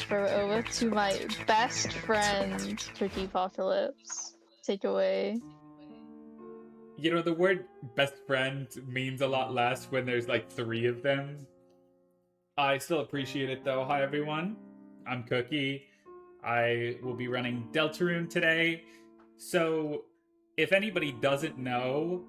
throw it over to my best friend, Cookiepocalypse. Take away. You know, the word best friend means a lot less when there's like 3 of them. I still appreciate it though. Hi everyone, I'm Cookie. I will be running Deltarune today. So, if anybody doesn't know,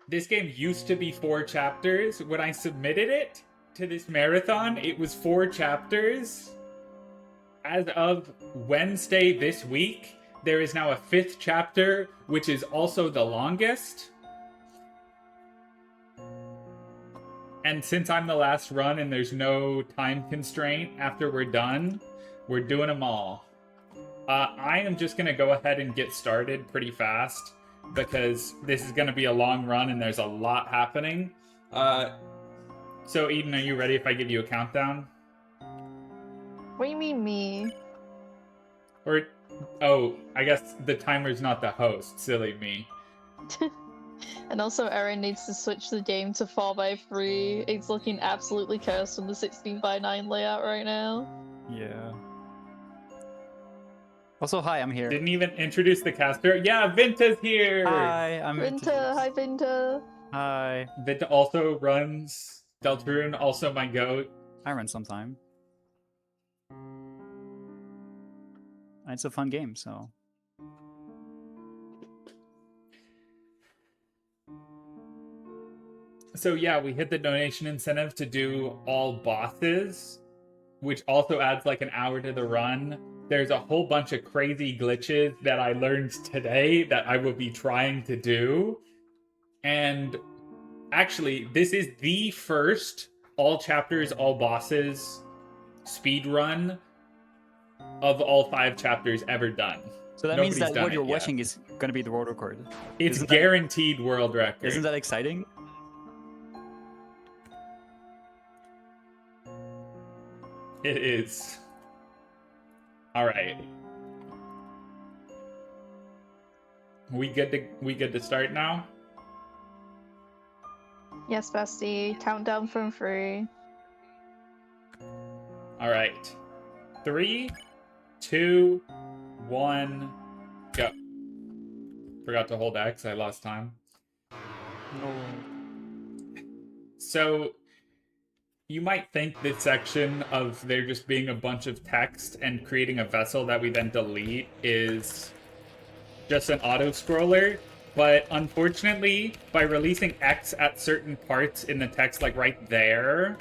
this game used to be 4 chapters. When I submitted it to this marathon, it was 4 chapters. As of Wednesday this week, there is now a 5th chapter, which is also the longest. And since I'm the last run and there's no time constraint after we're done, we're doing them all. I am just going to go ahead and get started pretty fast because this is going to be a long run and there's a lot happening. So Eden, are you ready if I give you a countdown? What do you mean me? Or, oh, I guess the timer's not the host. Silly me. And also Erin needs to switch the game to 4x3. It's looking absolutely cursed on the 16:9 layout right now. Yeah. Also, hi, I'm here. Didn't even introduce the caster. Yeah, Vinta's here! Hi, I'm Vinta, hi Vinta. Hi. Vinta also runs Deltarune, also my goat. I run sometime. And it's a fun game, so. So yeah, we hit the donation incentive to do all bosses, which also adds like an hour to the run. There's a whole bunch of crazy glitches that I learned today that I will be trying to do. And actually, this is the first all chapters, all bosses speed run of all 5 chapters ever done. So that means that what you're watching is going to be the world record. It's guaranteed world record. Isn't that exciting? It is. All right. We good to start now? Yes, bestie. Countdown from 3. All right. 3, 2, 1, go. Forgot to hold X. I lost time. No. So, you might think this section of there just being a bunch of text and creating a vessel that we then delete is just an auto-scroller, but unfortunately, by releasing X at certain parts in the text, like right there,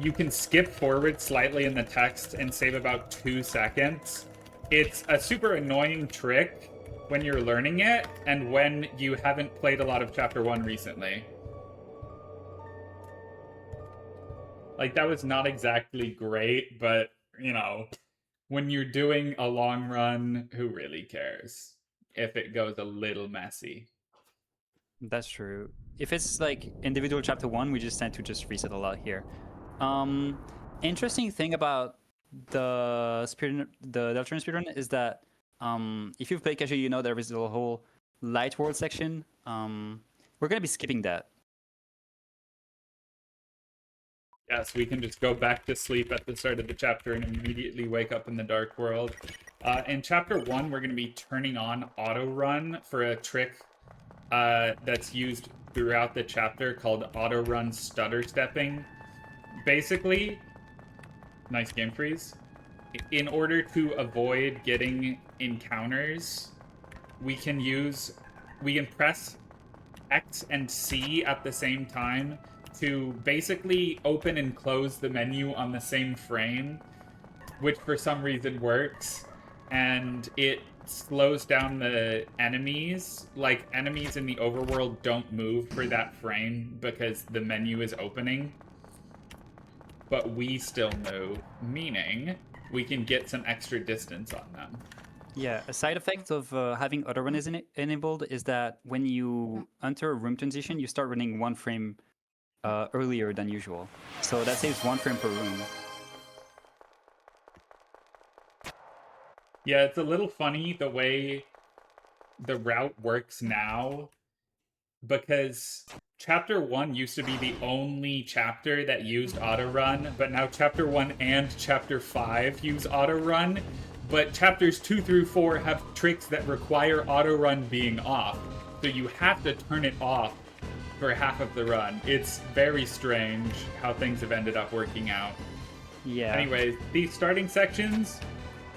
you can skip forward slightly in the text and save about 2 seconds. It's a super annoying trick when you're learning it, and when you haven't played a lot of Chapter 1 recently. Like, that was not exactly great, but, you know, when you're doing a long run, who really cares if it goes a little messy? That's true. If it's like individual chapter 1, we just tend to just reset a lot here. Interesting thing about the Deltarune speedrun is that if you've played casual, you know there is a whole light world section. We're gonna be skipping that. Yes, we can just go back to sleep at the start of the chapter and immediately wake up in the dark world. In chapter 1, we're going to be turning on auto run for a trick that's used throughout the chapter called auto run stutter stepping. Basically, nice game freeze. In order to avoid getting encounters, we can press X and C at the same time to basically open and close the menu on the same frame, which for some reason works, and it slows down the enemies. Like, enemies in the overworld don't move for that frame because the menu is opening, but we still move, meaning we can get some extra distance on them. Yeah, a side effect of having auto run enabled is that when you enter a room transition, you start running 1 frame earlier than usual. So that saves 1 frame per room. Yeah, it's a little funny the way the route works now, because Chapter 1 used to be the only chapter that used auto run, but now Chapter 1 and Chapter 5 use auto run. But chapters 2 through 4 have tricks that require auto run being off. So you have to turn it off for half of the run. It's very strange how things have ended up working out. Yeah. Anyways, these starting sections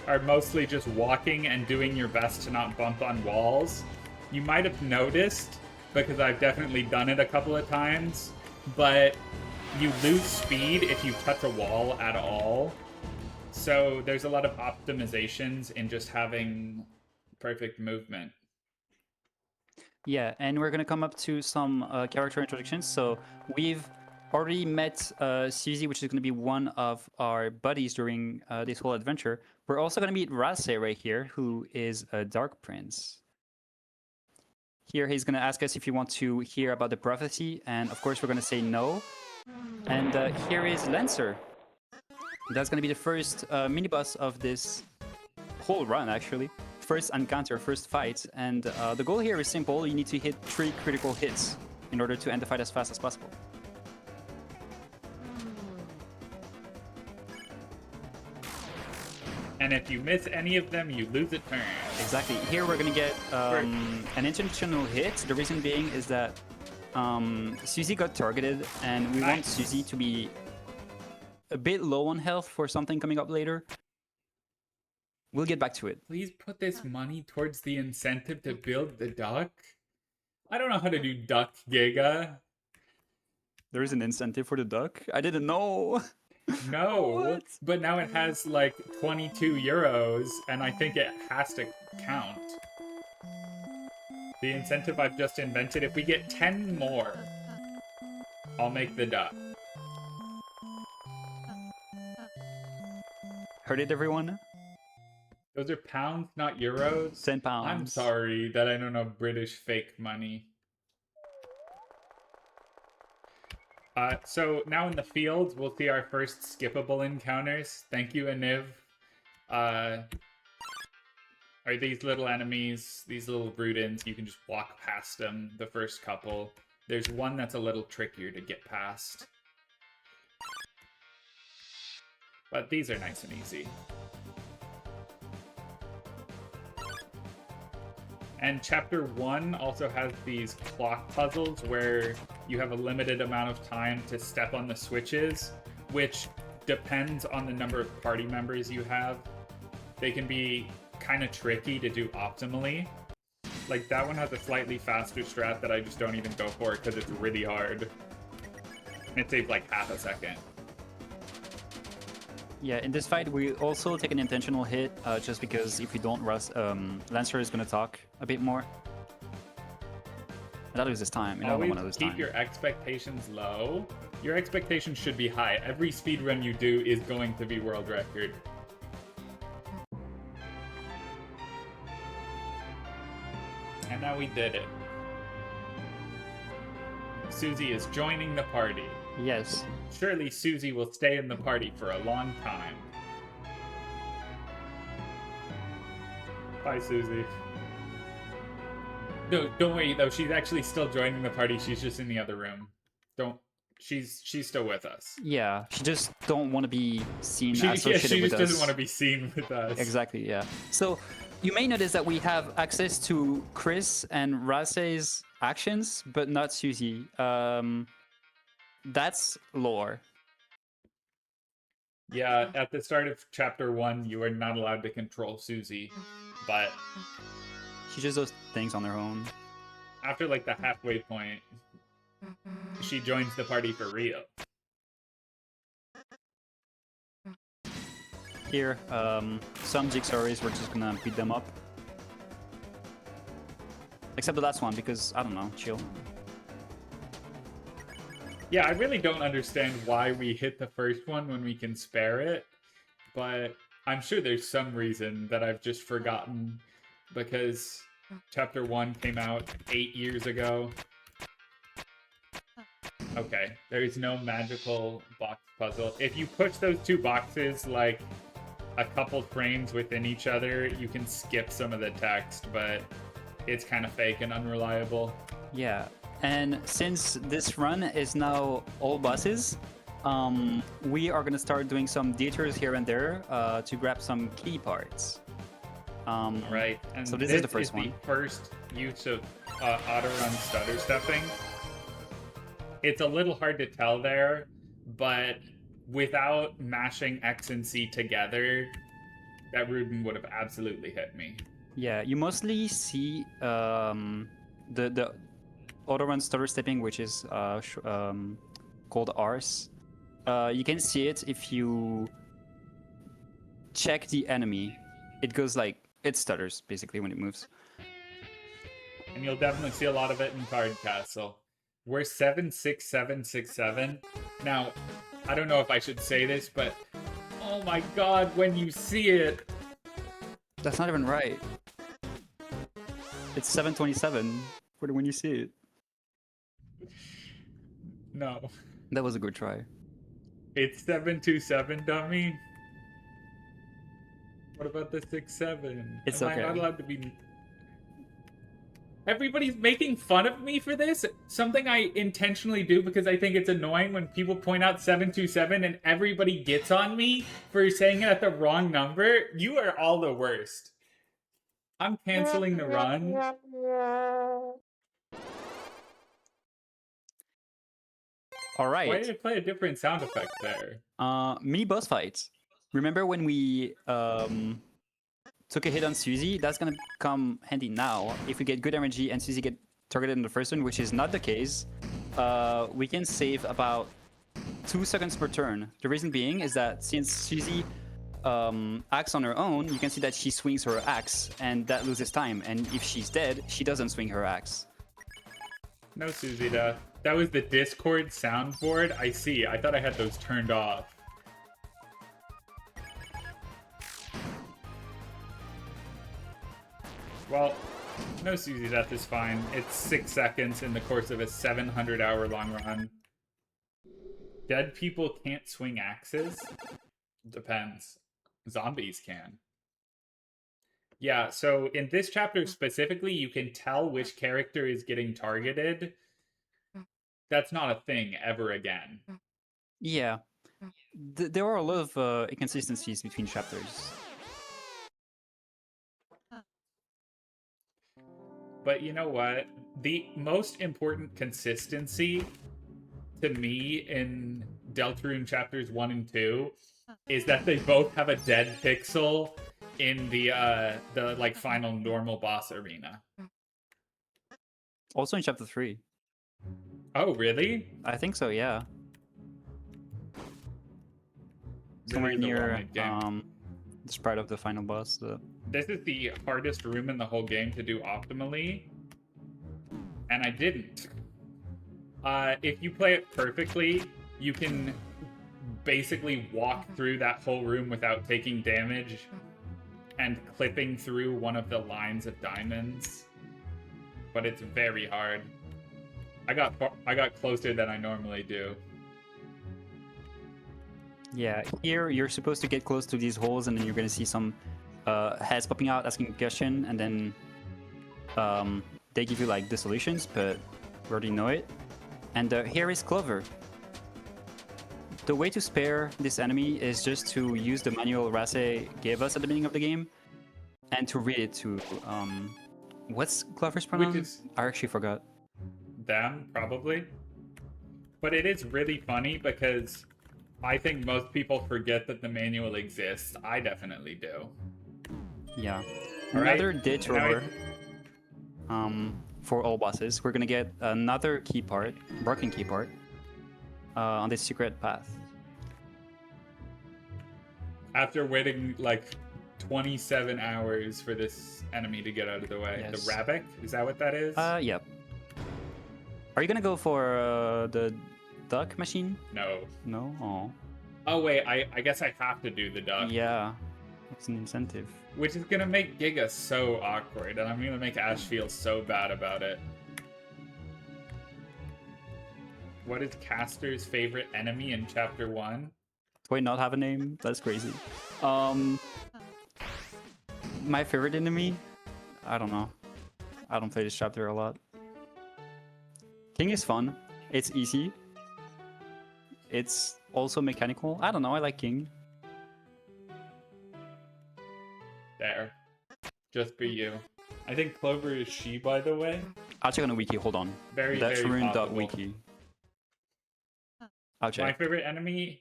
are mostly just walking and doing your best to not bump on walls. You might have noticed, because I've definitely done it a couple of times, but you lose speed if you touch a wall at all. So there's a lot of optimizations in just having perfect movement. Yeah, and we're gonna come up to some character introductions. So we've already met Suzy, which is gonna be one of our buddies during this whole adventure. We're also gonna meet Rase right here, who is a Dark Prince. Here he's gonna ask us if you want to hear about the prophecy, and of course we're gonna say no. And here is Lancer. That's gonna be the first mini boss of this whole run, actually. First encounter, first fight, and the goal here is simple. You need to hit 3 critical hits in order to end the fight as fast as possible. And if you miss any of them, you lose a turn. Exactly. Here we're gonna get an intentional hit. The reason being is that Suzy got targeted, and we want Suzy to be a bit low on health for something coming up later. We'll get back to it. Please put this money towards the incentive to build the duck. I don't know how to do duck Giga. There is an incentive for the duck? I didn't know. No, What? but now it has like 22 euros, and I think it has to count. The incentive I've just invented, if we get 10 more, I'll make the duck. Heard it, everyone? Those are pounds, not euros. 10 pounds. I'm sorry that I don't know British fake money. So now in the field, we'll see our first skippable encounters. Thank you, Aniv. Are these little enemies, these little Rudins, you can just walk past them, the first couple. There's one that's a little trickier to get past. But these are nice and easy. And Chapter 1 also has these clock puzzles where you have a limited amount of time to step on the switches, which depends on the number of party members you have. They can be kind of tricky to do optimally. Like, that one has a slightly faster strat that I just don't even go for because it's really hard. And it saves like half a second. Yeah, in this fight, we also take an intentional hit, just because if we don't rush, Lancer is going to talk a bit more. And that loses time. You Always don't want to lose keep time. your expectations low. Your expectations should be high. Every speedrun you do is going to be world record. And now we did it. Suzy is joining the party. Yes. Surely Suzy will stay in the party for a long time. Bye, Suzy. No, don't worry though. She's actually still joining the party. She's just in the other room. Don't. She's still with us. Yeah, she just don't want to be seen She associated with just us. doesn't want to be seen with us. Exactly, yeah. So you may notice that we have access to Chris and Rase's actions, but not Suzy. That's lore. Yeah, at the start of Chapter 1, you are not allowed to control Suzy, but She just does things on her own. after like the halfway point, she joins the party for real. Here, some jigsaws, we're just gonna beat them up. Except the last one, because, I don't know, chill. Yeah, I really don't understand why we hit the first one when we can spare it, but I'm sure there's some reason that I've just forgotten, because Chapter 1 came out 8 years ago. Okay, there's no magical box puzzle. If you push those two boxes like a couple frames within each other, you can skip some of the text, but it's kind of fake and unreliable. Yeah, And since this run is now all bosses, we are gonna start doing some detours here and there to grab some key parts. Right, and so this is the first one. The first use of auto-run stutter stepping. It's a little hard to tell there, but without mashing X and C together, that Rudin would have absolutely hit me. Yeah, you mostly see the auto-run stutter stepping, which is called Rs. You can see it if you check the enemy. It goes like, it stutters basically when it moves. And you'll definitely see a lot of it in Card Castle. We're 76767. Now, I don't know if I should say this, but oh my god, when you see it. That's not even right. It's 727 for when you see it. No. That was a good try. It's 727, dummy. What about the 67? It's Am okay. I not allowed to be... Everybody's making fun of me for this? Something I intentionally do because I think it's annoying when people point out 727 and everybody gets on me for saying it at the wrong number. You are all the worst. I'm canceling the run. All right. Why did I play a different sound effect there? Mini boss fights. Remember when we took a hit on Suzy? That's gonna come handy now. If we get good energy and Suzy get targeted in the first one, which is not the case, we can save about 2 seconds per turn. The reason being is that since Suzy acts on her own, you can see that she swings her axe, and that loses time. And if she's dead, she doesn't swing her axe. No, Suzy, that was the Discord soundboard. I see. I thought I had those turned off. Well, no Suzy death is fine. It's 6 seconds in the course of a 700-hour-long run. Dead people can't swing axes? Depends. Zombies can. Yeah, so in this chapter specifically, you can tell which character is getting targeted. That's not a thing ever again. Yeah. There are a lot of inconsistencies between chapters. But you know what? The most important consistency to me in Deltarune chapters 1 and 2 is that they both have a dead pixel in the like final normal boss arena. Also in chapter 3. Oh, really? I think so, yeah. Somewhere Really the near one-mid-game. the sprite of the final boss. This is the hardest room in the whole game to do optimally, and I didn't. If you play it perfectly, you can basically walk through that whole room without taking damage and clipping through one of the lines of diamonds. But it's very hard. I got closer than I normally do. Yeah, here you're supposed to get close to these holes, and then you're gonna see some heads popping out asking a question, and then they give you like the solutions, but we already know it. And here is Clover. The way to spare this enemy is just to use the manual Rase gave us at the beginning of the game, and to read it to what's Clover's pronoun? I actually forgot. Them, probably. But it is really funny because I think most people forget that the manual exists. I definitely do. Yeah. All Another right. detour for all bosses. We're gonna get another key part, broken key part, on this secret path. After waiting like 27 hours for this enemy to get out of the way. Yes. The Rabbit? Is that what that is? Yep. Are you gonna go for the duck machine? No. No? Oh. Oh wait, I guess I have to do the duck. Yeah. It's an incentive. Which is gonna make Giga so awkward, and I'm gonna make Ash feel so bad about it. What is Caster's favorite enemy in chapter 1? Do I not have a name? That's crazy. My favorite enemy? I don't know. I don't play this chapter a lot. King is fun. It's easy. It's also mechanical. I don't know. I like King. There. Just for you. I think Clover is she, by the way. I'll check on the wiki. Hold on. Very, very possible. Deltarune.wiki. I'll check. My favorite enemy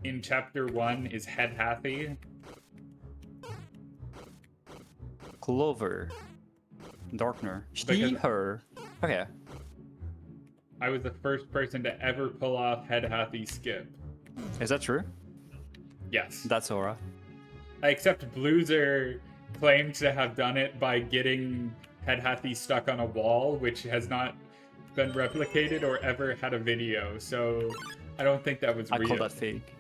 in Chapter 1 is Head Happy. Clover. Darkner. She, Because- her. Okay. I was the first person to ever pull off Head Happy skip. Is that true? Yes. That's Aura. Except Bluezer claims to have done it by getting Head Happy stuck on a wall, which has not been replicated or ever had a video, so I don't think that was I real. call that fake.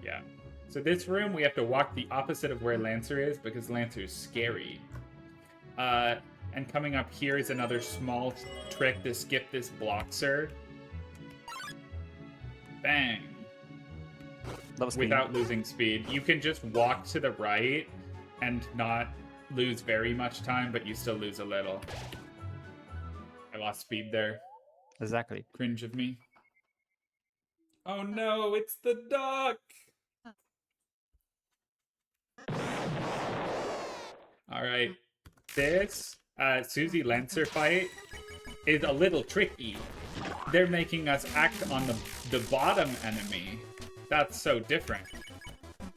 Yeah. So this room, we have to walk the opposite of where Lancer is, because Lancer's scary. And coming up here is another small trick to skip this Bloxer. Bang. That was clean. Without losing speed. You can just walk to the right and not lose very much time, but you still lose a little. I lost speed there. Exactly. Cringe of me. Oh no, it's the duck! Alright. This Susie Lancer fight is a little tricky. They're making us act on the bottom enemy. That's so different.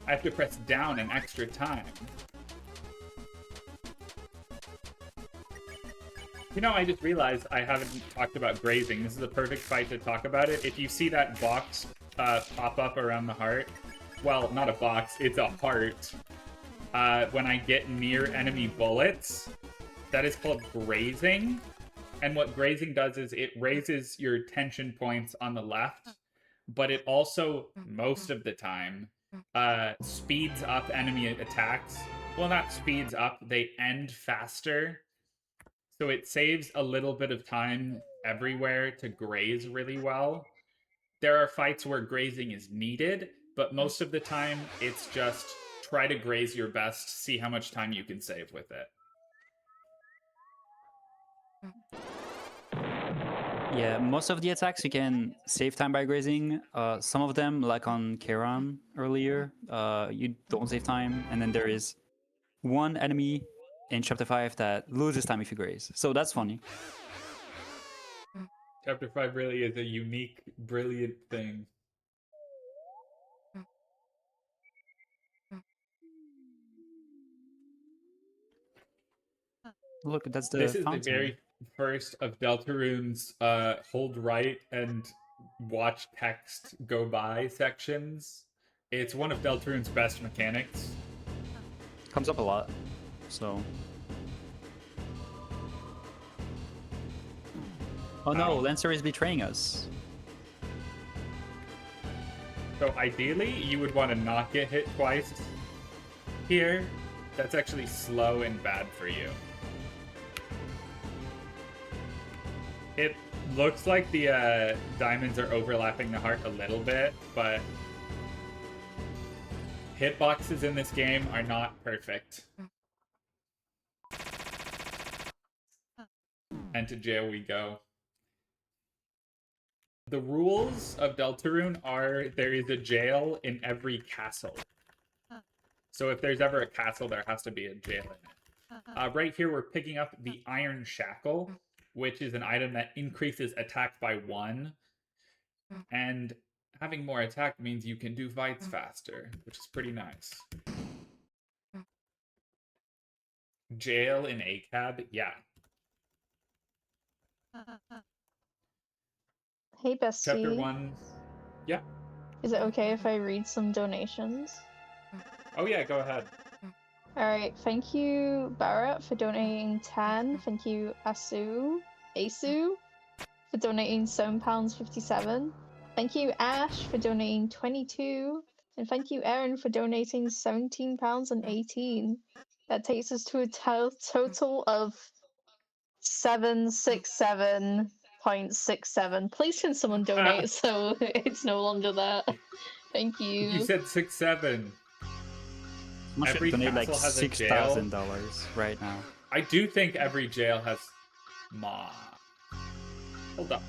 I have to press down an extra time. You know, I just realized I haven't talked about grazing. This is a perfect fight to talk about it. If you see that box pop up around the heart, well, not a box, it's a heart. When I get near enemy bullets, that is called grazing. And what grazing does is it raises your tension points on the left, but it also, most of the time, speeds up enemy attacks. Well, not speeds up, they end faster. So it saves a little bit of time everywhere to graze really well. There are fights where grazing is needed, but most of the time it's just try to graze your best, see how much time you can save with it. Yeah, most of the attacks you can save time by grazing. Some of them, like on Keran earlier, you don't save time. And then there is one enemy in Chapter 5 that loses time if you graze. So that's funny. Chapter 5 really is a unique, brilliant thing. Look, that's the This is fountain. the very first of Deltarune's hold right and watch text go by sections. It's one of Deltarune's best mechanics. Comes up a lot. So. Oh no, Ow. Lancer is betraying us. So ideally, you would want to not get hit twice here. That's actually slow and bad for you. It looks like the diamonds are overlapping the heart a little bit, but hitboxes in this game are not perfect. And to jail we go. The rules of Deltarune are there is a jail in every castle. So if there's ever a castle, there has to be a jail in it. Right here, we're picking up the Iron Shackle, which is an item that increases attack by 1. And having more attack means you can do fights faster, which is pretty nice. Jail in ACAB? Yeah. Hey, bestie. Chapter 1. Yeah. Is it okay if I read some donations? Oh yeah, go ahead. Alright, thank you, Barrett, for donating 10. Thank you, Asu, for donating £7.57. Thank you, Ash, for donating 22. And thank you, Erin, for donating £17.18. That takes us to a total of 767.67. Please can someone donate so it's no longer that. Thank you. You said 6-7. Someone should Every donate like castle has a jail. $6,000 right now. I do think every jail has... Ma. Hold up.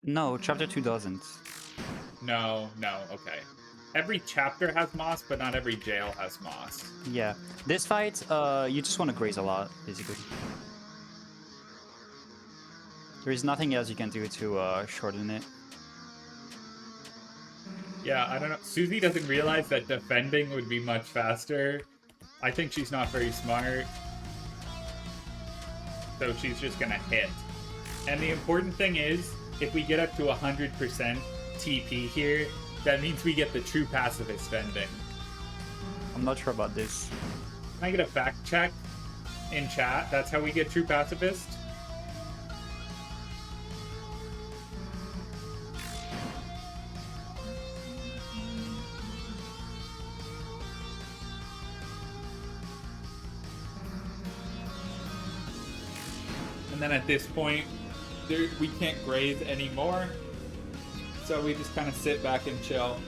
No, chapter 2 doesn't. No, okay. Every chapter has moss, but not every jail has moss. Yeah. This fight, you just want to graze a lot, basically. There is nothing else you can do to shorten it. Yeah, I don't know. Susie doesn't realize that defending would be much faster. I think she's not very smart. So she's just gonna hit. And the important thing is, if we get up to 100% TP here, that means we get the true pacifist ending. I'm not sure about this. Can I get a fact check in chat? That's how we get true pacifist? And then at this point, we can't graze anymore. So we just kind of sit back and chill.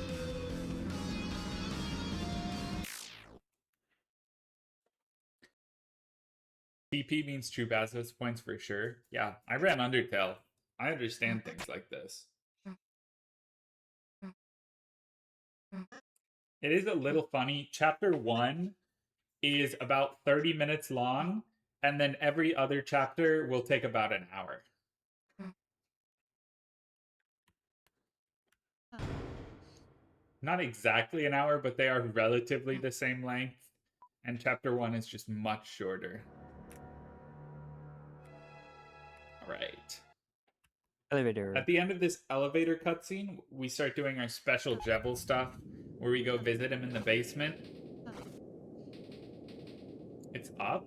TP means true pacifist points for sure. Yeah, I ran Undertale. I understand things like this. It is a little funny. Chapter 1 is about 30 minutes long, and then every other chapter will take about an hour. Not exactly an hour, but they are relatively the same length. And chapter 1 is just much shorter. Alright. Elevator. At the end of this elevator cutscene, we start doing our special Jebel stuff, where we go visit him in the basement. It's up?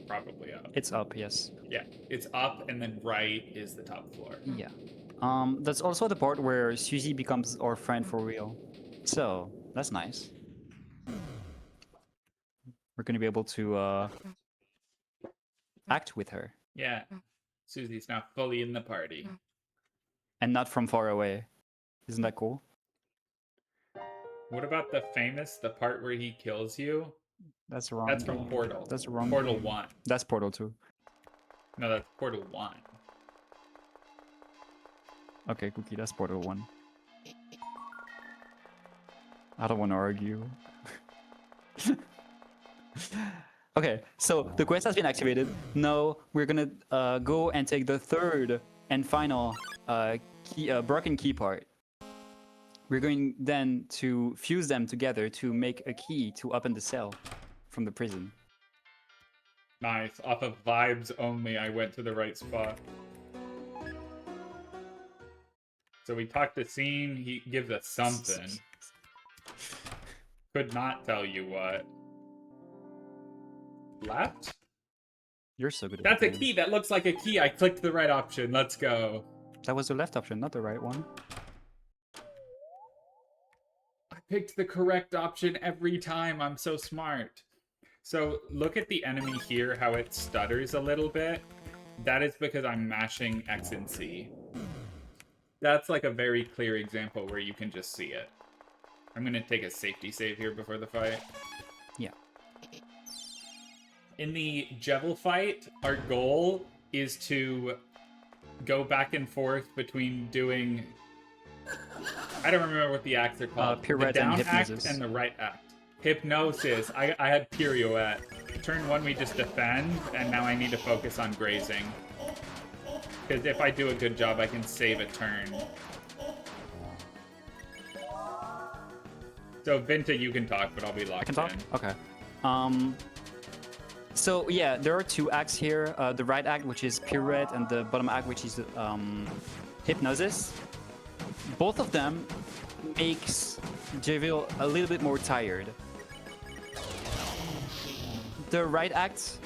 Probably up. It's up, yes. Yeah, it's up, and then right is the top floor. Yeah. That's also the part where Susie becomes our friend for real. So, that's nice. We're gonna be able to act with her. Yeah, Susie's now fully in the party. And not from far away. Isn't that cool? What about the part where he kills you? That's wrong. That's from Portal. That's wrong. Portal 1. That's Portal 2. No, that's Portal 1. Okay, Cookie, that's Portal 1. I don't want to argue. Okay, so the quest has been activated. Now we're gonna go and take the third and final broken key part. We're going then to fuse them together to make a key to open the cell from the prison. Nice. Off of vibes only, I went to the right spot. So we talked to Scene, he gives us something. Could not tell you what. Left? You're so good at That's a that. key. That looks like a key. I clicked the right option. Let's go. That was the left option, not the right one. I picked the correct option every time. I'm so smart. So look at the enemy here, how it stutters a little bit. That is because I'm mashing X and C. That's like a very clear example where you can just see it. I'm going to take a safety save here before the fight. Yeah. In the Jebel fight, our goal is to go back and forth between doing... I don't remember what the acts are called. Pirouette the down and act hypnosis. and the right act. Hypnosis. I had pirouette. Turn 1 we just defend, and now I need to focus on grazing. Because if I do a good job, I can save a turn. So, Vinta, you can talk, but I'll be locked I can talk? in. Okay. So yeah, there are 2 acts here. The right act, which is pirouette, and the bottom act, which is hypnosis. Both of them makes Javier a little bit more tired. The right act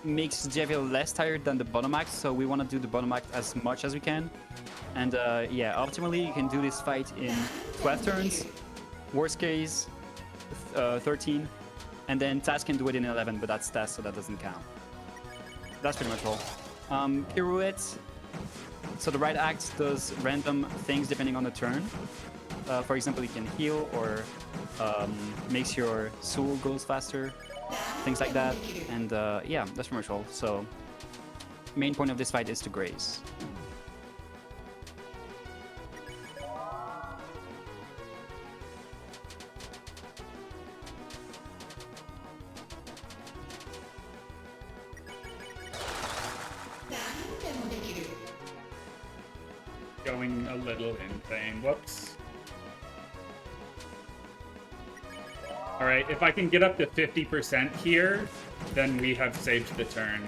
makes Javier less tired than the bottom act, so we want to do the bottom act as much as we can. And yeah, ultimately you can do this fight in 12 turns, worst case 13, and then Taz can do it in 11, but that's Taz, so that doesn't count. That's pretty much all. Pirouette, so the right act does random things depending on the turn. For example, it can heal or makes your soul goes faster, things like that. And yeah, that's pretty much all. So main point of this fight is to graze. Going a little insane. Whoops. Alright, if I can get up to 50% here, then we have saved the turn.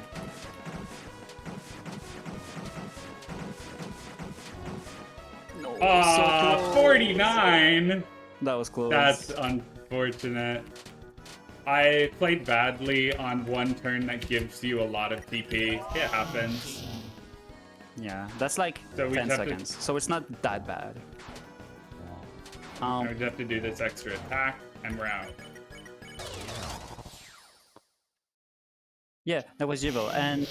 No, Ah, so close. 49! That was close. That's unfortunate. I played badly on one turn that gives you a lot of TP. It happens. Yeah, that's like So we 10 have to- seconds, so it's not that bad. I would have to do this extra attack, and we're out. Yeah, that was Jibble. And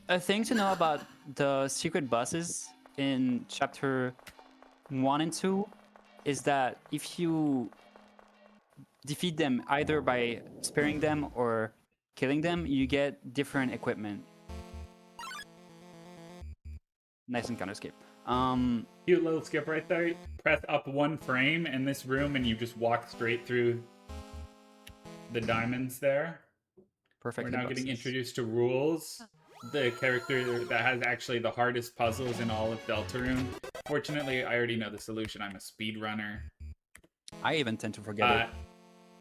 a thing to know about the secret bosses in chapter 1 and 2 is that if you defeat them either by sparing them or killing them, you get different equipment. Nice encounter skip. Cute little skip right there. Press up one frame in this room and you just walk straight through the diamonds there. Perfect. We're now getting introduced to Rules, the character that has actually the hardest puzzles in all of Deltarune. Fortunately, I already know the solution. I'm a speedrunner. I even tend to forget it.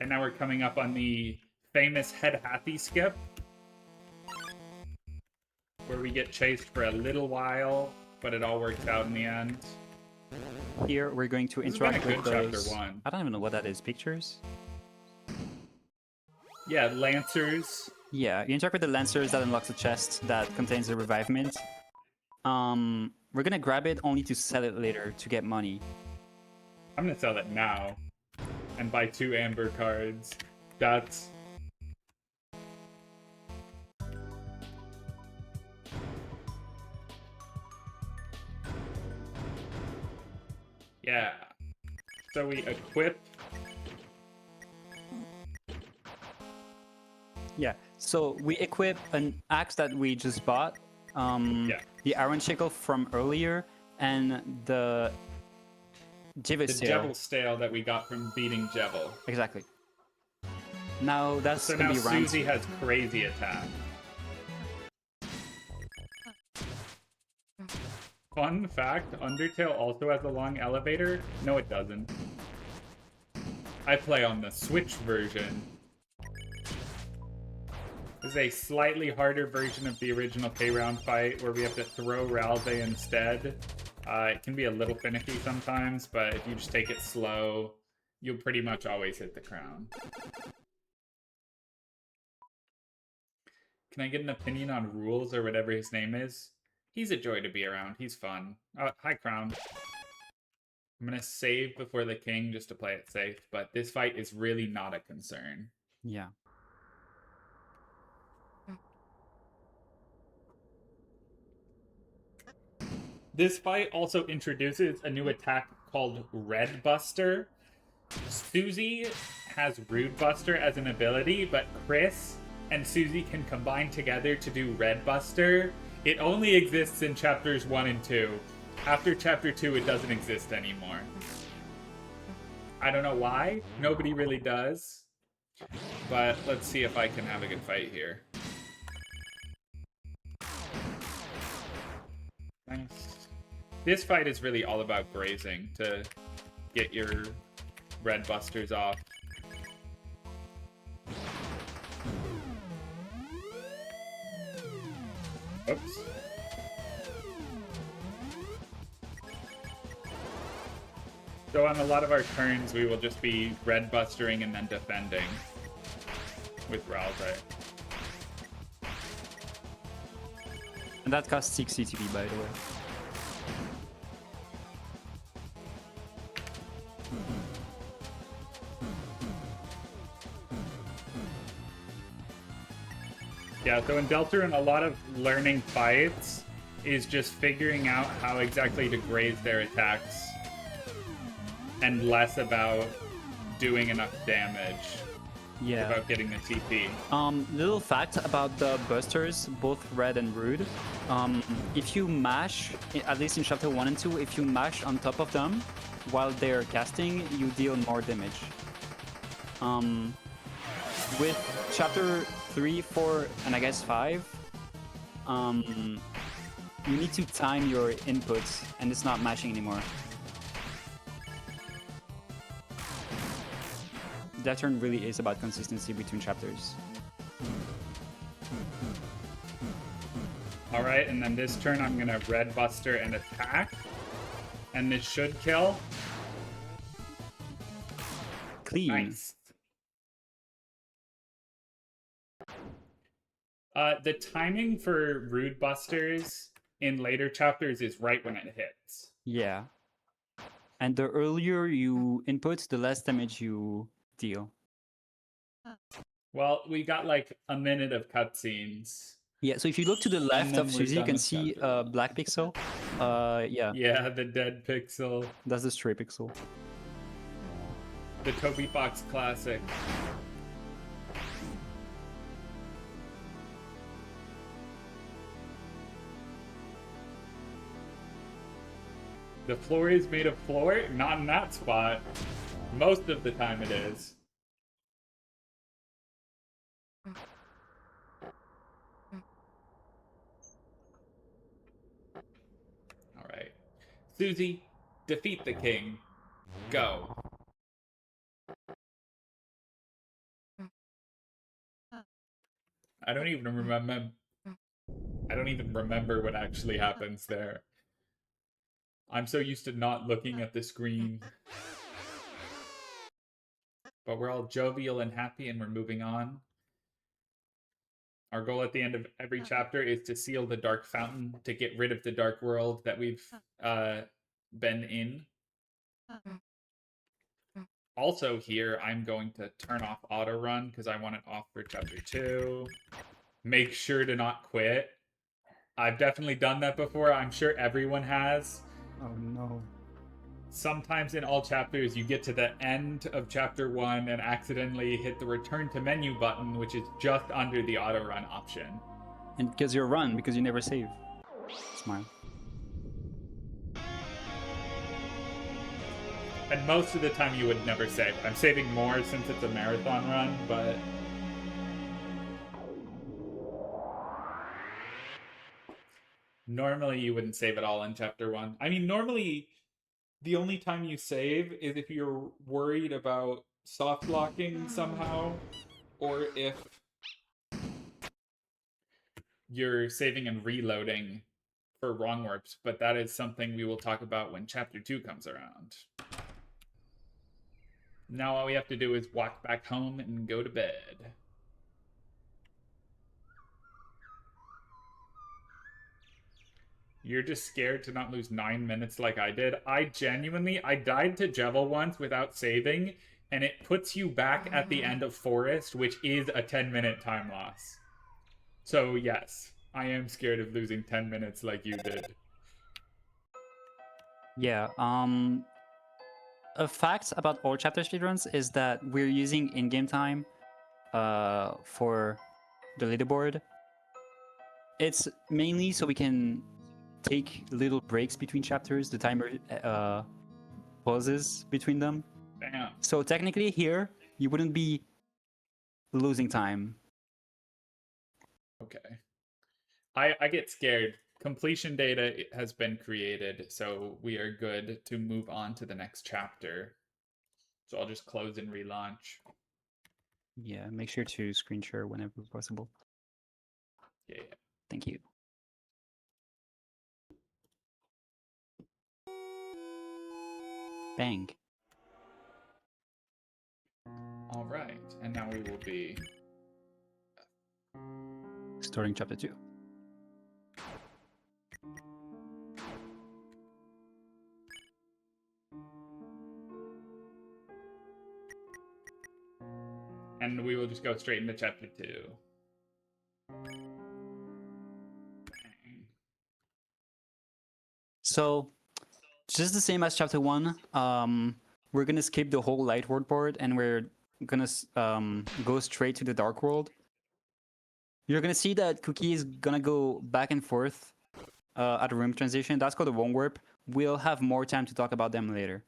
And now we're coming up on the famous Head Happy skip, where we get chased for a little while, but it all works out in the end. Here we're going to This has been a interact with good chapter those. 1. I don't even know what that is. Pictures? Yeah, Lancers. Yeah, you interact with the Lancers that unlocks a chest that contains a Revive Mint. We're gonna grab it only to sell it later to get money. I'm gonna sell it now and buy 2 amber cards. That's... Yeah. So we equip. Yeah, so we equip an axe that we just bought, the Iron Shackle from earlier, and the Jivis The Tail. Jebel Stale that we got from beating Jebel. Exactly. Now that's So gonna now be round Susie 2. has crazy attack. Fun fact, Undertale also has a long elevator? No, it doesn't. I play on the Switch version. This is a slightly harder version of the original K-Round fight, where we have to throw Ralze instead. It can be a little finicky sometimes, but if you just take it slow, you'll pretty much always hit the crown. Can I get an opinion on Rules, or whatever his name is? He's a joy to be around. He's fun. Hi, Crown. I'm gonna save before the king just to play it safe, but this fight is really not a concern. Yeah. This fight also introduces a new attack called Red Buster. Susie has Rude Buster as an ability, but Chris and Susie can combine together to do Red Buster. It only exists in chapters 1 and 2. After chapter 2, it doesn't exist anymore. I don't know why. Nobody really does. But let's see if I can have a good fight here. Nice. This fight is really all about grazing to get your red busters off. Oops. So on a lot of our turns, we will just be red bustering and then defending with Ralze. And that costs 6 CTB, by the way. Yeah, so in Deltarune, a lot of learning fights is just figuring out how exactly to graze their attacks and less about doing enough damage. Yeah. without getting the TP. Little fact about the busters, both red and rude. If you mash, at least in chapter 1 and 2, if you mash on top of them while they're casting, you deal more damage. With chapter 3, 4, and I guess 5, you need to time your inputs, and it's not mashing anymore. That turn really is about consistency between chapters. All right, and then this turn I'm gonna red buster and attack, and this should kill. Clean. Nice. The timing for rude busters in later chapters is right when it hits. Yeah. And the earlier you input, the less damage you deal. Well, we got like a minute of cutscenes. Yeah, so if you look to the left then of we're Suzy, you done can with see chapter a one. black pixel. Yeah, Yeah, the dead pixel. that's the stray pixel. The Toby Fox classic. The floor is made of floor? Not in that spot. Most of the time it is. Alright. Suzy, defeat the king. Go. I don't even remember what actually happens there. I'm so used to not looking at the screen. But we're all jovial and happy and we're moving on. Our goal at the end of every chapter is to seal the dark fountain, to get rid of the dark world that we've been in. Also here, I'm going to turn off auto run because I want it off for chapter 2. Make sure to not quit. I've definitely done that before. I'm sure everyone has. Oh no. Sometimes in all chapters, you get to the end of chapter 1 and accidentally hit the return to menu button, which is just under the auto run option. And because you're run, because you never save. Smile. And most of the time you would never save. I'm saving more since it's a marathon run, but... normally you wouldn't save at all in chapter 1. I mean, normally the only time you save is if you're worried about soft locking somehow, or if you're saving and reloading for wrong warps, but that is something we will talk about when chapter 2 comes around. Now all we have to do is walk back home and go to bed. You're just scared to not lose 9 minutes like I did. I died to Jevil once without saving, and it puts you back at the end of Forest, which is a 10-minute time loss. So yes, I am scared of losing 10 minutes like you did. Yeah, a fact about all chapter speedruns is that we're using in-game time for the leaderboard. It's mainly so we can take little breaks between chapters. The timer pauses between them. Damn. So technically here, you wouldn't be losing time. Okay. I get scared. Completion data has been created, so we are good to move on to the next chapter. So I'll just close and relaunch. Yeah, make sure to screen share whenever possible. Yeah. Thank you. Bang. All right, and now we will be Starting chapter 2. and we will just go straight into chapter 2. Bang. So, just the same as chapter 1, we're gonna skip the whole light world board and we're gonna go straight to the Dark World, you're gonna see that Cookie is gonna go back and forth at a room transition. That's called a one warp. We'll have more time to talk about them later.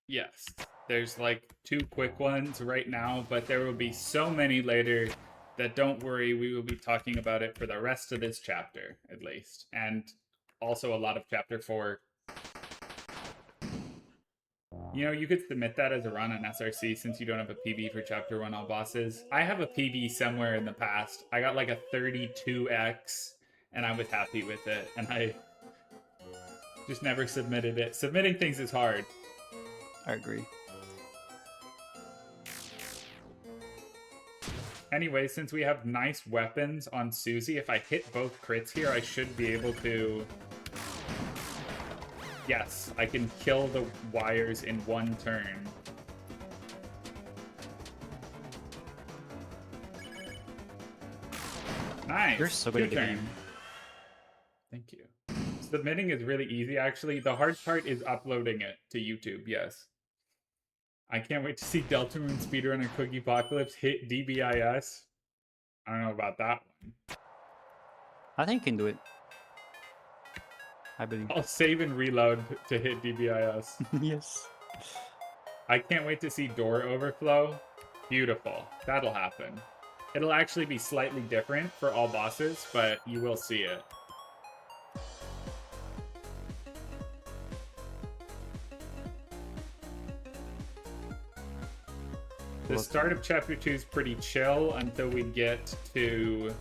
Yes, there's like 2 quick ones right now, but there will be so many later that don't worry, we will be talking about it for the rest of this chapter, at least. And also a lot of chapter 4. You know, you could submit that as a run on SRC since you don't have a PB for chapter 1 all bosses. I have a PB somewhere in the past. I got like a 32x, and I was happy with it, and I just never submitted it. Submitting things is hard. I agree. Anyway, since we have nice weapons on Susie, if I hit both crits here, I should be able to... Yes, I can kill the wires in 1 turn. Nice. You're so good at the turn. game. Thank you. Submitting is really easy, actually. The hard part is uploading it to YouTube, yes. I can't wait to see Deltarune speedrun and Cookiepocalypse hit DBIS. I don't know about that one. I think you can do it. I believe. I'll save and reload to hit DBIS. Yes. I can't wait to see door overflow. Beautiful. That'll happen. It'll actually be slightly different for all bosses, but you will see it. The start of chapter 2 is pretty chill until we get to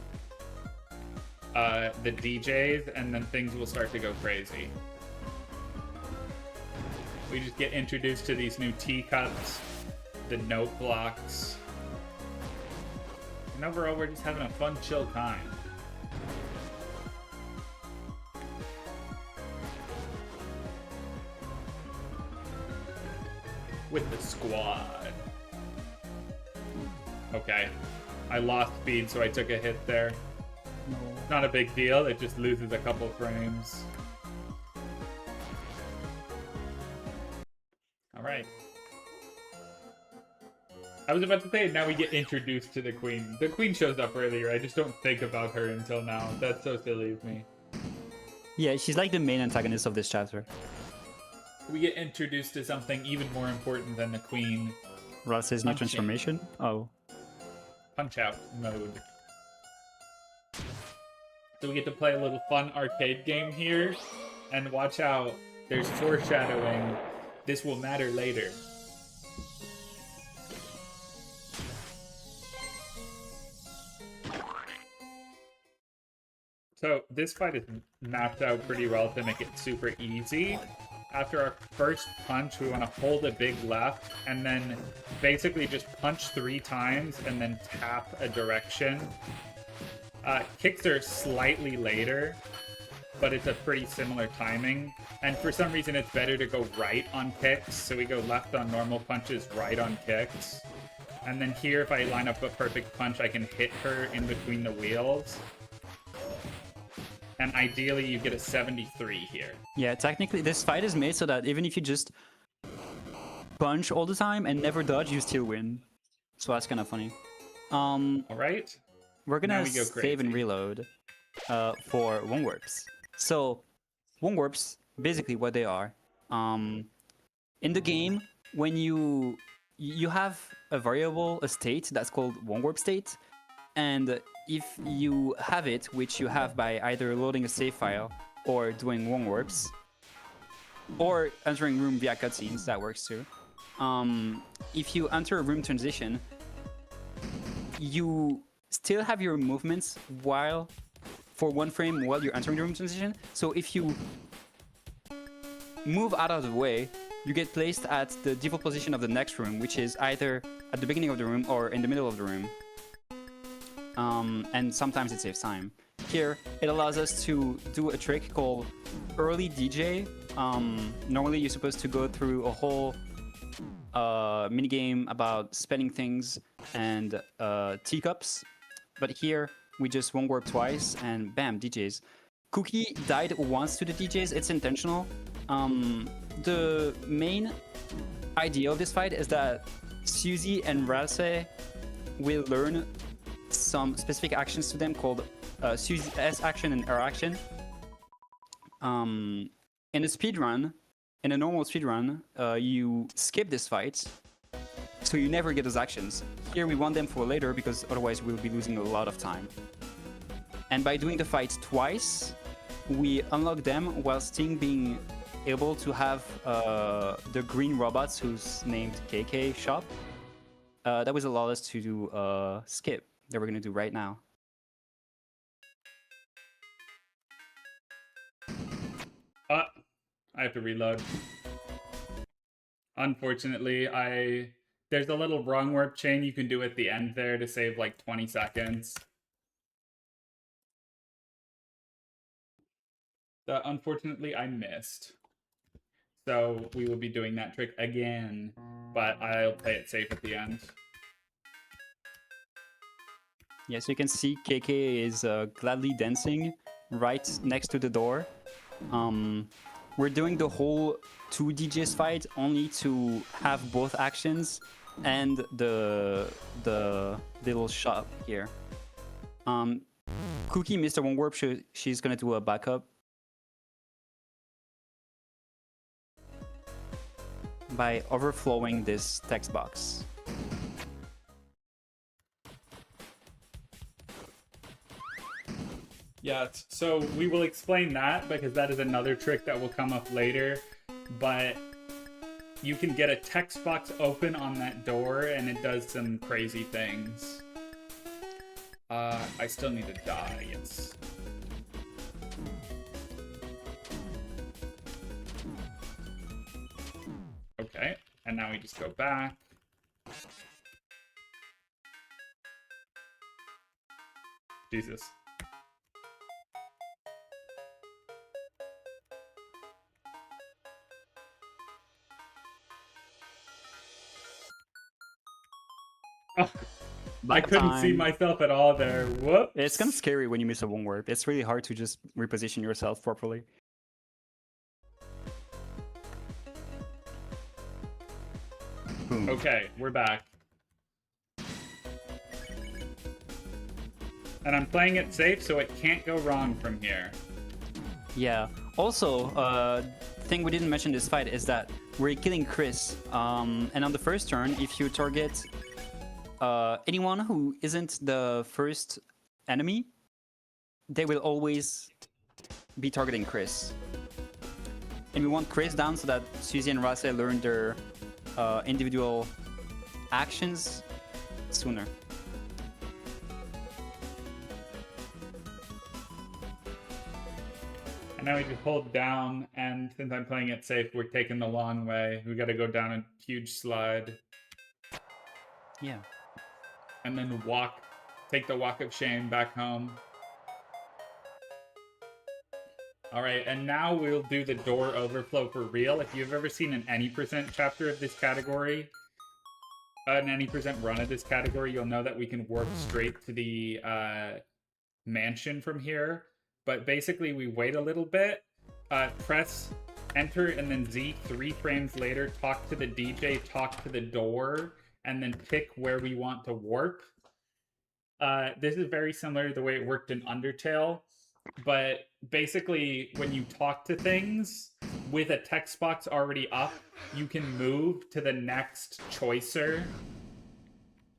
the DJs, and then things will start to go crazy. We just get introduced to these new teacups, the note blocks, and overall we're just having a fun, chill time. With the squad. Okay. I lost speed, so I took a hit there. No. Not a big deal, it just loses a couple frames. Alright. I was about to say, now we get introduced to the queen. The queen shows up earlier, I just don't think about her until now. That's so silly of me. Yeah, she's like the main antagonist of this chapter. We get introduced to something even more important than the queen. Ross's new transformation? Oh. Punch-out mode. So we get to play a little fun arcade game here, and watch out, there's foreshadowing. This will matter later. So this fight is mapped out pretty well to make it super easy. After our first punch, we want to hold a big left, and then basically just punch 3 times, and then tap a direction. Kicks are slightly later, but it's a pretty similar timing. And for some reason, it's better to go right on kicks, so we go left on normal punches, right on kicks. And then here, if I line up a perfect punch, I can hit her in between the wheels. And ideally, you get a 73 here. Yeah, technically, this fight is made so that even if you just punch all the time and never dodge, you still win. So that's kind of funny. All right. We're gonna we go save and crazy. reload for one warps. So one warps, basically what they are. In the game, when you have a variable, a state that's called one warp state, and if you have it, which you have by either loading a save file or doing one warps, or entering room via cutscenes, that works too. If you enter a room transition, you still have your movements for 1 frame while you're entering the room transition. So if you move out of the way, you get placed at the default position of the next room, which is either at the beginning of the room or in the middle of the room. And sometimes it saves time. Here, it allows us to do a trick called early DJ. Normally, you're supposed to go through a whole minigame about spending things and teacups. But here, we just one warp twice, and bam, DJs. Cookie died once to the DJs. It's intentional. the main idea of this fight is that Suzy and Ralsei will learn some specific actions to them called Suzy's S action and R action. In a speedrun, in a normal speedrun, you skip this fight, so you never get those actions. Here we want them for later because otherwise we'll be losing a lot of time. And by doing the fight twice, we unlock them while still being able to have the green robots who's named KK shop. That will allow us to do skip that we're gonna do right now. I have to reload. Unfortunately, there's a little wrong warp chain you can do at the end there to save like 20 seconds. That unfortunately I missed. So we will be doing that trick again, but I'll play it safe at the end. Yeah, so you can see KK is gladly dancing right next to the door. We're doing the whole 2 DJs fight only to have both actions and the little shop here. Cookie missed a one warp, she's gonna do a backup. By overflowing this text box. Yeah, so we will explain that because that is another trick that will come up later, but you can get a text box open on that door and it does some crazy things. I still need to die, yes. Okay, and now we just go back. Jesus. Oh, I couldn't see myself at all there. Whoops. It's kind of scary when you miss a one warp. It's really hard to just reposition yourself properly. Boom. Okay, we're back. And I'm playing it safe, so it can't go wrong from here. Yeah. Also, thing we didn't mention this fight is that we're killing Chris. And on the first turn, if you target anyone who isn't the first enemy, they will always be targeting Chris. And we want Chris down so that Suzy and Ralsei learn their individual actions sooner. And now we just hold down, and since I'm playing it safe, we're taking the long way. We gotta go down a huge slide. Yeah. And then take the walk of shame back home. All right, and now we'll do the door overflow for real. If you've ever seen an any percent chapter of this category, an any percent run of this category, you'll know that we can warp straight to the mansion from here. But basically, we wait a little bit, press enter, and then Z 3 frames later, talk to the DJ, talk to the door, and then pick where we want to warp. This is very similar to the way it worked in Undertale, but basically, when you talk to things with a text box already up, you can move to the next choicer.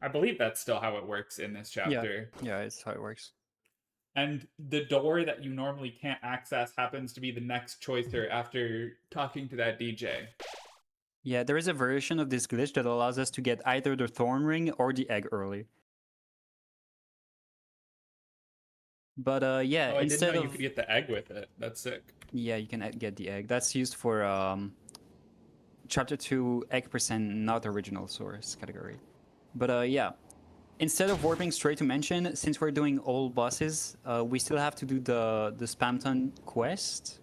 I believe that's still how it works in this chapter. Yeah, it's how it works. And the door that you normally can't access happens to be the next choicer after talking to that DJ. Yeah, there is a version of this glitch that allows us to get either the thorn ring or the egg early. But yeah, I instead didn't know of you could get the egg with it. That's sick. yeah, you can get the egg. That's used for chapter 2 egg percent not original source category. But yeah. Instead of warping straight to Mansion, since we're doing all bosses, we still have to do the Spamton quest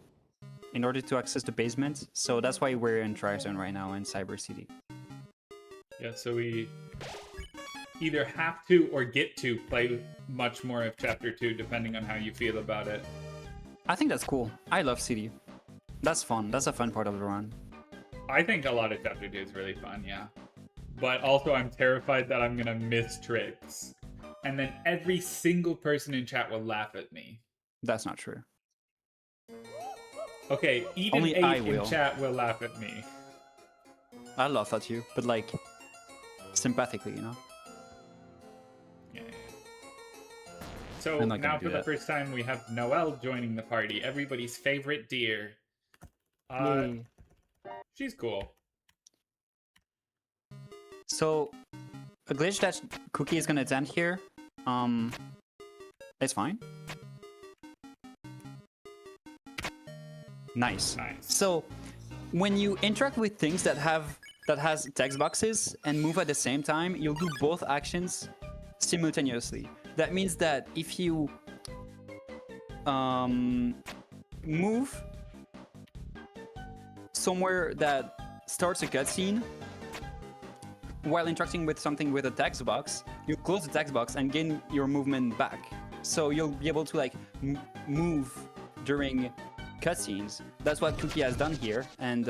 in order to access the basement. So that's why we're in Trizone right now in Cyber City. Yeah, so we either have to or get to play much more of Chapter 2, depending on how you feel about it. I think that's cool. I love City. That's fun. That's a fun part of the run. I think a lot of chapter 2 is really fun, yeah. But also I'm terrified that I'm gonna miss tricks. And then every single person in chat will laugh at me. That's not true. Okay, even Only 8 I in will. chat will laugh at me. I laugh at you, but like sympathically, you know. Yeah. So I'm not gonna now do for the that. first time we have Noelle joining the party, everybody's favorite deer. Yay. She's cool. So a glitch that Cookie is gonna attempt here, it's fine. Nice. Nice. So when you interact with things that has text boxes and move at the same time, you'll do both actions simultaneously. That means that if you move somewhere that starts a cutscene while interacting with something with a text box, you close the text box and gain your movement back. So you'll be able to like move during cutscenes. That's what Cookie has done here, and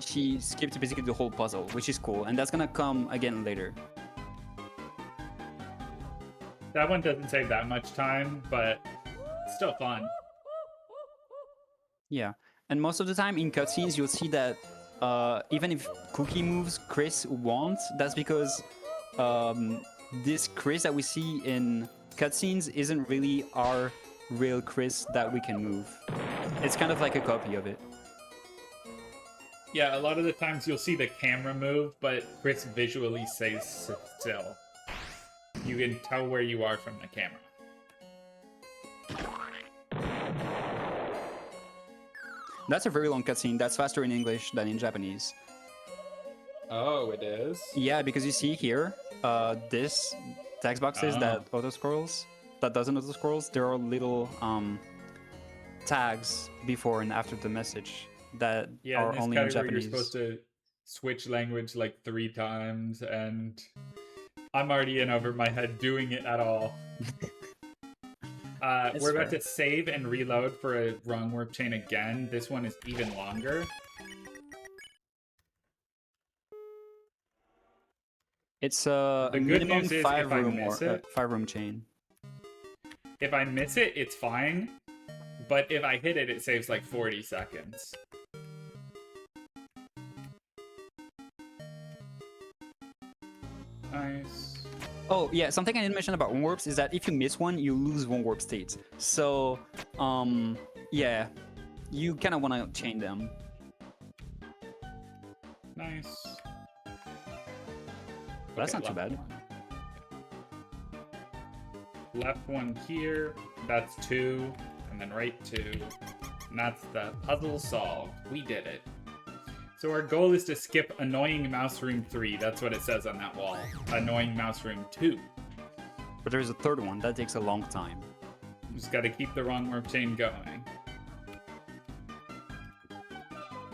she skipped basically the whole puzzle, which is cool, and that's gonna come again later. That one doesn't save that much time, but it's still fun. Yeah, and most of the time in cutscenes, you'll see that even if Cookie moves, Chris won't. That's because this Chris that we see in cutscenes isn't really our real Chris that we can move. It's kind of like a copy of it. Yeah, a lot of the times you'll see the camera move, but Chris visually stays still. You can tell where you are from the camera. That's a very long cutscene. That's faster in English than in Japanese. Oh, it is? Yeah, because you see here, this text boxes that auto-scrolls, that doesn't auto-scrolls, there are little tags before and after the message that Yeah, are in this only in category Japanese. you're supposed to switch language like 3 times, and I'm already in over my head doing it at all. We're about to save and reload for a wrong warp chain again. This one is even longer. It's a The good minimum news is if I miss it, 5-room chain. if I miss it, it's fine. But if I hit it, it saves like 40 seconds. Nice. Oh yeah, something I didn't mention about one warps is that if you miss one, you lose one warp state. So, yeah, you kind of want to chain them. Nice. That's not too left bad. one. Left one here. That's 2. And then right 2. And that's the puzzle solved. We did it. So our goal is to skip Annoying Mouse Room 3. That's what it says on that wall. Annoying Mouse Room 2. But there's a third one. That takes a long time. Just gotta keep the wrong warp chain going.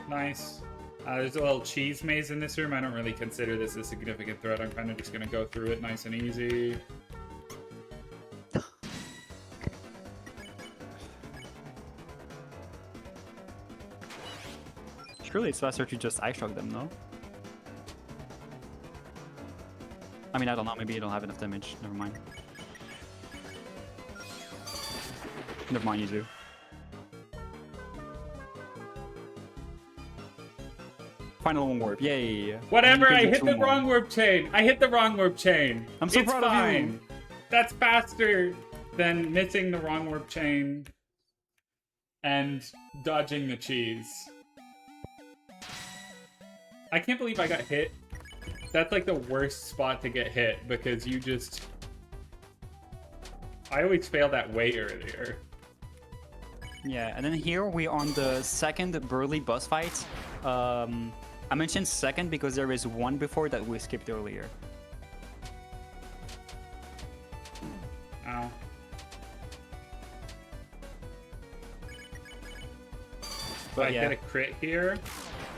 Nice. There's a little cheese maze in this room. I don't really consider this a significant threat. I'm kind of just gonna go through it nice and easy. Surely it's faster to just ice shock them, no? I mean, I don't know. Maybe you don't have enough damage. Never mind. Never mind, you do. Final one warp. Yay. Whatever, And I you can hit do the 2 more. wrong warp chain. I hit the wrong warp chain. I'm so It's proud of fine. you. That's faster than missing the wrong warp chain and dodging the cheese. I can't believe I got hit. That's like the worst spot to get hit because you just... I always fail that way earlier. Yeah, and then here we're on the second Burly boss fight. I mentioned second because there is one before that we skipped earlier. Ow. But I yeah. get a crit here.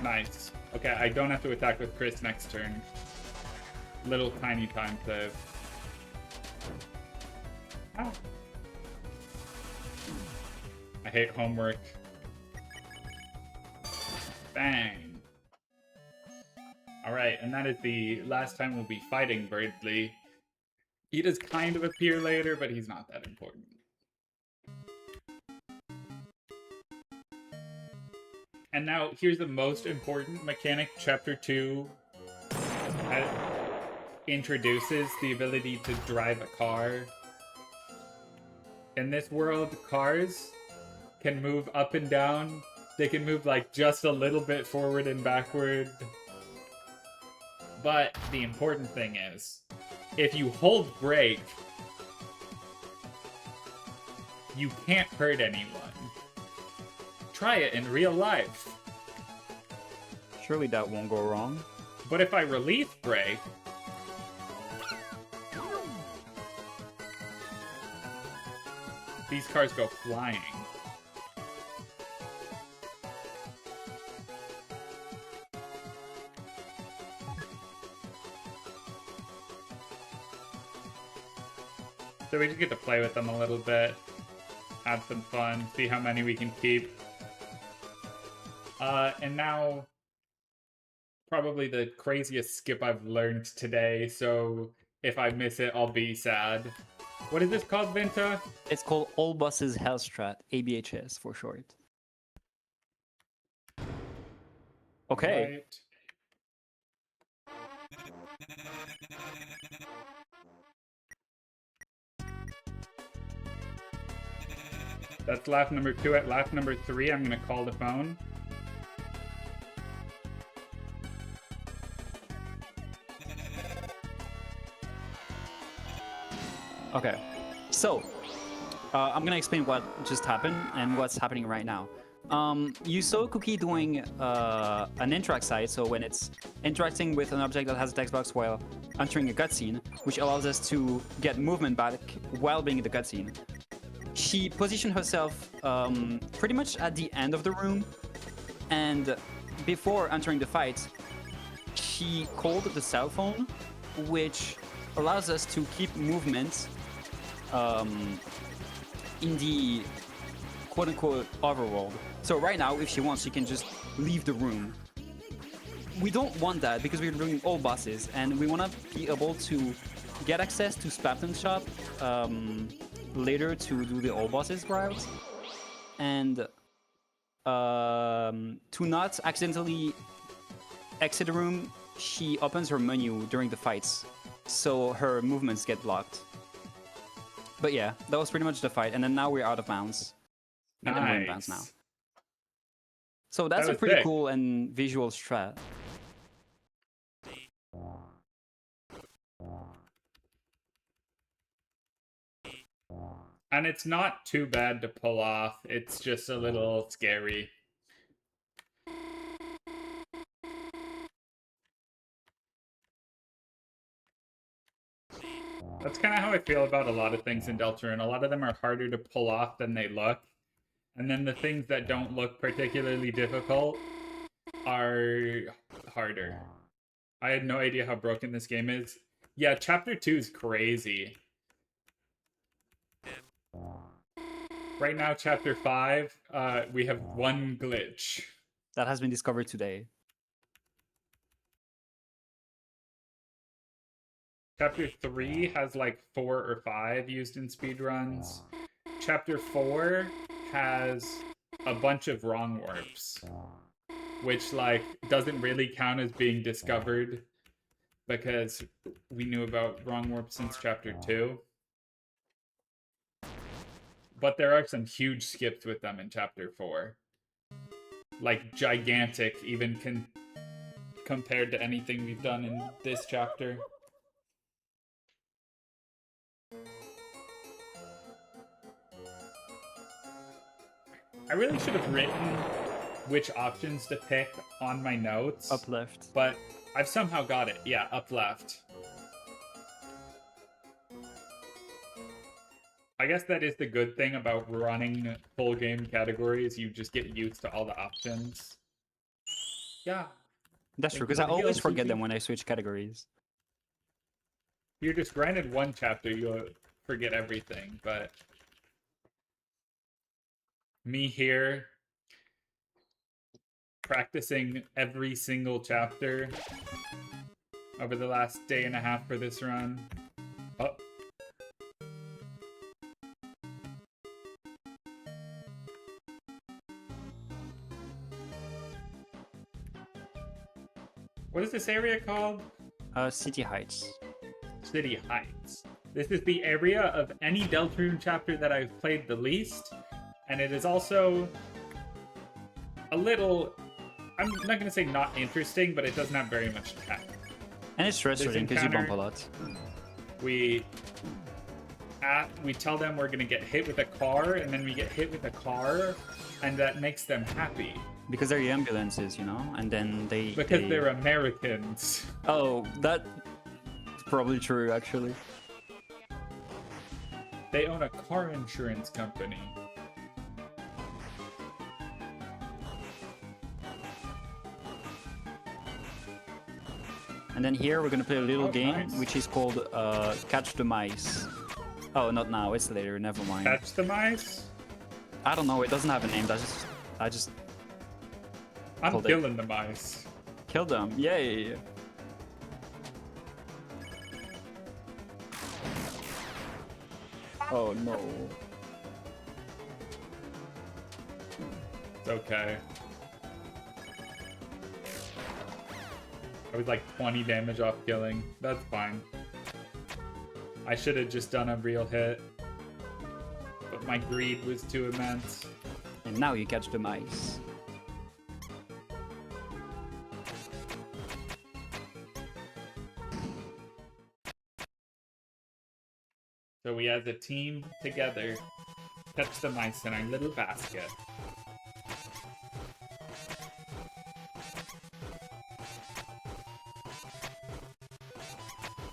Nice. Okay, I don't have to attack with Chris next turn. Little tiny time save. Ow. I hate homework. Bang. Alright, and that is the last time we'll be fighting Birdly. He does kind of appear later, but he's not that important. And now, here's the most important mechanic. Chapter 2 introduces the ability to drive a car. In this world, cars can move up and down. They can move like just a little bit forward and backward. But the important thing is, if you hold brake, you can't hurt anyone. Try it in real life. Surely that won't go wrong. But if I release brake, these cars go flying. So we just get to play with them a little bit, have some fun, see how many we can keep. And now, probably the craziest skip I've learned today, so if I miss it, I'll be sad. What is this called, Vinta? It's called All Buses Hellstrat, ABHS for short. Okay. Right. That's lap number 2. At lap number 3, I'm gonna call the phone. Okay. So, I'm gonna explain what just happened and what's happening right now. You saw Cookie doing an interact side, so when it's interacting with an object that has a text box while entering a cutscene, which allows us to get movement back while being in the cutscene. She positioned herself pretty much at the end of the room, and before entering the fight, she called the cell phone, which allows us to keep movement in the quote-unquote overworld. So right now, if she wants, she can just leave the room. We don't want that because we're doing all bosses, and we want to be able to get access to Spapton Shop later to do the all bosses route, and to not accidentally exit the room, she opens her menu during the fights, so her movements get blocked. But yeah, that was pretty much the fight, and then now we're out of bounds. And we're in bounds now. So that's a pretty cool and visual strat. And it's not too bad to pull off. It's just a little scary. That's kind of how I feel about a lot of things in Deltarune. A lot of them are harder to pull off than they look. And then the things that don't look particularly difficult are harder. I had no idea how broken this game is. Yeah, Chapter 2 is crazy. Right now, Chapter 5, we have one glitch. That has been discovered today. Chapter 3 has like 4 or 5 used in speedruns. Chapter 4 has a bunch of wrong warps, which like doesn't really count as being discovered because we knew about wrong warps since Chapter 2. But there are some huge skips with them in Chapter 4. Like gigantic, even compared to anything we've done in this chapter. I really should have written which options to pick on my notes. Up left. But I've somehow got it. Yeah, up left. I guess that is the good thing about running full game categories. You just get used to all the options. Yeah. That's true, because I always forget them when I switch categories. You're just granted one chapter, you'll forget everything, but me here, practicing every single chapter over the last day and a half for this run. Oh. What is this area called? City Heights. City Heights. This is the area of any Deltarune chapter that I've played the least, and it is also a little, I'm not going to say not interesting, but it doesn't have very much tech. And it's frustrating because you bump a lot. We tell them we're going to get hit with a car, and then we get hit with a car, and that makes them happy. Because they're ambulances, you know, and then Because they're Americans. Oh, that's probably true, actually. They own a car insurance company. And then here we're gonna play a little game, nice. which is called Catch the Mice. Oh, not now, it's later, never mind. Catch the mice? I don't know, it doesn't have a name, I'm Hold it. killing the mice. Kill them, yay! Oh no. It's okay. I was like 20 damage off killing. That's fine. I should have just done a real hit. But my greed was too immense. And now you catch the mice. So we as a team together catch the mice in our little basket.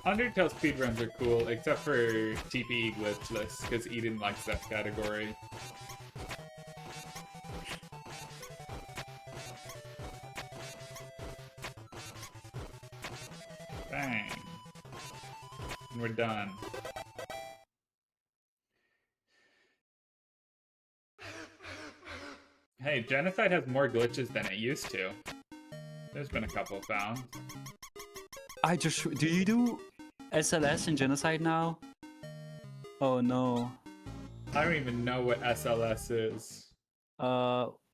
Undertale speedruns are cool, except for TPE glitchless, because Eden likes that category. Bang. And we're done. Hey, Genocide has more glitches than it used to. There's been a couple found. Do you do SLS in Genocide now? Oh no. I don't even know what SLS is.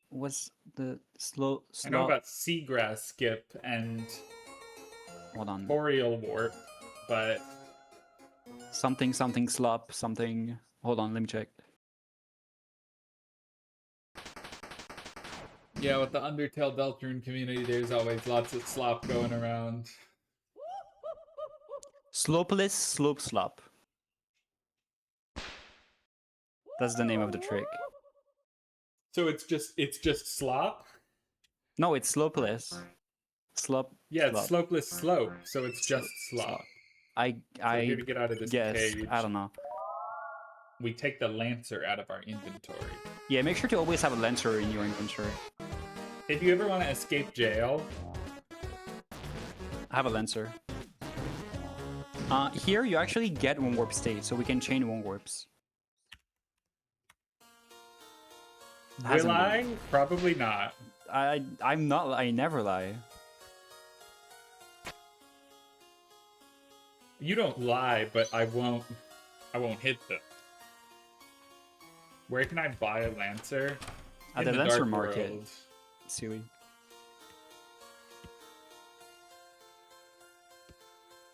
What's the slow? I know about Seagrass Skip and Hold on. Boreal Warp, but Something slop something. Hold on, let me check. yeah, with the Undertale Deltarune community, there's always lots of slop going around. Slopeless slope slop. That's the name of the trick. So it's just slop? No, it's slopeless. Slop. Yeah, slop. it's slopeless slope, so it's just slop. I So here to get out of this guess. cage, I don't know. we take the Lancer out of our inventory. Yeah, make sure to always have a Lancer in your inventory. If you ever want to escape jail, I have a Lancer. Here you actually get one warp state, so we can chain one warps. will I? Probably not. I'm not. I never lie. You don't lie, but I won't hit them. Where can I buy a Lancer? At In the the Lancer Dark market. World. Silly.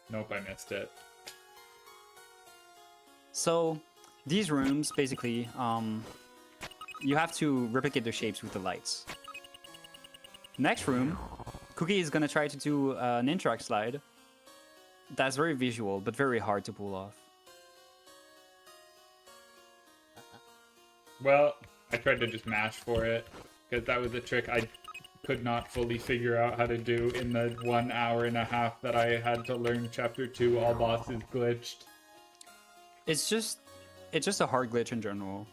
Nope, I missed it. So these rooms basically, you have to replicate the shapes with the lights. Next room, Cookie is gonna try to do an interact slide. That's very visual, but very hard to pull off. Well, I tried to just mash for it, because that was a trick I could not fully figure out how to do in the 1 hour and a half that I had to learn Chapter 2, all bosses glitched. It's just a hard glitch in general.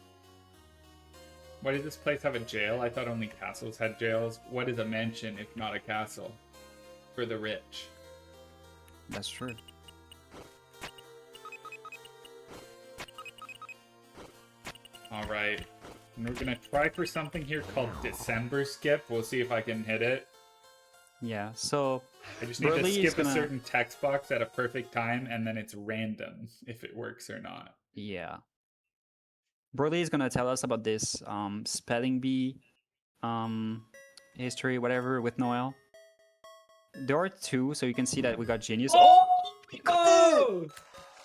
Why does this place have a jail? I thought only castles had jails. What is a mansion if not a castle? For the rich. That's true. Alright. And we're gonna try for something here called December Skip. We'll see if I can hit it. Yeah, so I just need Burley to is skip a gonna- certain text box at a perfect time, and then it's random if it works or not. yeah. Burley is gonna tell us about this spelling bee history, whatever, with Noel. There are two, so you can see that we got genius. Oh! We got it!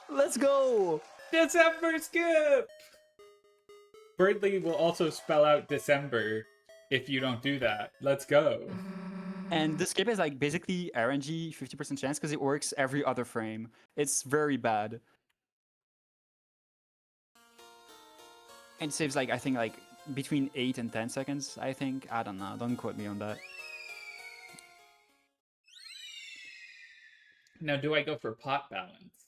Let's go! December Skip! Birdly will also spell out December if you don't do that. Let's go. And the skip is like basically RNG 50% chance because it works every other frame. It's very bad. And it saves like, I think like between 8 and 10 seconds, I think. I don't know. Don't quote me on that. Now, do I go for pot balance?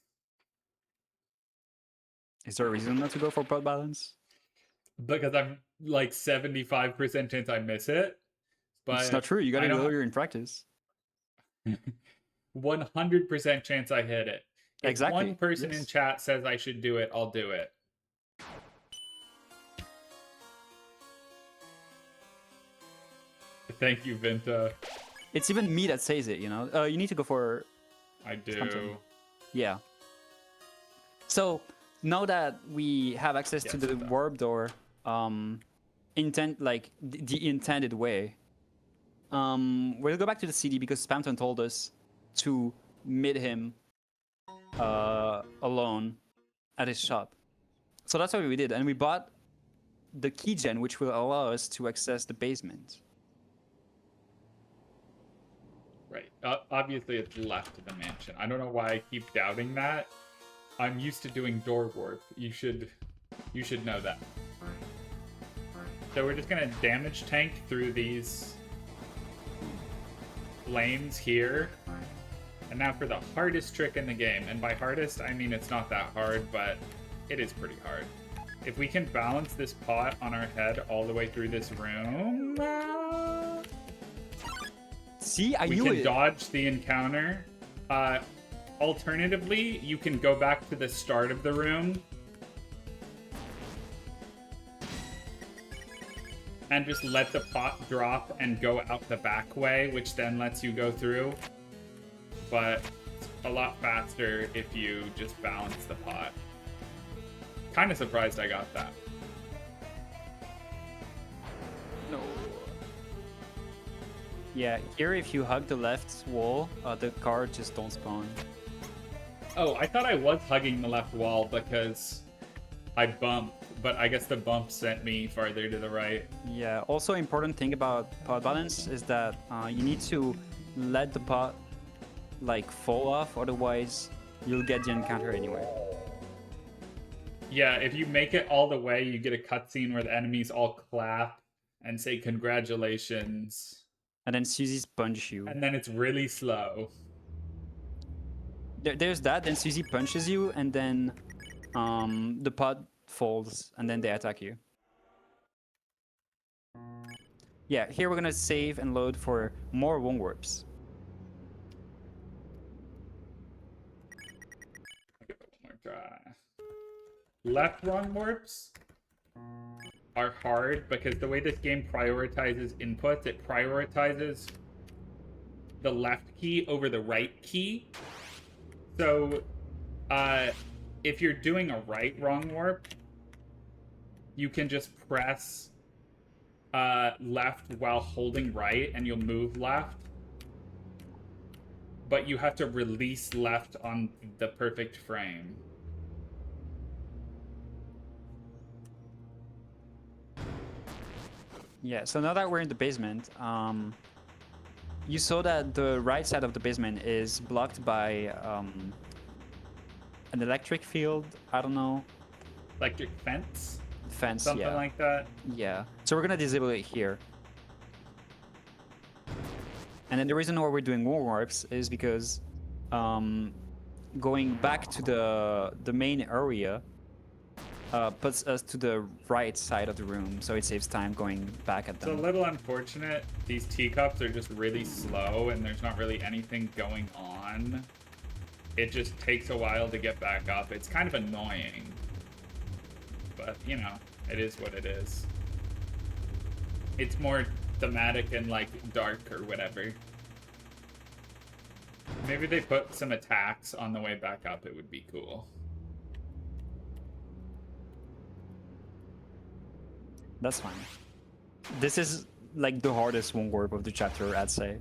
Is there a reason not to go for pot balance? Because I'm like 75% chance I miss it. But It's not true. You got I it don't- earlier in practice. 100% chance I hit it. If Exactly, one person in yes. chat says I should do it, I'll do it. Thank you, Vinta. It's even me that says it, you know? You need to go for... I do. Something. Yeah. So, now that we have access to Yes, the Vinta. warp door, the intended way, we'll go back to the CD because Spamton told us to meet him alone at his shop. So that's what we did, and we bought the keygen, which will allow us to access the basement. Right. Obviously, it's left of the mansion. I don't know why I keep doubting that. I'm used to doing door warp. You should know that. So we're just gonna damage tank through these flames here. And now for the hardest trick in the game. And by hardest, I mean it's not that hard, but it is pretty hard. If we can balance this pot on our head all the way through this room, See, I we knew can it. dodge the encounter. Alternatively, you can go back to the start of the room and just let the pot drop and go out the back way, which then lets you go through. But it's a lot faster if you just balance the pot. Kind of surprised I got that. No. Yeah, here if you hug the left wall, the car just don't spawn. Oh, I thought I was hugging the left wall because I bumped, but I guess the bump sent me farther to the right. Yeah, also important thing about pot balance is that you need to let the pot like fall off, otherwise you'll get the encounter anyway. Yeah, if you make it all the way, you get a cutscene where the enemies all clap and say congratulations. And then Susie's punch you. And then it's really slow. There's that, then Susie punches you, and then the pot falls, and then they attack you. Yeah, here we're gonna save and load for more womb warps. I'll give it one more try. Left run warps are hard because the way this game prioritizes inputs, it prioritizes the left key over the right key. So, if you're doing a right wrong warp, you can just press left while holding right and you'll move left. But you have to release left on the perfect frame. Yeah, so now that we're in the basement, you saw that the right side of the basement is blocked by an electric field, I don't know, Electric fence? fence, Something yeah. like that. Yeah, so we're gonna disable it here. And then the reason why we're doing war warps is because going back to the main area puts us to the right side of the room, so it saves time going back at It's a them. little unfortunate. These teacups are just really slow and there's not really anything going on. It just takes a while to get back up. It's kind of annoying. But, you know, it is what it is. It's more thematic and like dark or whatever. Maybe they put some attacks on the way back up. It would be cool. That's fine. This is like the hardest one warp of the chapter, I'd say.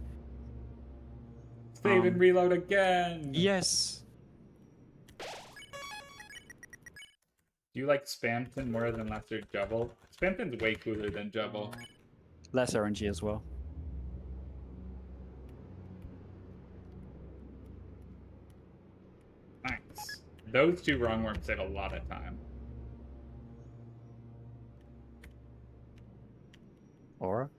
Save and reload again. Yes. Do you like Spamton more than Lesser Jubble? Spamton's way cooler than Jubble. Less RNG as well. Nice. Those two wrong warps save a lot of time. Or?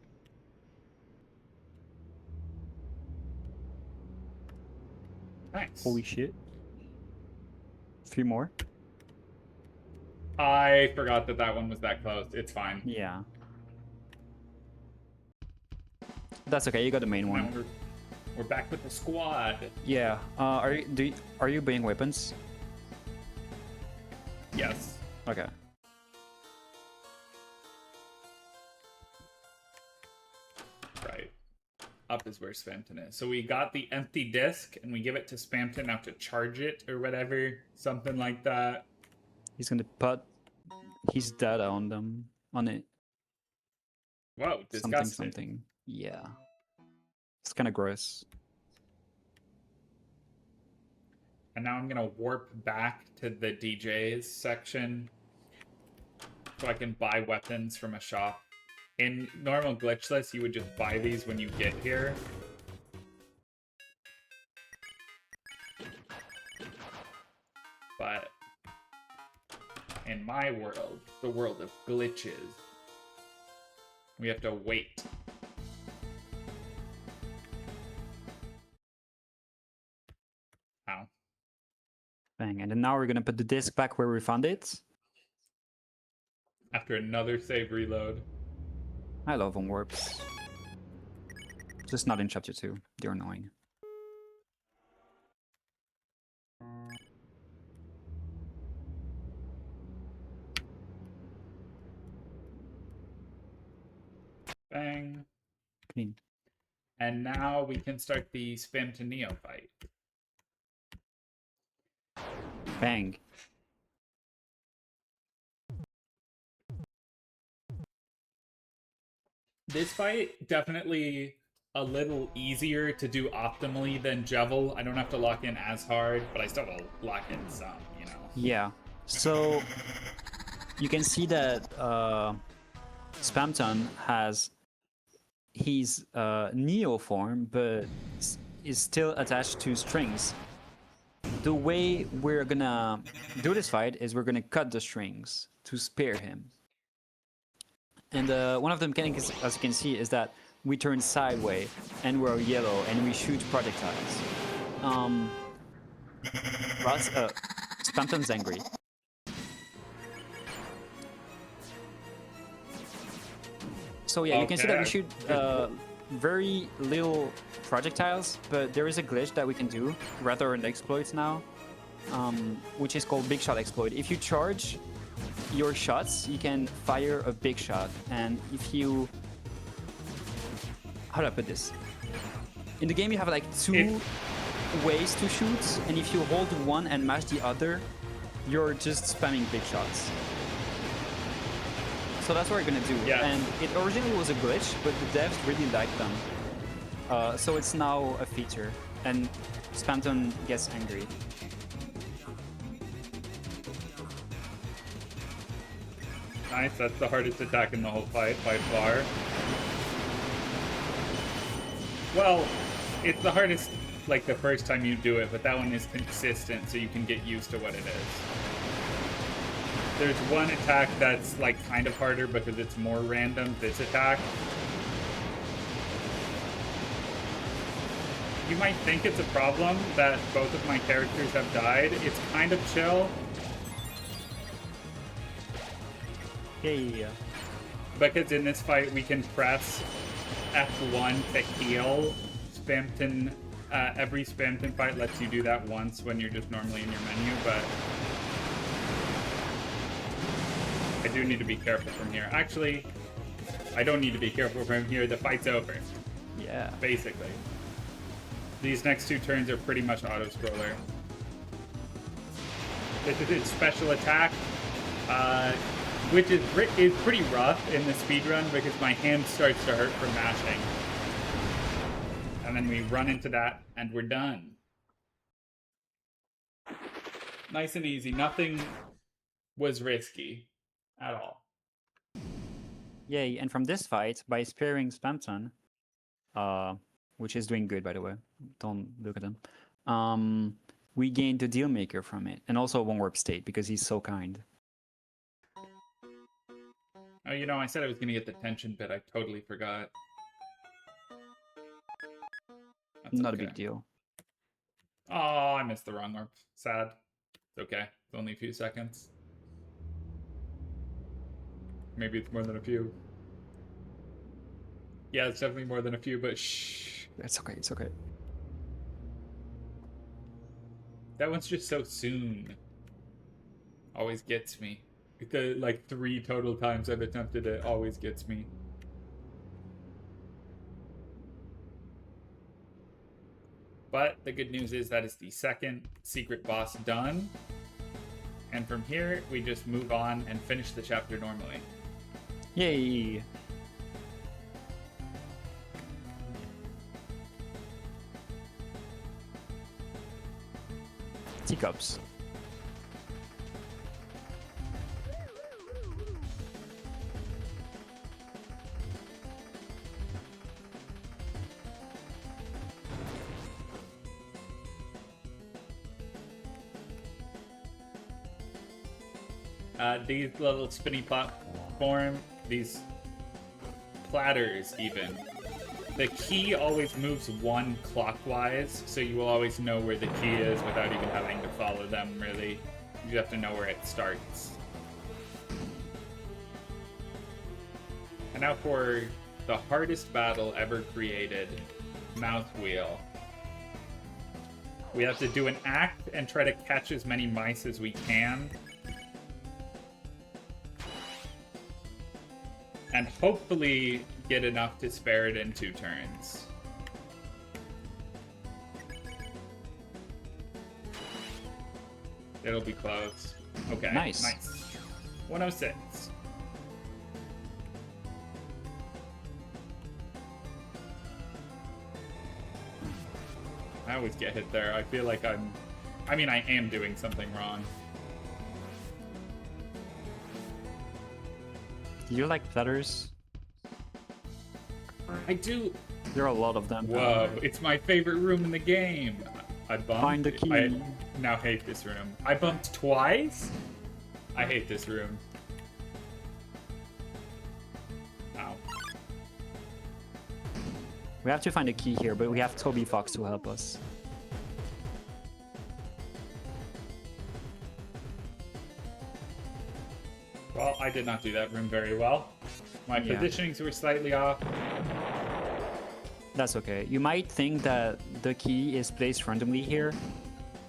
Nice. Holy shit. 3 more? I forgot that that one was that close. It's fine. Yeah. That's okay, you got the main Now one. we're back with the squad. Yeah. Are you buying weapons? Yes. Okay. Right. Up is where Spamton is. So we got the empty disc, and we give it to Spamton now to charge it or whatever. Something like that. He's gonna put his data on them. On it. Whoa, disgusting. Something. Yeah. It's kind of gross. And now I'm gonna warp back to the DJ's section so I can buy weapons from a shop. In normal glitchless, you would just buy these when you get here. But in my world, the world of glitches, we have to wait. Ow. Bang. And then now we're gonna put the disc back where we found it. After another save reload. I love on warps. Just not in chapter 2. They're annoying. Bang. Clean. And now we can start the Spam to Neo fight. Bang. This fight, definitely a little easier to do optimally than Jevil. I don't have to lock in as hard, but I still will lock in some, you know. Yeah. So you can see that Spamton has his Neo form, but is still attached to strings. The way we're gonna do this fight is we're gonna cut the strings to spare him. And one of the mechanics, as you can see, is that we turn sideways and we're yellow and we shoot projectiles. Spamton's angry. So yeah, you can see that we shoot very little projectiles, but there is a glitch that we can do, rather an exploit now, which is called Big Shot Exploit. If you charge your shots, you can fire a big shot, and if you... How do I put this? In the game you have like two ways to shoot, and if you hold one and mash the other, you're just spamming big shots. So that's what we're gonna do. Yeah. And it originally was a glitch, but the devs really liked them. So it's now a feature, and Spamton gets angry. Nice, that's the hardest attack in the whole fight by far. Well, it's the hardest like the first time you do it, but that one is consistent, so you can get used to what it is. There's one attack that's like kind of harder because it's more random, this attack. You might think it's a problem that both of my characters have died. It's kind of chill. Yeah. Because in this fight we can press F1 to heal. Spamton, every Spamton fight lets you do that once when you're just normally in your menu, but I do need to be careful from here. Actually, I don't need to be careful from here. The fight's over, Yeah. basically. These next 2 turns are pretty much auto-scroller. This is its special attack, which is pretty rough in the speedrun because my hand starts to hurt from mashing. And then we run into that, and we're done. Nice and easy. Nothing was risky at all. Yay, and from this fight, by sparing Spamton, which is doing good, by the way, don't look at him, we gained the deal maker from it, and also a 1-warp state, because he's so kind. Oh, you know, I said I was going to get the tension bit. I totally forgot. That's Not okay. a big deal. Oh, I missed the wrong warp. Sad. It's okay. It's only a few seconds. Maybe it's more than a few. Yeah, it's definitely more than a few, but shh. It's okay, it's okay. That one's just so soon. Always gets me. The, like, 3 total times I've attempted it always gets me. But the good news is that is the second secret boss done. And from here, we just move on and finish the chapter normally. Yay! Teacups. These little spinny platform, these platters even. The key always moves 1 clockwise, so you will always know where the key is without even having to follow them, really. You have to know where it starts. And now for the hardest battle ever created, Mouth Wheel. We have to do an act and try to catch as many mice as we can. And hopefully get enough to spare it in 2 turns. It'll be close. Okay, Nice. 106. I always get hit there. I feel like I mean, I am doing something wrong. Do you like platters? I do. There are a lot of them. Whoa, it's my favorite room in the game. I bumped. Find the key. I now hate this room. I bumped twice? I hate this room. Ow. We have to find a key here, but we have Toby Fox to help us. Well, I did not do that room very well. My Yeah. positionings were slightly off. That's okay. You might think that the key is placed randomly here.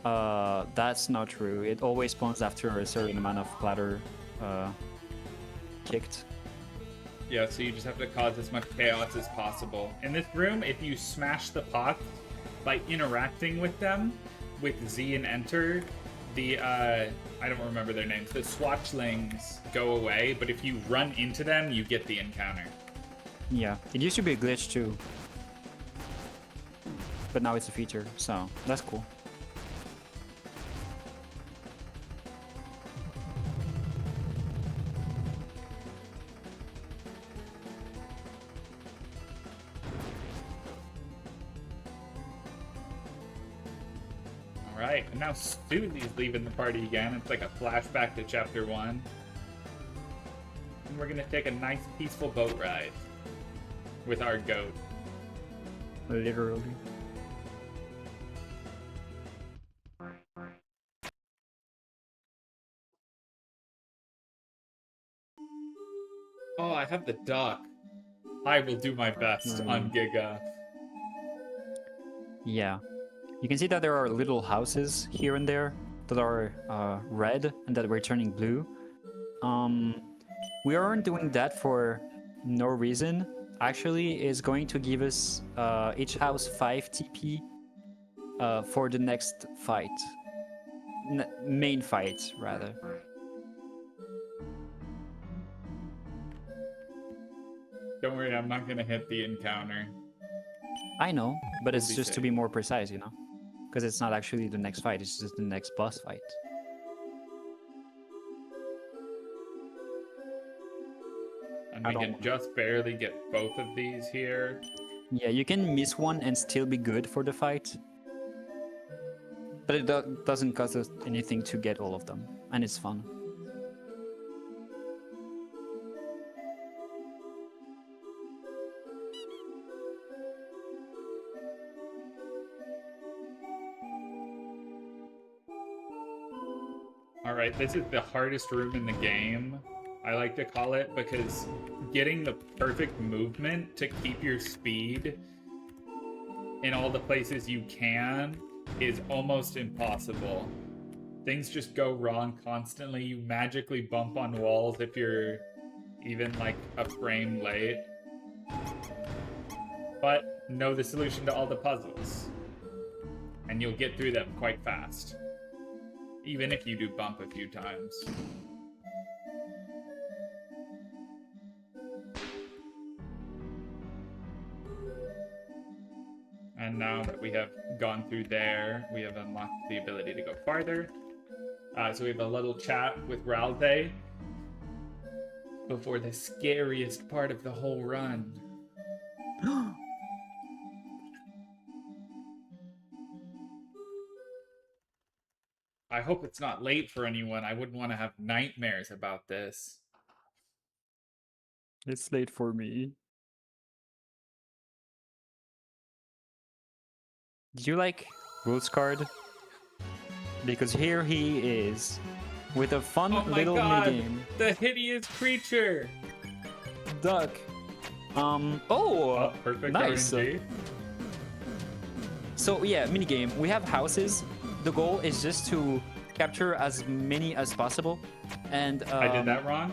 That's not true. It always spawns after a certain amount of platter kicked. Yeah, so you just have to cause as much chaos as possible. In this room, if you smash the pots by interacting with them, with Z and Enter, the, I don't remember their names, the Swatchlings go away, but if you run into them, you get the encounter. Yeah, it used to be a glitch too. But now it's a feature, so that's cool. Alright, and now Susie's leaving the party again. It's like a flashback to chapter 1. And we're gonna take a nice peaceful boat ride with our goat. Literally. Oh, I have the dock. I will do my best on Giga. Yeah. You can see that there are little houses here and there that are red and that we're turning blue. We aren't doing that for no reason, actually is going to give us each house 5 TP for the next fight. Main fight, rather. Don't worry, I'm not gonna hit the encounter. I know, but We'll it's be just to safe. be more precise, you know? Because it's not actually the next fight, it's just the next boss fight. And I we don't can wanna- just barely get both of these here. Yeah, you can miss one and still be good for the fight. But it doesn't cost us anything to get all of them, and it's fun. Alright, this is the hardest room in the game, I like to call it, because getting the perfect movement to keep your speed in all the places you can is almost impossible. Things just go wrong constantly. You magically bump on walls if you're even like a frame late. But know the solution to all the puzzles, and you'll get through them quite fast, even if you do bump a few times. And now that we have gone through there, we have unlocked the ability to go farther. So we have a little chat with Ralde before the scariest part of the whole run. I hope it's not late for anyone. I wouldn't want to have nightmares about this. It's late for me. Do you like Rules card? Because here he is with a fun Oh my little god! minigame. The hideous creature! Duck. Oh, Oh, perfect nice. RNG. So yeah, minigame. We have houses. The goal is just to capture as many as possible. And I did that wrong.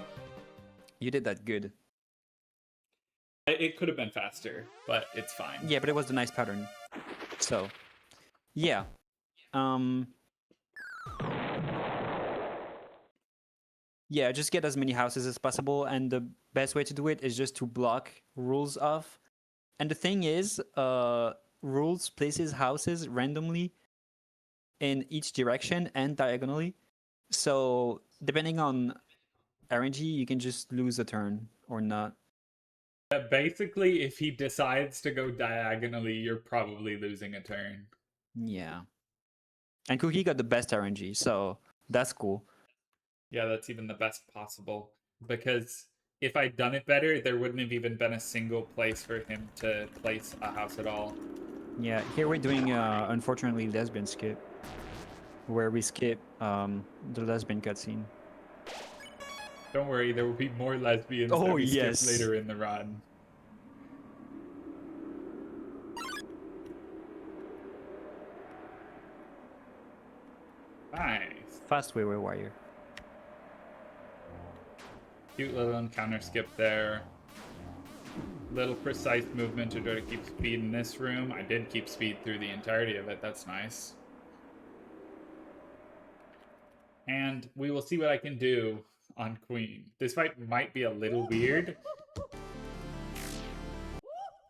You did that good. It could have been faster, but it's fine. Yeah, but it was the nice pattern. So, yeah. Yeah, just get as many houses as possible, and the best way to do it is just to block rules off. And the thing is, rules places houses randomly in each direction and diagonally. So depending on RNG, you can just lose a turn or not. Basically, if he decides to go diagonally, you're probably losing a turn. Yeah. And Cookie got the best RNG, so that's cool. Yeah, that's even the best possible. Because if I'd done it better, there wouldn't have even been a single place for him to place a house at all. Yeah, here we're doing, unfortunately, lesbian skip. Where we skip the lesbian cutscene. Don't worry, there will be more lesbians Oh, that we yes. skip later in the run. Nice. Fast way warrior. Cute little encounter skip there. Little precise movement to try to keep speed in this room. I did keep speed through the entirety of it. That's nice. And we will see what I can do on Queen. This fight might be a little weird,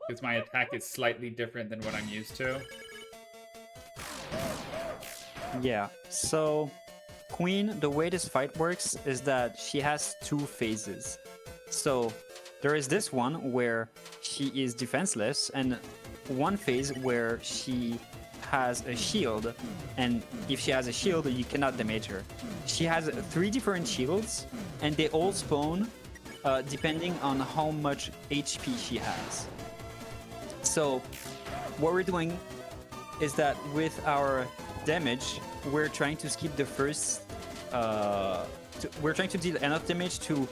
because my attack is slightly different than what I'm used to. Yeah, so Queen, the way this fight works is that she has two phases. So there is this one where she is defenseless, and one phase where she has a shield, and if she has a shield, you cannot damage her. She has 3 different shields, and they all spawn depending on how much HP she has. So what we're doing is that with our damage, we're trying to skip the first. We're trying to deal enough damage to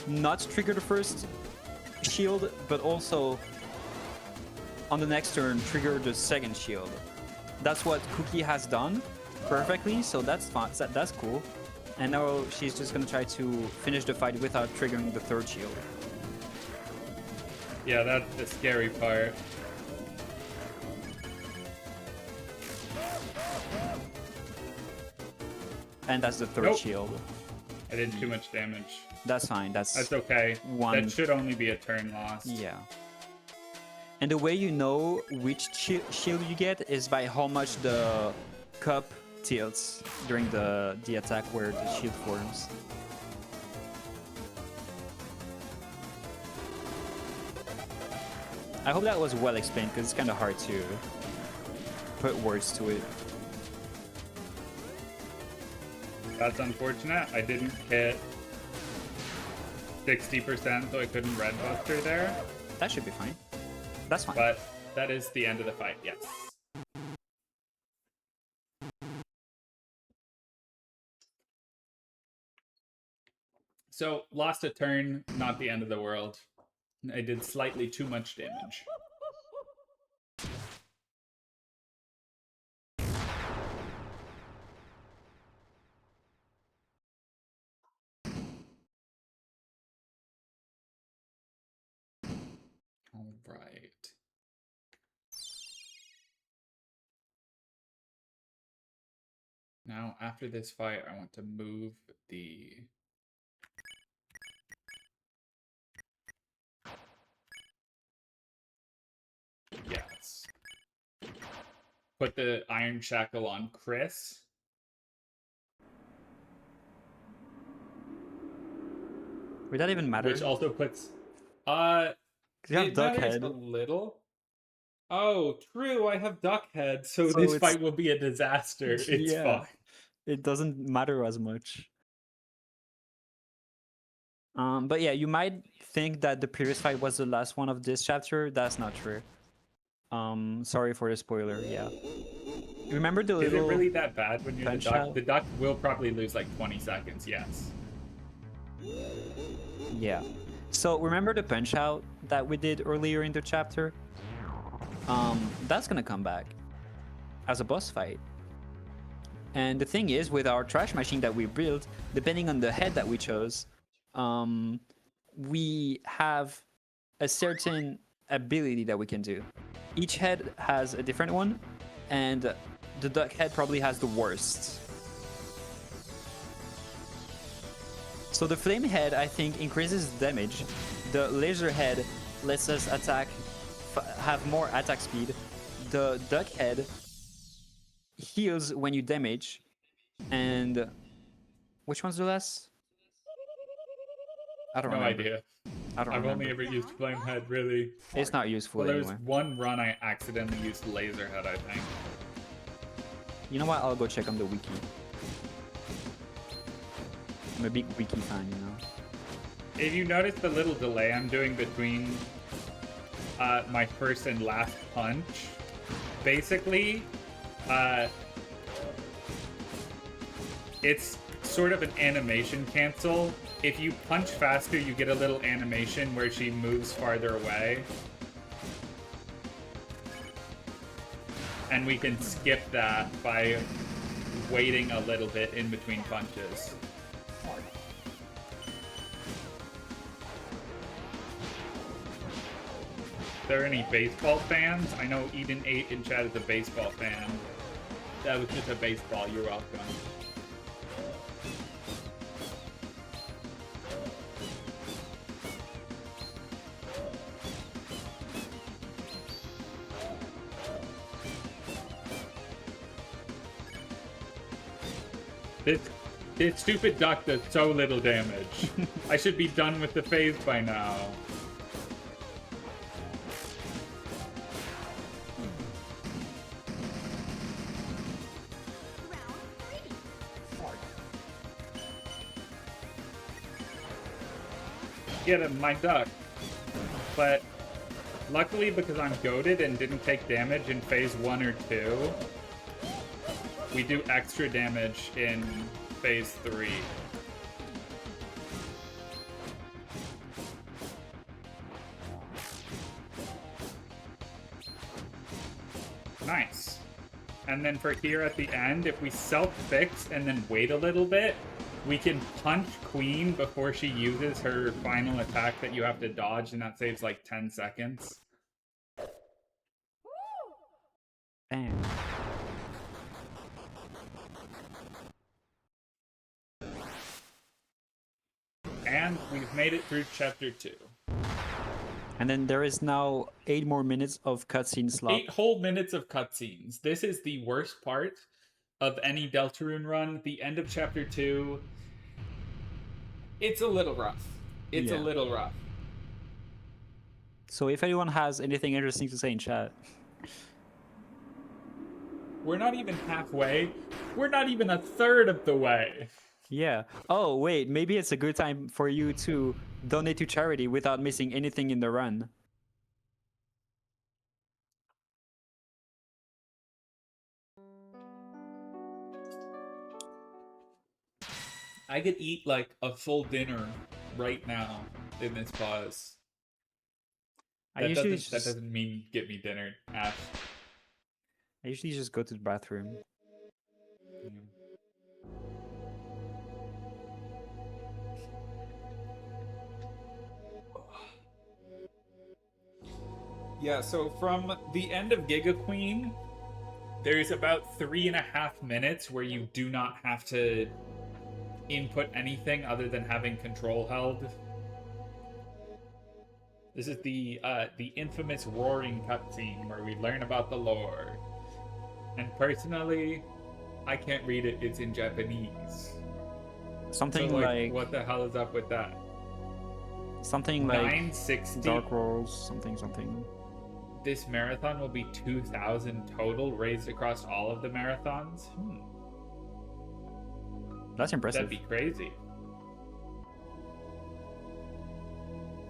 not trigger the first shield, but also on the next turn trigger the second shield. That's what Cookie has done perfectly, so that's fine. That's cool. And now she's just gonna try to finish the fight without triggering the third shield. Yeah, that's the scary part. And that's the third Nope. shield. I did too much damage. That's fine. That's okay. one. That should only be a turn lost. Yeah. And the way you know which shield you get is by how much the cup tilts during the attack where the shield forms. I hope that was well explained because it's kind of hard to put words to it. That's unfortunate. I didn't hit 60%, so I couldn't red buster there. That should be fine. That's fine. But that is the end of the fight, yes. So, lost a turn, not the end of the world. I did slightly too much damage. All right. Now, after this fight, I want to move the... Yes. Put the Iron Shackle on Chris. Would that even matter? Which also puts... You have it duck matters head. a little. Oh, true. I have duck head, so So this it's- fight will be a disaster. It's Yeah. fine. It doesn't matter as much. But yeah, you might think that the previous fight was the last one of this chapter. That's not true. Sorry for the spoiler. Yeah. Remember the Is it little really that bad when you're the punch duck? out? The duck will probably lose like 20 seconds, yes. Yeah. So remember the punch out that we did earlier in the chapter? That's gonna come back as a boss fight. And the thing is, with our trash machine that we built, depending on the head that we chose, we have a certain ability that we can do. Each head has a different one, and the duck head probably has the worst. So the flame head, I think, increases damage. The laser head lets us attack, have more attack speed. The duck head heals when you damage. And which one's the last? I don't No remember. idea. I don't I've remember. only ever used flame head, really. It's not useful Well, there was anyway. one run I accidentally used laser head, I think. You know what? I'll go check on the wiki. I'm a big wiki fan, you know. If you notice the little delay I'm doing between my first and last punch, basically, it's sort of an animation cancel. If you punch faster, you get a little animation where she moves farther away. And we can skip that by waiting a little bit in between punches. Are there any baseball fans? I know Eden8 in chat is a baseball fan. That was just a baseball, you're welcome. This stupid duck does so little damage. I should be done with the phase by now. Get my duck. But luckily, because I'm goated and didn't take damage in phase 1 or 2, we do extra damage in phase 3. Nice. And then for here at the end, if we self-fix and then wait a little bit, We can punch Queen before she uses her final attack that you have to dodge, and that saves like 10 seconds. Damn. And we've made it through chapter 2. And then there is now 8 more minutes of cutscene slot. 8 whole minutes of cutscenes. This is the worst part of any Deltarune run. The end of chapter 2, it's a little rough. It's a little rough. So if anyone has anything interesting to say in chat. We're not even halfway. We're not even a third of the way. Yeah. Oh, wait. Maybe it's a good time for you to donate to charity without missing anything in the run. I could eat like a full dinner right now in this pause. That doesn't mean get me dinner, Ash. I usually just go to the bathroom. Yeah, so from the end of Giga Queen, there's about 3.5 minutes where you do not have to input anything other than having control held. This is the infamous roaring cutscene where we learn about the lore. And personally, I can't read it. It's in Japanese. Something so, like what the hell is up with that? Something like 960. Dark Rolls, something. This marathon will be 2,000 total, raised across all of the marathons. That's impressive. That'd be crazy.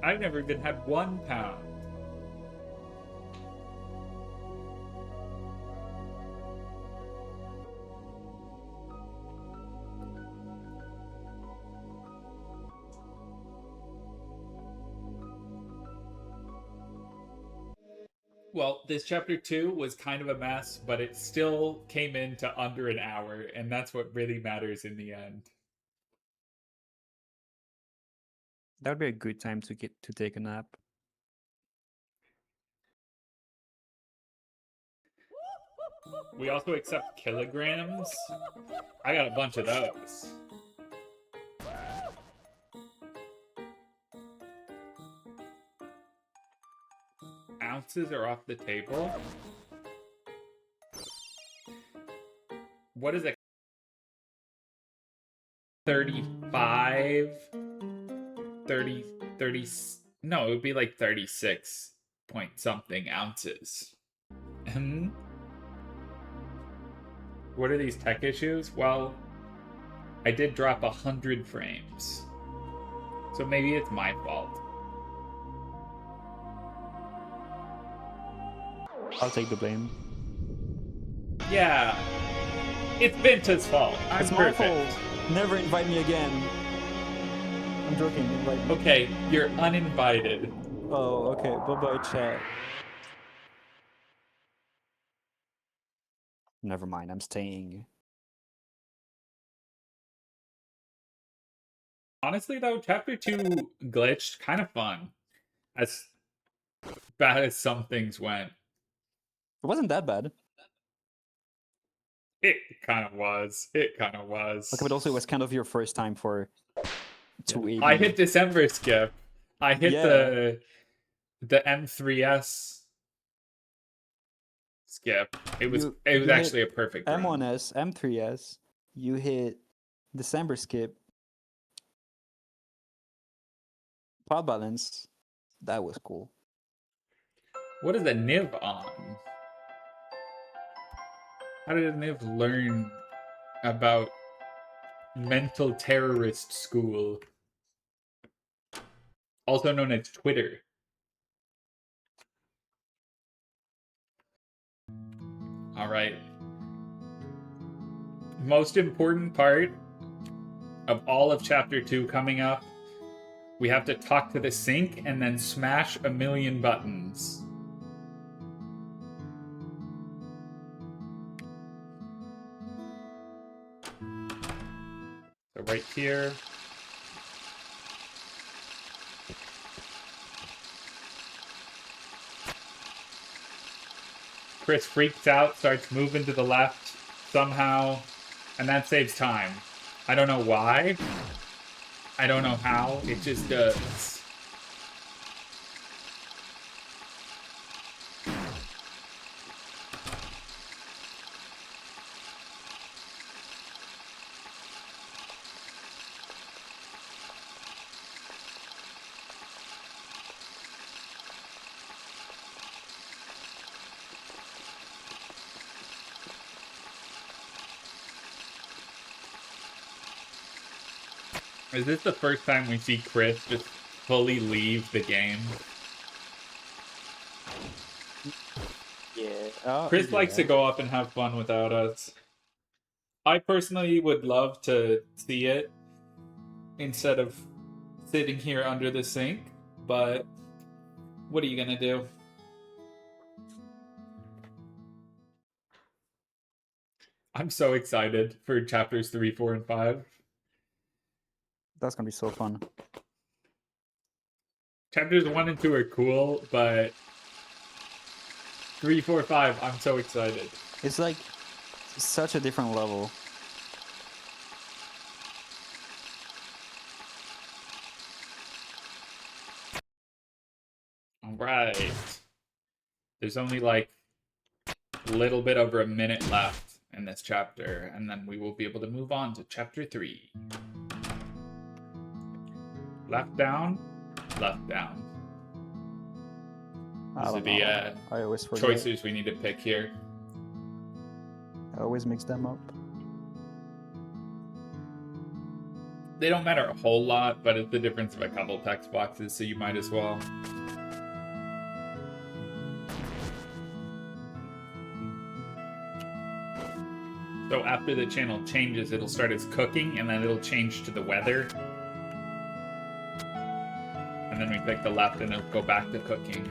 I've never even had £1. Well, this chapter 2 was kind of a mess, but it still came into under an hour, and that's what really matters in the end. That would be a good time to take a nap. We also accept kilograms. I got a bunch of those. Ounces are off the table. What is it? 35? 30, no, it would be like 36 point something ounces. What are these tech issues? Well, I did drop 100 frames. So maybe it's my fault. I'll take the blame. Yeah. It's Vinta's fault. It's my fault. Never invite me again. I'm joking. Invite me. Okay, you're uninvited. Oh, okay. Bye-bye, chat. Never mind. I'm staying. Honestly, though, chapter 2 glitched. Kind of fun. As bad as some things went. It wasn't that bad. It kind of was. It kind of was. Okay, but also it was kind of your first time for 280. I hit December skip. I hit the M3S skip. It was actually a perfect run. M1S, M3S. You hit December skip. Pod balance. That was cool. What is a Niv on? How did a Niv learn about mental terrorist school? Also known as Twitter. All right. Most important part of all of chapter 2 coming up. We have to talk to the sink and then smash 1,000,000 buttons. So right here. Chris freaks out, starts moving to the left somehow, and that saves time. I don't know why. I don't know how. It just does. Is this the first time we see Chris just fully leave the game? Yeah. Chris likes to go up and have fun without us. I personally would love to see it instead of sitting here under the sink, but what are you gonna do? I'm so excited for chapters 3, 4, and 5. That's gonna be so fun. Chapters 1 and 2 are cool, but 3, 4, 5, I'm so excited. It's like such a different level. Alright. There's only like a little bit over a minute left in this chapter, and then we will be able to move on to chapter 3. Left down, left down. These are the I always forget. choices we need to pick here. I always mix them up. They don't matter a whole lot, but it's the difference of a couple text boxes, so you might as well. So after the channel changes, it'll start as cooking, and then it'll change to the weather. And then we pick the left, and it'll go back to cooking.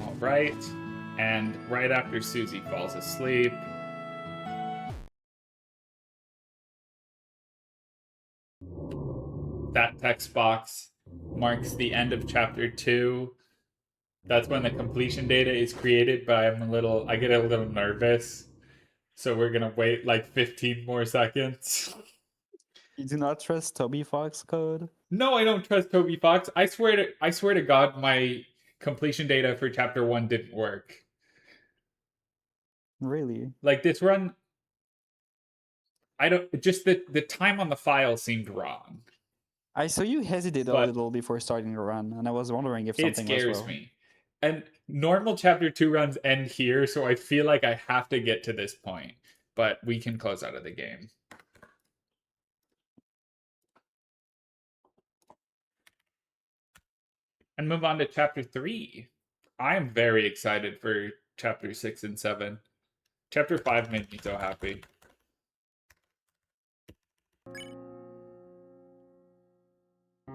All right, and right after Susie falls asleep, that text box marks the end of chapter 2. That's when the completion data is created, but I get a little nervous. So we're gonna wait like 15 more seconds. You do not trust Toby Fox code? No, I don't trust Toby Fox. I swear to God, my completion data for chapter 1 didn't work. Really? Like this run, the time on the file seemed wrong. I saw you hesitate a But little before starting the run, and I was wondering if something it scares was wrong. me. And normal chapter 2 runs end here, so I feel like I have to get to this point. But we can close out of the game. And move on to chapter 3. I am very excited for chapter 6 and 7. Chapter 5 made me so happy.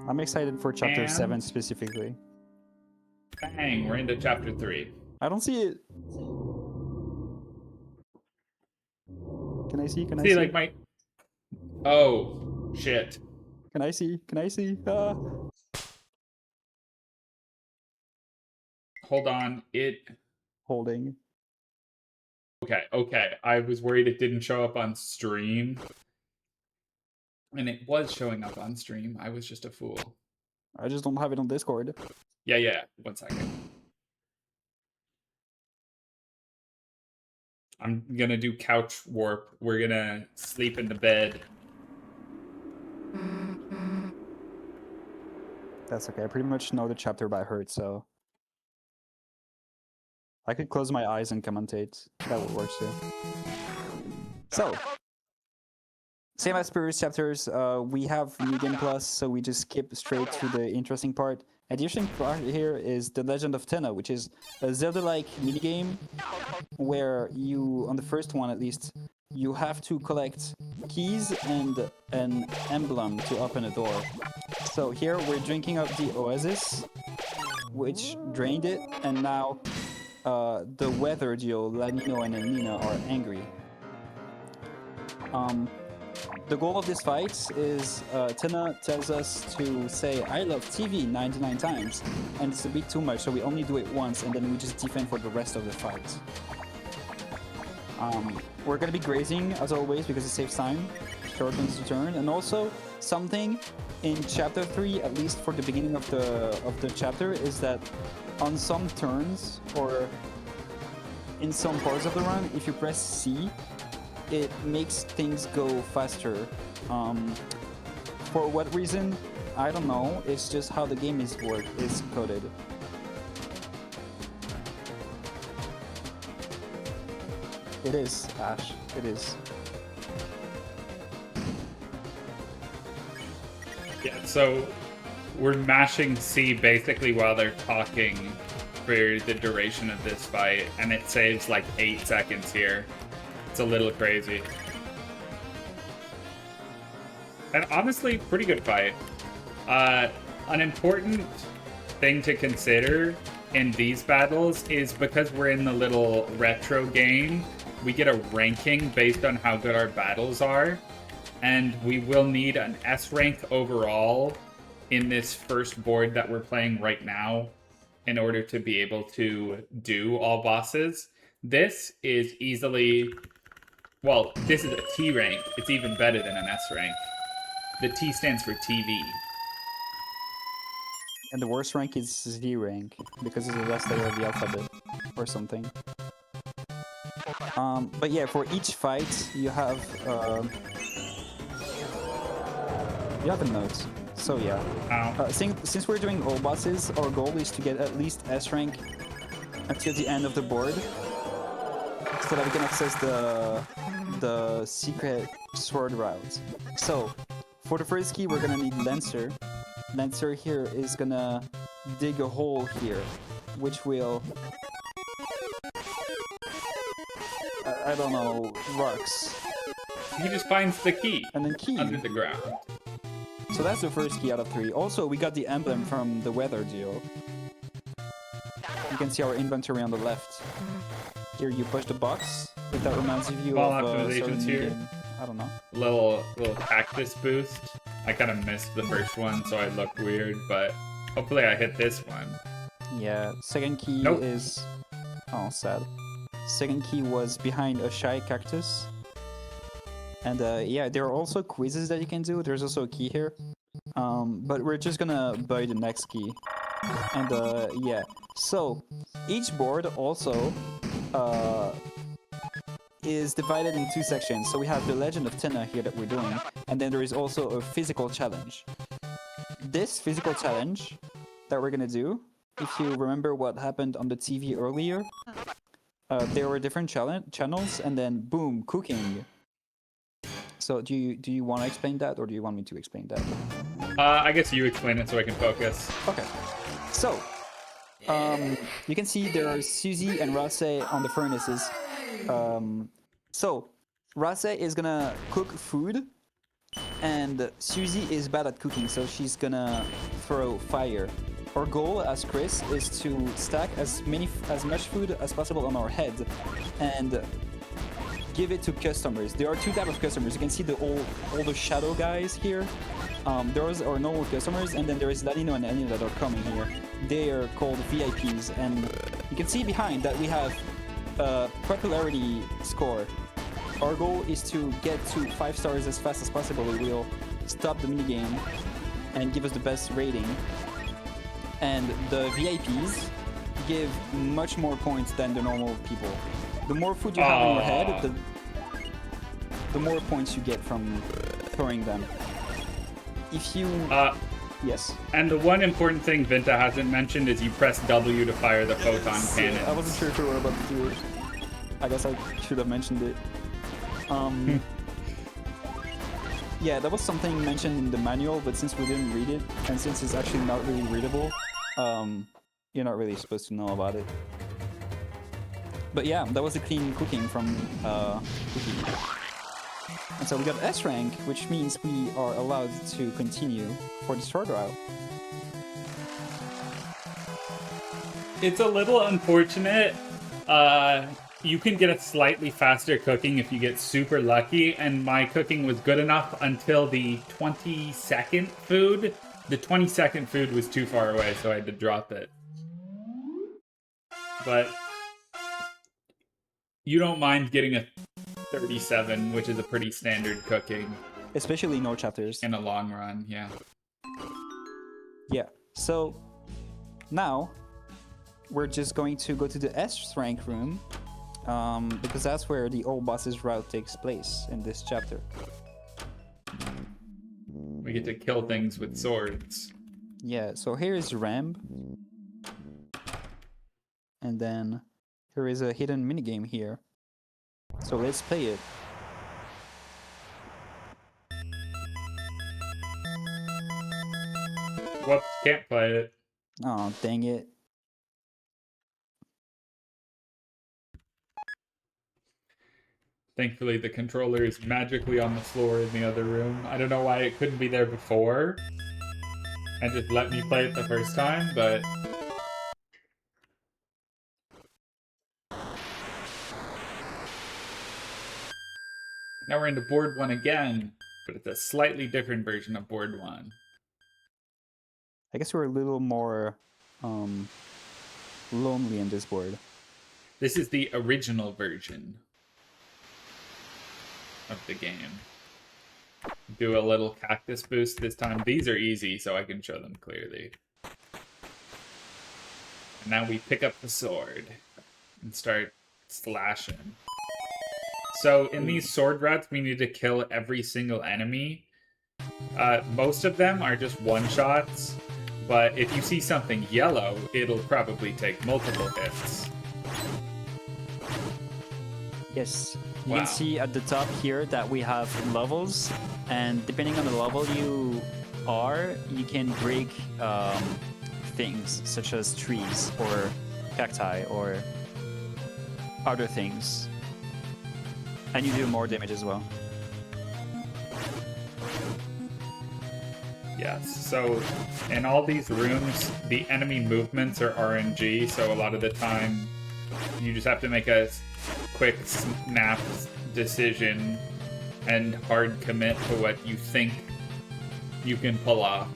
I'm excited for chapter And 7 specifically. Bang, we're into chapter 3. I don't see it. Can I see? Can I See, see? like my... Oh, shit. Can I see? Can I see? Ah. Hold on, Holding. Okay. I was worried it didn't show up on stream. And it was showing up on stream. I was just a fool. I just don't have it on Discord. Yeah. 1 second. I'm gonna do couch warp. We're gonna sleep in the bed. That's okay. I pretty much know the chapter by heart, so I could close my eyes and commentate. That would work too. So, same as previous chapters, we have New Game Plus, so we just skip straight to the interesting part. And the interesting part here is The Legend of Tenna, which is a Zelda-like minigame where you, on the first one at least, you have to collect keys and an emblem to open a door. So here we're drinking up the Oasis, which drained it, and now the weather duo, Lanino and Elmina, are angry. The goal of this fight is Tina tells us to say "I love TV" 99 times, and it's a bit too much, so we only do it once, and then we just defend for the rest of the fight. We're gonna be grazing as always because it saves time, shortens the turn, and also something in chapter 3, at least for the beginning of the chapter, is that on some turns or in some parts of the run, if you press C, it makes things go faster. For what reason? I don't know. It's just how the game is coded. It is, Ash. It is. Yeah, so we're mashing C basically while they're talking for the duration of this fight, and it saves like 8 seconds here. It's a little crazy. And honestly, pretty good fight. An important thing to consider in these battles is because we're in the little retro game, we get a ranking based on how good our battles are. And we will need an S rank overall in this first board that we're playing right now in order to be able to do all bosses. This is easily... Well, this is a T rank. It's even better than an S rank. The T stands for TV. And the worst rank is Z rank, because it's the last letter of the alphabet, or something. But yeah, for each fight, you have a note. So yeah. Since we're doing all bosses, our goal is to get at least S rank until the end of the board, so that we can access the secret sword route. So, for the first key, we're gonna need Lancer. Lancer here is gonna dig a hole here, which will... I don't know, rocks. He just finds the key. And then key. Under the ground. So that's the first key out of 3. Also, we got the emblem from the weather deal. You can see our inventory on the left. Here you push the box. If that reminds you of optimizations here. Game. I don't know. Little cactus boost. I kind of missed the first one, so I looked weird, but hopefully I hit this one. Yeah, second key is... Oh, sad. Second key was behind a shy cactus. And yeah, there are also quizzes that you can do. There's also a key here. But we're just gonna buy the next key. And yeah. So, each board also is divided in 2 sections. So we have the Legend of Tina here that we're doing. And then there is also a physical challenge. This physical challenge that we're gonna do, if you remember what happened on the TV earlier, there were different channels, and then boom, cooking. So do you want to explain that, or do you want me to explain that? I guess you explain it so I can focus. Okay. So, you can see there are Susie and Rase on the furnaces. So, Rase is gonna cook food, and Susie is bad at cooking, so she's gonna throw fire. Our goal as Chris is to stack as much food as possible on our head, and give it to customers. There are 2 types of customers. You can see all the shadow guys here. Those are normal customers, and then there is Ladino and Elina that are coming here. They are called VIPs, and you can see behind that we have a popularity score. Our goal is to get to 5 stars as fast as possible. We will stop the minigame and give us the best rating. And the VIPs give much more points than the normal people. The more food you have on your head, the more points you get from throwing them. If you... yes. And the one important thing Vinta hasn't mentioned is you press W to fire the photon cannon. I wasn't sure if we were about to do it. I guess I should have mentioned it. Yeah, that was something mentioned in the manual, but since we didn't read it, and since it's actually not really readable, you're not really supposed to know about it. But yeah, that was the clean cooking from Cookie. And so we got S rank, which means we are allowed to continue for the sword route. It's a little unfortunate. You can get a slightly faster cooking if you get super lucky, and my cooking was good enough until the 22nd food. The 22nd food was too far away, so I had to drop it. But you don't mind getting a 37, which is a pretty standard cooking. Especially in all chapters. In a long run, yeah. Yeah, so now we're just going to go to the S rank room, because that's where the old boss's route takes place in this chapter. We get to kill things with swords. Yeah, so here is Ramb. And then here is a hidden minigame here. So let's play it. Whoops, can't play it. Oh, dang it. Thankfully, the controller is magically on the floor in the other room. I don't know why it couldn't be there before and just let me play it the first time, but... Now we're into board 1 again, but it's a slightly different version of board 1. I guess we're a little more lonely in this board. This is the original version of the game. Do a little cactus boost this time. These are easy, so I can show them clearly. And now we pick up the sword and start slashing. So in these sword routes, we need to kill every single enemy. Most of them are just one-shots, but if you see something yellow, it'll probably take multiple hits. Yes, you Wow. can see at the top here that we have levels, and depending on the level you are, you can break things such as trees or cacti or other things. And you do more damage as well. Yes, so in all these rooms, the enemy movements are RNG, so a lot of the time you just have to make a quick snap decision and hard commit to what you think you can pull off.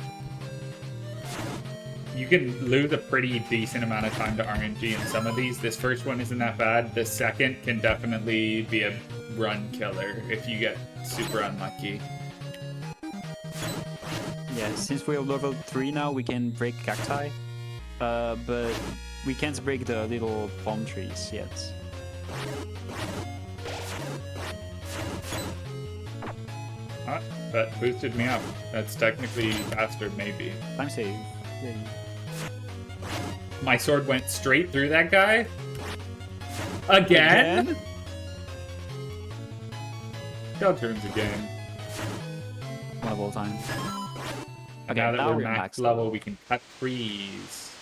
You can lose a pretty decent amount of time to RNG in some of these. This first one isn't that bad. The second can definitely be a run killer if you get super unlucky. Yeah, since we're level 3 now, we can break cacti, but we can't break the little palm trees yet. That boosted me up. That's technically faster, maybe. Time save. Yay. My sword went straight through that guy? Again? Deltarune's a game. Level time. Okay, Now that we're we're max level, we can cut trees.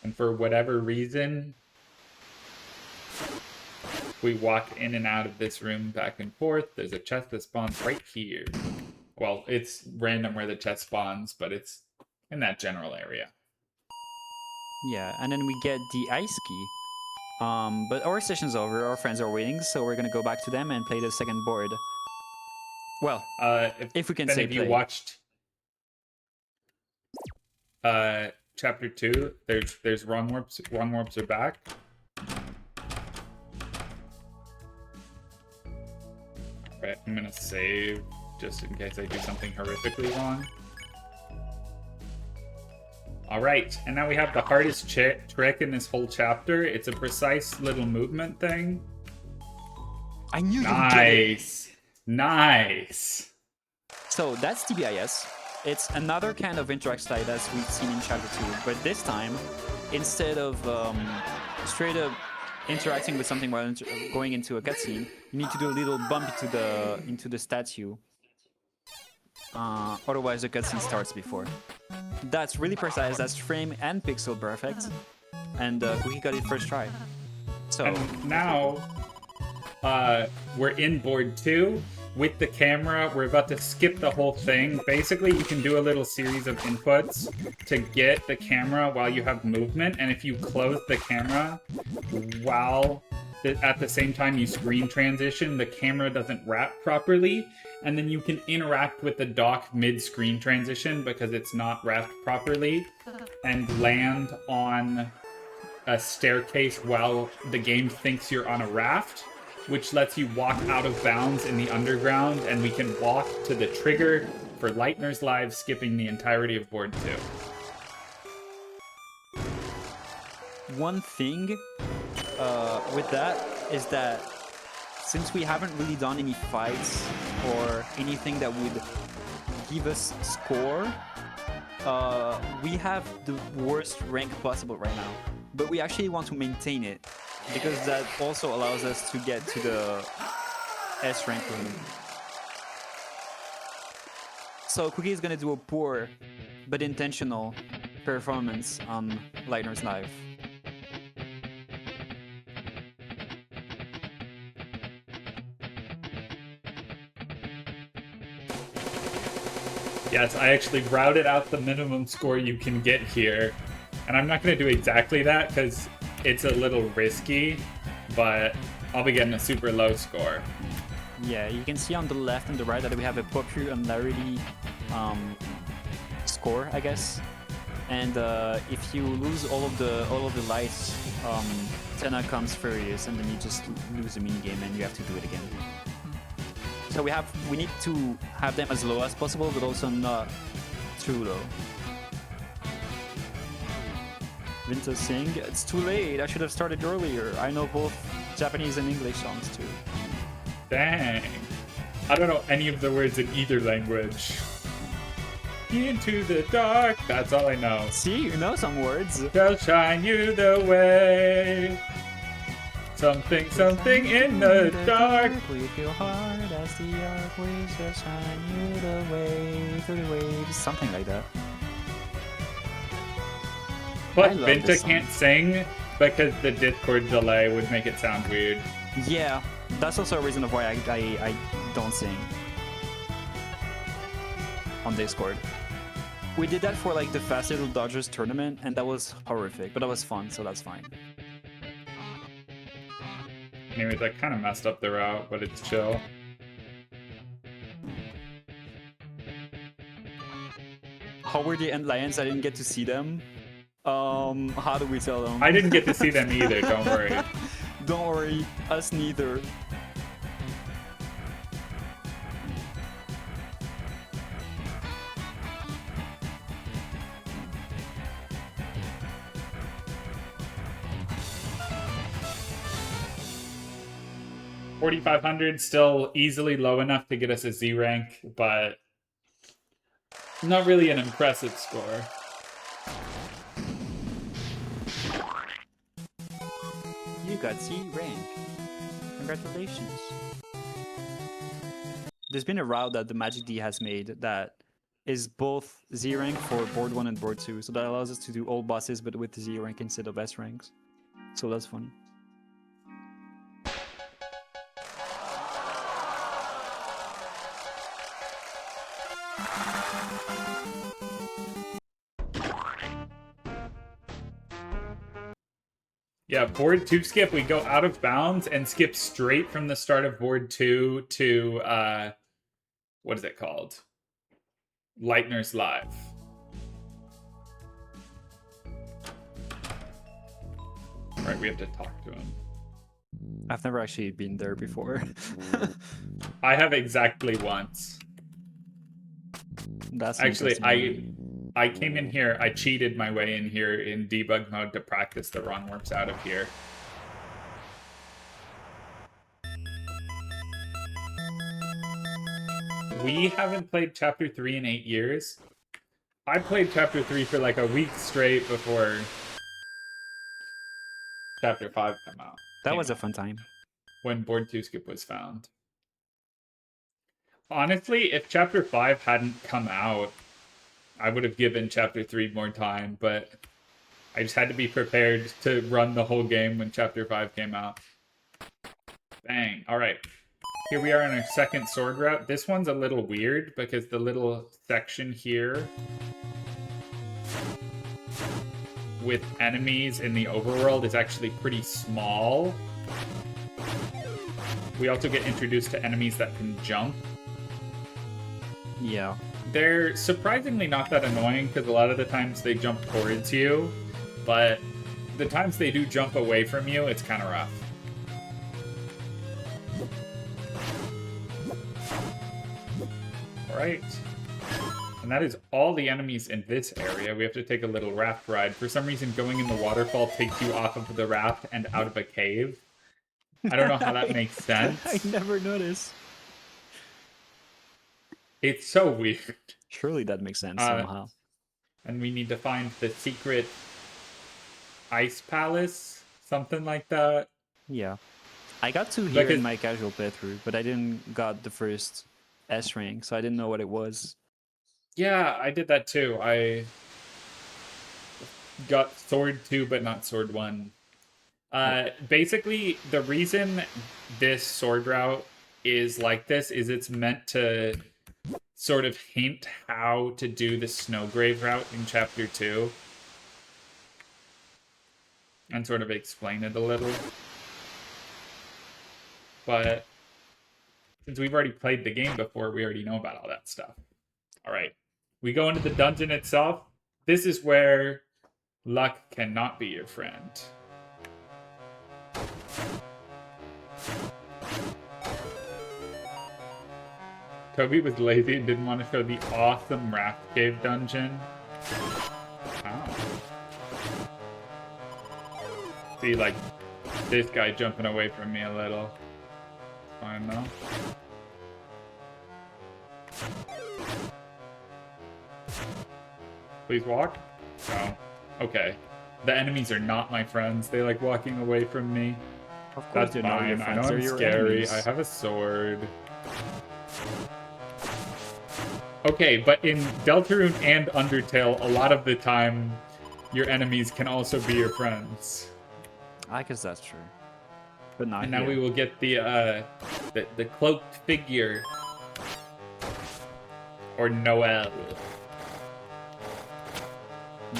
And for whatever reason, we walk in and out of this room back and forth. There's a chest that spawns right here. Well, it's random where the chest spawns, but it's in that general area. Yeah, and then we get the ice key. But our session's over, our friends are waiting, so we're gonna go back to them and play the second board. Well, if we can say if you play. watched chapter 2, there's wrong warps. Wrong warps are back. Alright, I'm gonna save just in case I do something horrifically wrong. Alright, and now we have the hardest trick in this whole chapter. It's a precise little movement thing. I knew you would get it. Nice! Nice! So that's TBIS. It's another kind of interact style as we've seen in chapter 2, but this time, instead of straight up interacting with something while going into a cutscene, you need to do a little bump into the statue. Otherwise, the cutscene starts before. That's really precise. That's frame and pixel perfect, and Cookie got it first try. So And now we're in board 2. with the camera, we're about to skip the whole thing. Basically, you can do a little series of inputs to get the camera while you have movement, and if you close the camera while at the same time you screen transition, the camera doesn't wrap properly, and then you can interact with the dock mid-screen transition because it's not wrapped properly, and land on a staircase while the game thinks you're on a raft, which lets you walk out of bounds in the underground, and we can walk to the trigger for Lightner's Live, skipping the entirety of board 2. One thing with that is that since we haven't really done any fights or anything that would give us score, we have the worst rank possible right now. But we actually want to maintain it, because that also allows us to get to the S rank room. So Cookie is gonna do a poor but intentional performance on Lightner's Live. Yes, I actually routed out the minimum score you can get here. And I'm not going to do exactly that because it's a little risky, but I'll be getting a super low score. Yeah, you can see on the left and the right that we have a popularity score, I guess. And if you lose all of the lights, Senna comes furious, and then you just lose the minigame and you have to do it again. So we need to have them as low as possible, but also not too low. Vinta Singh, it's too late. I should have started earlier. I know both Japanese and English songs too. Dang. I don't know any of the words in either language. Into the dark, that's all I know. See, you know some words. Shall shine you the way. Something, something in the dark. With your heart as the arc waves shall shine you the way through the waves. Something like that. But I love Vinta this song. can't sing because the Discord delay would make it sound weird. Yeah, that's also a reason of why I don't sing on Discord. We did that for like the Fast Little Dodgers tournament, and that was horrific, but that was fun, so that's fine. Anyways, I kind of messed up the route, but it's chill. How were the End Lions? I didn't get to see them. How do we tell them? I didn't get to see them either, don't worry. Don't worry, us neither. $4,500, still easily low enough to get us a Z rank, but not really an impressive score. You got Z rank. Congratulations. There's been a route that the Magic D has made that is both Z rank for board 1 and board 2, so that allows us to do all bosses but with Z rank instead of S ranks. So that's funny. Yeah, board 2 skip, we go out of bounds and skip straight from the start of board 2 to, what is it called? Lightner's Live. Right, we have to talk to him. I've never actually been there before. I have exactly once. That's Actually, interesting. I came in here, I cheated my way in here in debug mode to practice the run warps out of here. We haven't played Chapter 3 in 8 years. I played Chapter 3 for like a week straight before Chapter 5 That was a fun time. when board 2 skip was found. Honestly, if Chapter 5 hadn't come out, I would have given Chapter 3 more time, but I just had to be prepared to run the whole game when Chapter 5 came out. Bang. Alright. Here we are on our second sword route. This one's a little weird because the little section here with enemies in the overworld is actually pretty small. We also get introduced to enemies that can jump. Yeah. They're surprisingly not that annoying because a lot of the times they jump towards you, but the times they do jump away from you, it's kind of rough. Alright. And that is all the enemies in this area. We have to take a little raft ride. For some reason, going in the waterfall takes you off of the raft and out of a cave. I don't know how that makes sense. I never noticed. It's so weird. Surely that makes sense somehow. And we need to find the secret ice palace, something like that. Yeah. I got to here in my casual playthrough, but I didn't got the first S ring, so I didn't know what it was. Yeah, I did that too. I got sword 2, but not sword 1. Basically, the reason this sword route is like this is it's meant to sort of hint how to do the Snowgrave route in Chapter 2. And sort of explain it a little. But since we've already played the game before, we already know about all that stuff. Alright. We go into the dungeon itself. This is where luck cannot be your friend. Toby was lazy and didn't want to show the awesome raft cave dungeon. Wow. See, like, this guy jumping away from me a little. Fine though. Please walk? Oh, okay. The enemies are not my friends. They like walking away from me. Of course, that's fine. I know I'm scary. I have a sword. Okay, but in Deltarune and Undertale, a lot of the time, your enemies can also be your friends. I guess that's true. But not And now here. we will get the cloaked figure. Or Noel.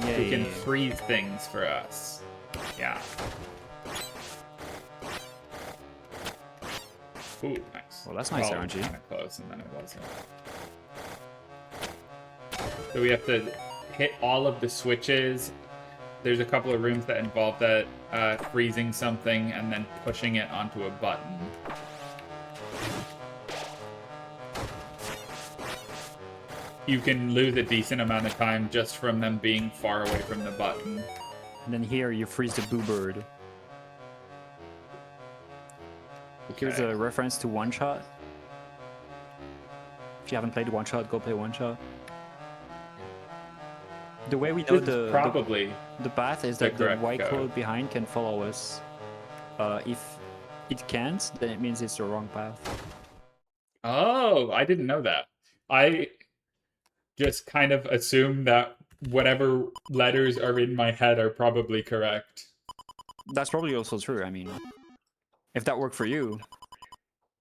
Yay. Who can freeze things for us. Yeah. Ooh, nice. Well, that's nice RNG. Kind of close, and then it wasn't. So we have to hit all of the switches. There's a couple of rooms that involve that freezing something and then pushing it onto a button. You can lose a decent amount of time just from them being far away from the button. And then here you freeze the boo bird. Okay. Here's a reference to One Shot. If you haven't played One Shot, go play One Shot. The way we know the path is that the white code behind can follow us. If it can't, then it means it's the wrong path. Oh, I didn't know that. I just kind of assume that whatever letters are in my head are probably correct. That's probably also true. I mean, if that worked for you,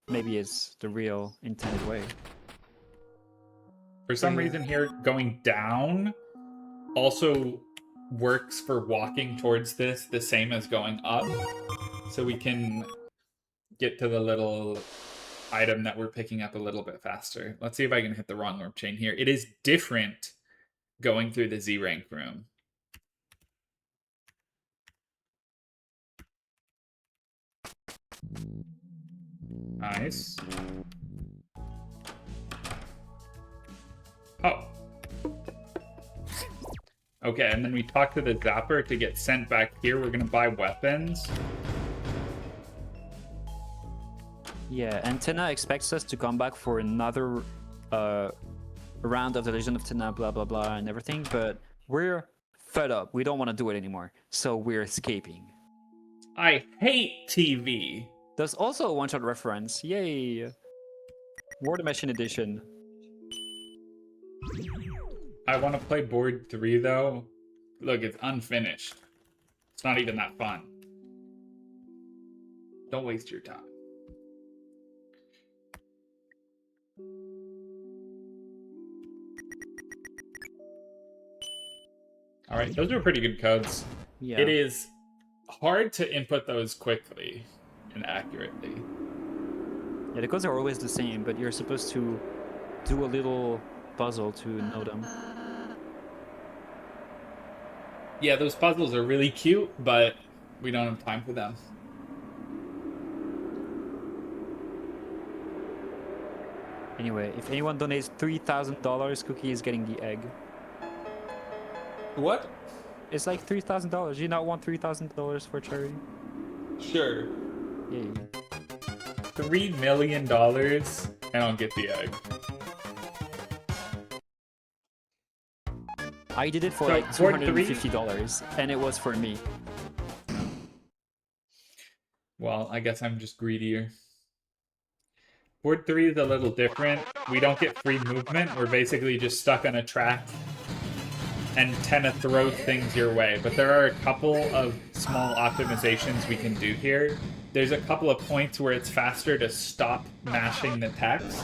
maybe it's the real intended way. For some reason here, going down also works for walking towards this the same as going up. So we can get to the little item that we're picking up a little bit faster. Let's see if I can hit the wrong warp chain here. It is different going through the Z rank room. Nice. Oh. Okay, and then we talk to the Zapper to get sent back here. We're gonna buy weapons. Yeah, and Tina expects us to come back for another round of the Legend of Tina, blah blah blah, and everything, but we're fed up. We don't want to do it anymore, so we're escaping. I hate TV. There's also a one-shot reference. Yay! War the Machine Edition. I want to play board 3 though. Look, it's unfinished. It's not even that fun. Don't waste your time. All right, those are pretty good codes. Yeah. It is hard to input those quickly and accurately. Yeah, the codes are always the same, but you're supposed to do a little puzzle to know them. Yeah, those puzzles are really cute, but we don't have time for them. Anyway, if anyone donates $3,000, Cookie is getting the egg. What? It's like $3,000. Do you not want $3,000 for charity? Sure. Yay. $3 million, and I'll get the egg. I did it for So, like board three? $250, and it was for me. Well, I guess I'm just greedier. Board 3 is a little different. We don't get free movement. We're basically just stuck on a track and tend to throw things your way. But there are a couple of small optimizations we can do here. There's a couple of points where it's faster to stop mashing the text.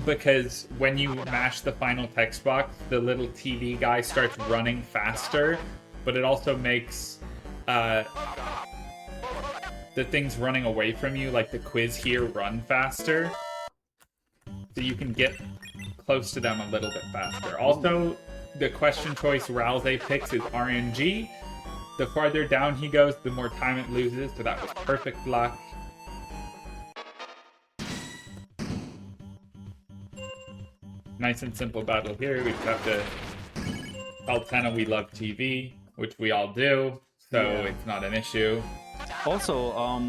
Because when you mash the final text box, the little TV guy starts running faster, but it also makes the things running away from you, like the quiz here, run faster. So you can get close to them a little bit faster. Also, the question choice Rousey picks is RNG. The farther down he goes, the more time it loses, so that was perfect luck. Nice and simple battle here. We just have to tell Tenna we love TV, which we all do, so it's not an issue. Also,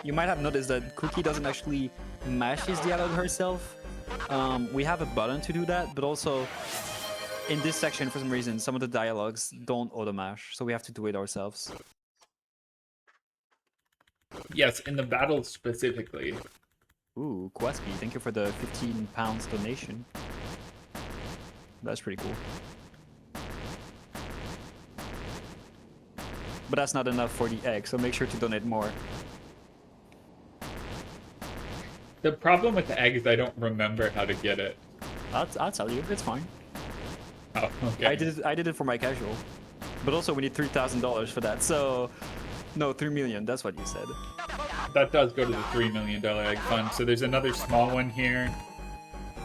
you might have noticed that Cookie doesn't actually mash his dialogue herself. We have a button to do that, but also in this section, for some reason, some of the dialogues don't auto-mash, so we have to do it ourselves. Yes, in the battle specifically. Ooh, Kwaspi, thank you for the £15 donation. That's pretty cool. But that's not enough for the egg, so make sure to donate more. The problem with the egg is I don't remember how to get it. I'll tell you, it's fine. Oh, okay. I did it for my casual. But also we need $3,000 for that, so... No, 3 million, that's what you said. That does go to the $3 million egg fund. So there's another small one here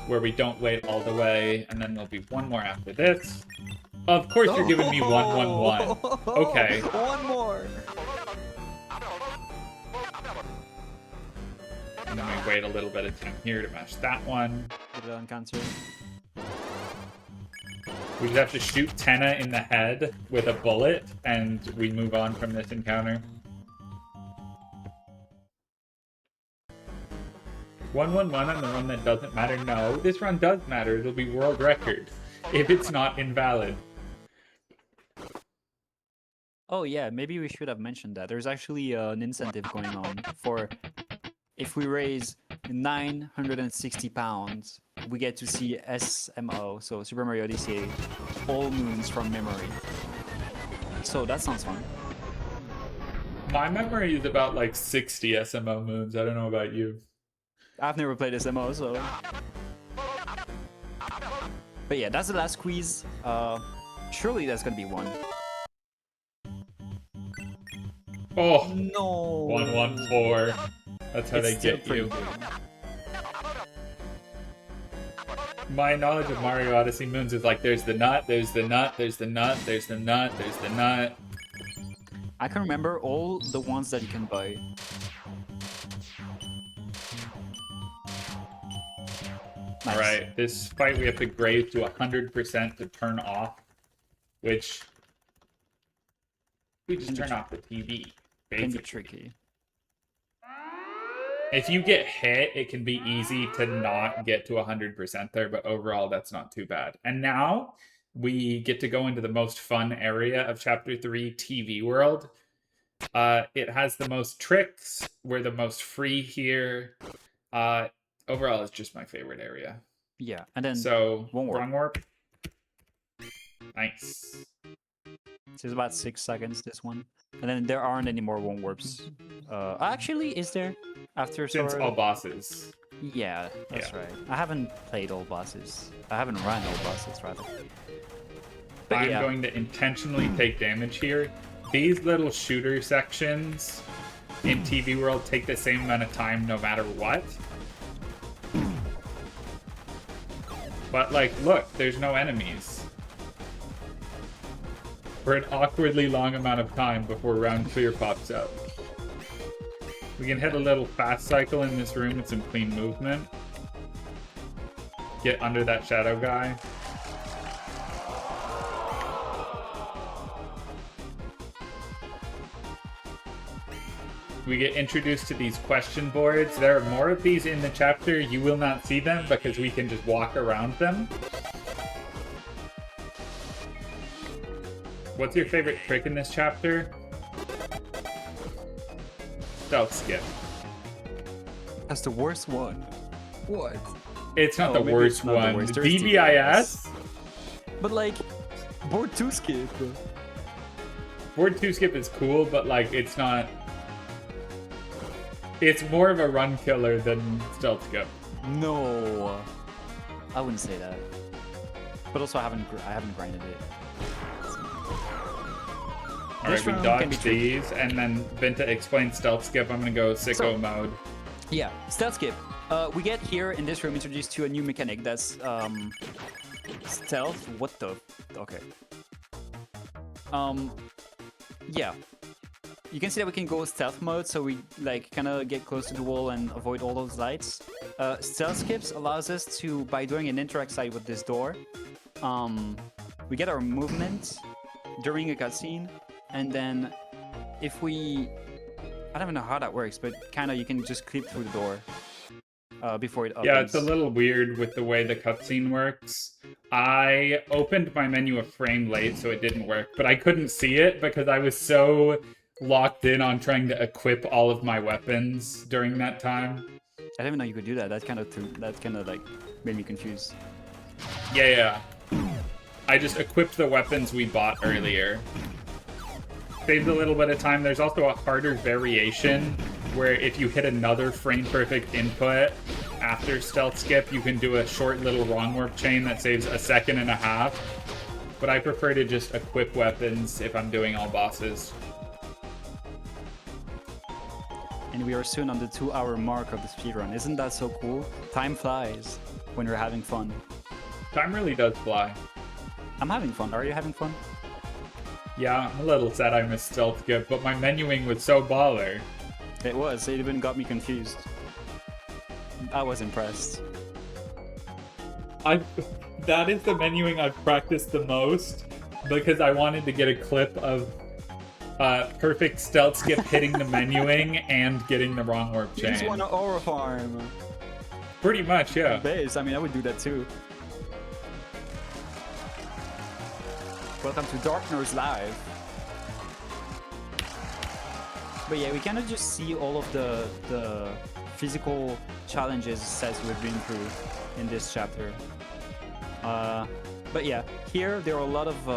where we don't wait all the way, and then there'll be one more after this. Of course you're giving me 111. Okay. One more! And then we wait a little bit of time here to match that one. Get it on cancer. We just have to shoot Tenna in the head with a bullet, and we move on from this encounter. 111 on the run that doesn't matter. No, this run does matter. It'll be world record if it's not invalid. Oh yeah, maybe we should have mentioned that. There's actually an incentive going on for if we raise £960, we get to see SMO, so Super Mario Odyssey, all moons from memory. So that sounds fun. My memory is about like 60 SMO moons. I don't know about you. I've never played SMO, so... But yeah, that's the last quiz. Surely that's gonna be one. Oh, No! 114. That's how they still get pretty you. good. My knowledge of Mario Odyssey moons is like there's the nut, there's the nut, there's the nut, there's the nut, there's the nut. I can remember all the ones that you can buy. Nice. Alright, this fight we have to grave to 100% to turn off, which we just turn off the TV, Can be basically. tricky. If you get hit, it can be easy to not get to 100% there, but overall that's not too bad. And now we get to go into the most fun area of Chapter 3, TV World. It has the most tricks. We're the most free here. Overall, it's just my favorite area. Yeah, and then So, one warp. wrong warp. Nice. So it's about 6 seconds, this one. And then there aren't any more one warps. Actually, is there? After Since Sword? all bosses. Yeah, that's Yeah. right. I haven't played all bosses. I haven't run all bosses, rather. But I'm yeah. going to intentionally take damage here. These little shooter sections in TV World take the same amount of time no matter what. But, like, look, there's no enemies. For an awkwardly long amount of time before round clear pops up. We can hit a little fast cycle in this room with some clean movement. Get under that shadow guy. We get introduced to these question boards. There are more of these in the chapter. You will not see them because we can just walk around them. What's your favorite trick in this chapter? Stealth skip. That's the worst one. What? It's not Oh, the maybe worst it's not the one. worst. There's DBIS? But like, board 2 skip. Board 2 skip is cool, but like, it's not... It's more of a run killer than stealth skip. No. I wouldn't say that. But also, I haven't grinded it. Alright, we round can be dodge tricky. these, and then Vinta explains stealth skip. I'm gonna go sicko So- mode. Yeah, stealth skip. We get here in this room introduced to a new mechanic that's stealth. What the? Okay. Yeah. You can see that we can go stealth mode, so we like kind of get close to the wall and avoid all those lights. Stealth skips allows us to, by doing an interact side with this door, we get our movement during a cutscene, and then if we, I don't even know how that works, but kind of you can just creep through the door before it opens. Yeah, it's a little weird with the way the cutscene works. I opened my menu a frame late, so it didn't work, but I couldn't see it because I was so locked in on trying to equip all of my weapons during that time. I didn't even know you could do that. That kind of like made me confused. Yeah. I just equipped the weapons we bought earlier. Saved a little bit of time. There's also a harder variation where if you hit another frame perfect input after stealth skip, you can do a short little wrong warp chain that saves a second and a half. But I prefer to just equip weapons if I'm doing all bosses. And we are soon on the 2-hour mark of the speedrun. Isn't that so cool? Time flies when you're having fun. Time really does fly. I'm having fun. Are you having fun? Yeah, I'm a little sad I missed stealth skip, but my menuing was so baller. It was. It even got me confused. I was impressed. That is the menuing I've practiced the most because I wanted to get a clip of perfect stealth skip hitting the menuing and getting the wrong warp You just chain. want to aura farm. Pretty much, yeah. Base. I mean, I would do that too. Welcome to Dark Nurse Live. But yeah, we kind of just see all of the physical challenges sets we've been through in this chapter. But yeah, here there are a lot of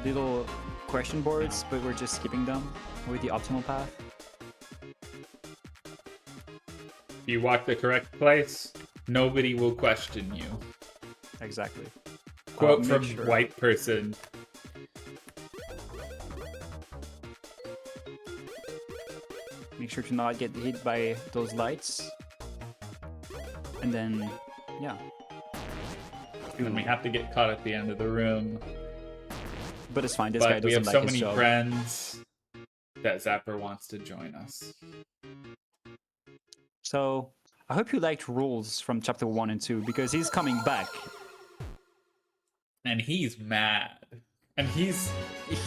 little question boards, but we're just skipping them with the optimal path. If you walk the correct place, nobody will question you. Exactly. Quote Make from sure. white person. Make sure to not get hit by those lights. And then, yeah. And then we have to get caught at the end of the room. But it's fine. This guy But we doesn't have like so his many job. friends that Zapper wants to join us. So I hope you liked Rules from chapter 1 and 2 because he's coming back. And he's mad. And he's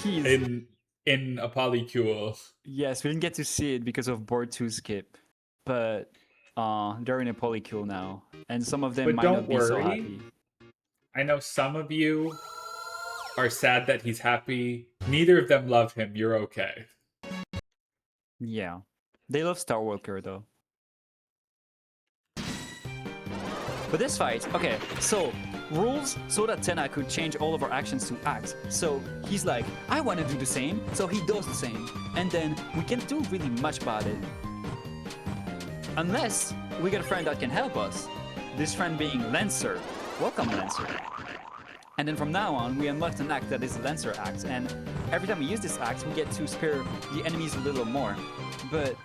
He's in a polycule. yes, we didn't get to see it because of board 2 skip, but they're in a polycule now, and some of them But might don't not be so worry. happy. I know some of you are sad that he's happy. Neither of them love him. You're okay. Yeah, they love Star Walker though. But this fight, okay, so rules so that Tenna could change all of our actions to acts. So he's like, I want to do the same, so he does the same. And then we can't do really much about it. Unless we get a friend that can help us. This friend being Lancer. Welcome, Lancer. And then from now on, we unlocked an act that is the Lancer act. And every time we use this act, we get to spare the enemies a little more. But,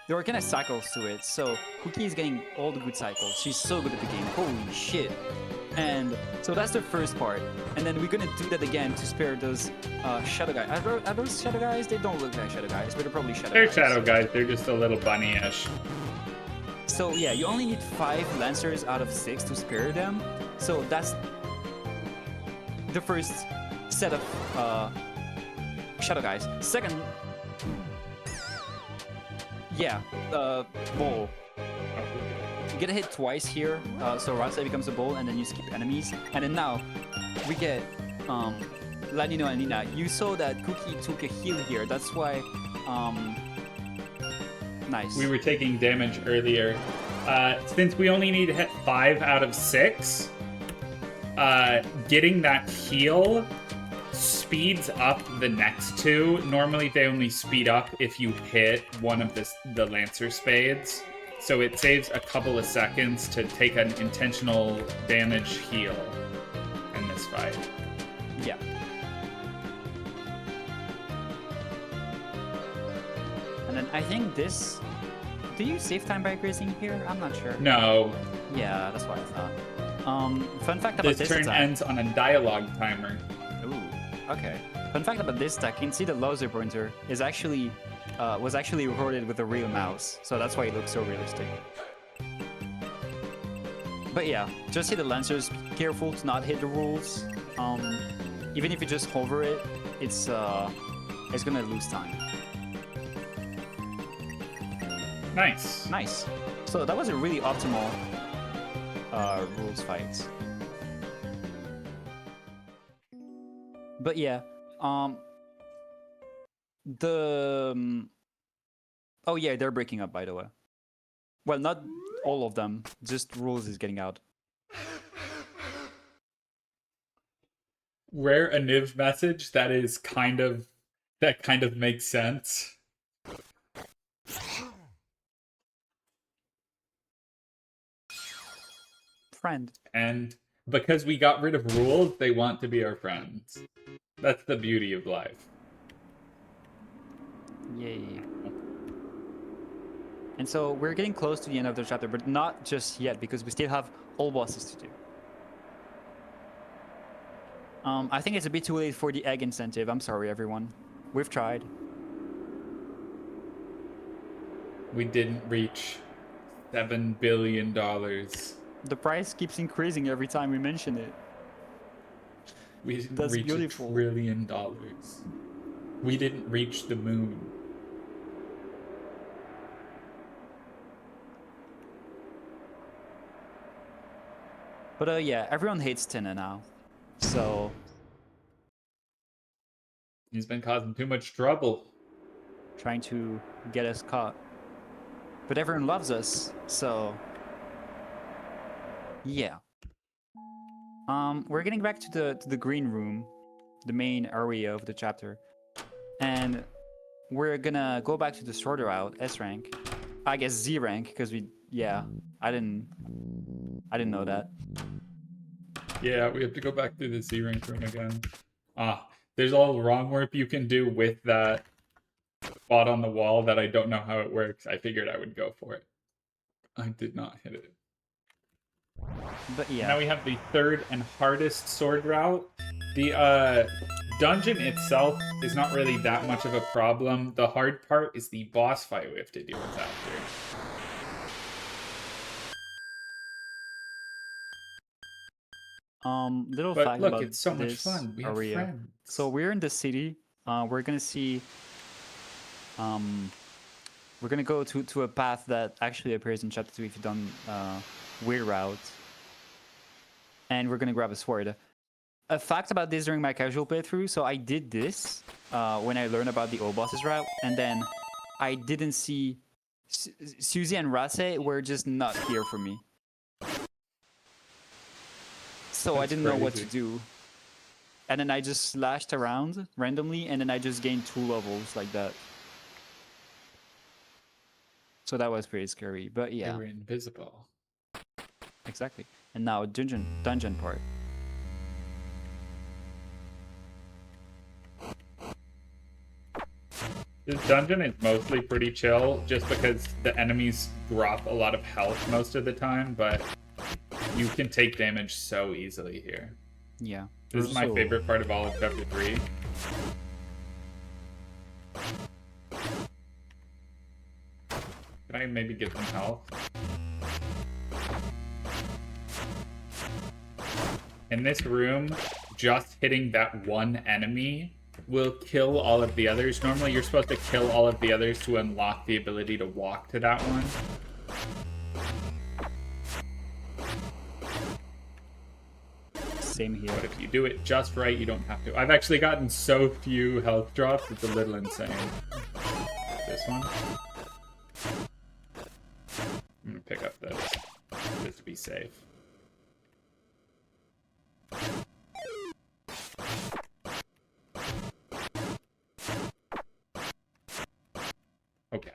there are kind of cycles to it. So Cookie is getting all the good cycles. She's so good at the game. Holy shit. And so that's the first part. And then we're gonna do that again to spare those shadow guys. Are those shadow guys? They don't look like shadow guys, but they're probably shadow They're guys. shadow guys. They're just a little bunny-ish. So yeah, you only need 5 Lancers out of 6 to spare them. So that's the first set of shadow guys. Second, yeah, bowl. You get a hit twice here, so Rasa becomes a bowl, and then you skip enemies. And then now we get Lanino and Nina. You saw that Cookie took a heal here. That's why. Nice. We were taking damage earlier. Since we only need to hit 5 out of 6, getting that heal speeds up the next 2. Normally they only speed up if you hit one of the Lancer spades. So it saves a couple of seconds to take an intentional damage heal in this fight. Yeah. And then I think this... Do you save time by grazing here? I'm not sure. No. Yeah, that's what I thought. Fun fact about This this turn attack. ends on a dialogue timer. Ooh, okay. Fun fact about this attack, you can see the laser pointer is actually was actually recorded with a real mouse, so that's why it looks so realistic. But yeah, just hit the Lancers. Be careful to not hit the rules. Even if you just hover it, it's gonna lose time. Nice. Nice. So that was a really optimal rules fight. But yeah, oh yeah, they're breaking up, by the way. Well, not all of them. Just rules is getting out. Rare a Niv message that kind of makes sense. Friend. And because we got rid of rules, they want to be our friends. That's the beauty of life. Yay. And so we're getting close to the end of the chapter, but not just yet, because we still have all bosses to do. I think it's a bit too late for the egg incentive. I'm sorry, everyone. We've tried. We didn't reach $7 billion. The price keeps increasing every time we mention it. We didn't That's reach beautiful. $1 trillion. We didn't reach the moon. But yeah, everyone hates Tina now. So He's been causing too much trouble. trying to get us caught. But everyone loves us, so yeah. We're getting back to the green room, the main area of the chapter. And we're gonna go back to the sword route, S rank. I guess Z rank, because I didn't know that. Yeah, we have to go back to the Z rank room again. There's all the wrong work you can do with that spot on the wall that I don't know how it works. I figured I would go for it. I did not hit it. But yeah. Now we have the third and hardest sword route. The dungeon itself is not really that much of a problem. The hard part is the boss fight we have to deal with after. Little But fact look, about it's so much this fun. We have area. friends. So we're in the city. We're gonna see. We're gonna go to a path that actually appears in chapter 2 if you've done weird route. And we're gonna grab a sword. A fact about this during my casual playthrough. So I did this when I learned about the old bosses route, and then I didn't see Susie and Rase were just not here for me. so I That's didn't know what to crazy. do. And then I just slashed around randomly, and then I just gained 2 levels like that. So that was pretty scary, but They yeah, were invisible. exactly. And now dungeon part. This dungeon is mostly pretty chill, just because the enemies drop a lot of health most of the time, but you can take damage so easily here. Yeah. This is my favorite part of all of Chapter 3. Can I maybe get some health? In this room, just hitting that one enemy will kill all of the others. Normally, you're supposed to kill all of the others to unlock the ability to walk to that one. Same here. But if you do it just right, you don't have to. I've actually gotten so few health drops, it's a little insane. This one. I'm gonna pick up this, just to be safe. Okay.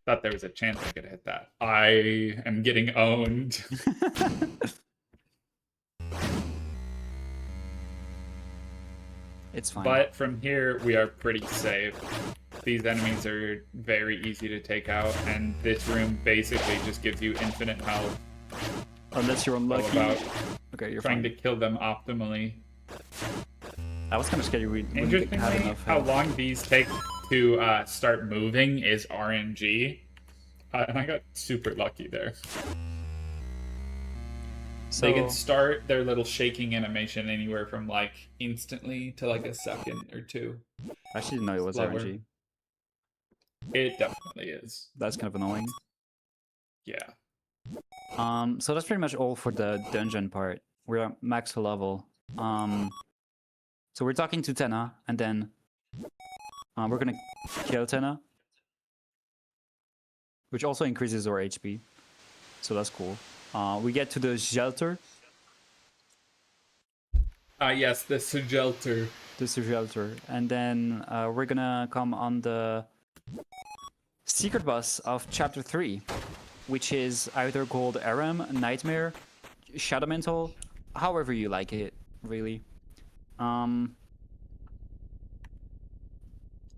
Thought there was a chance I could hit that. I am getting owned. It's fine. But from here, we are pretty safe. These enemies are very easy to take out, and this room basically just gives you infinite health. Unless you're All unlucky. about Okay, you're trying fine. to kill them optimally. I was kind of scared we wouldn't have Interestingly, enough how health. long these take to start moving is RNG. And I got super lucky there. So They can start their little shaking animation anywhere from like instantly to like a second or two. I actually didn't know it was Slower. RNG. It definitely is. That's kind of annoying. Yeah. So that's pretty much all for the dungeon part. We're at max level. So we're talking to Tenna, and then we're gonna kill Tenna, which also increases our HP. So that's cool. We get to the shelter. Yes, the Shelter. The shelter, and then we're gonna come on the secret boss of chapter 3, which is either called Aram, Nightmare, Shadow Mental, however you like it, really. The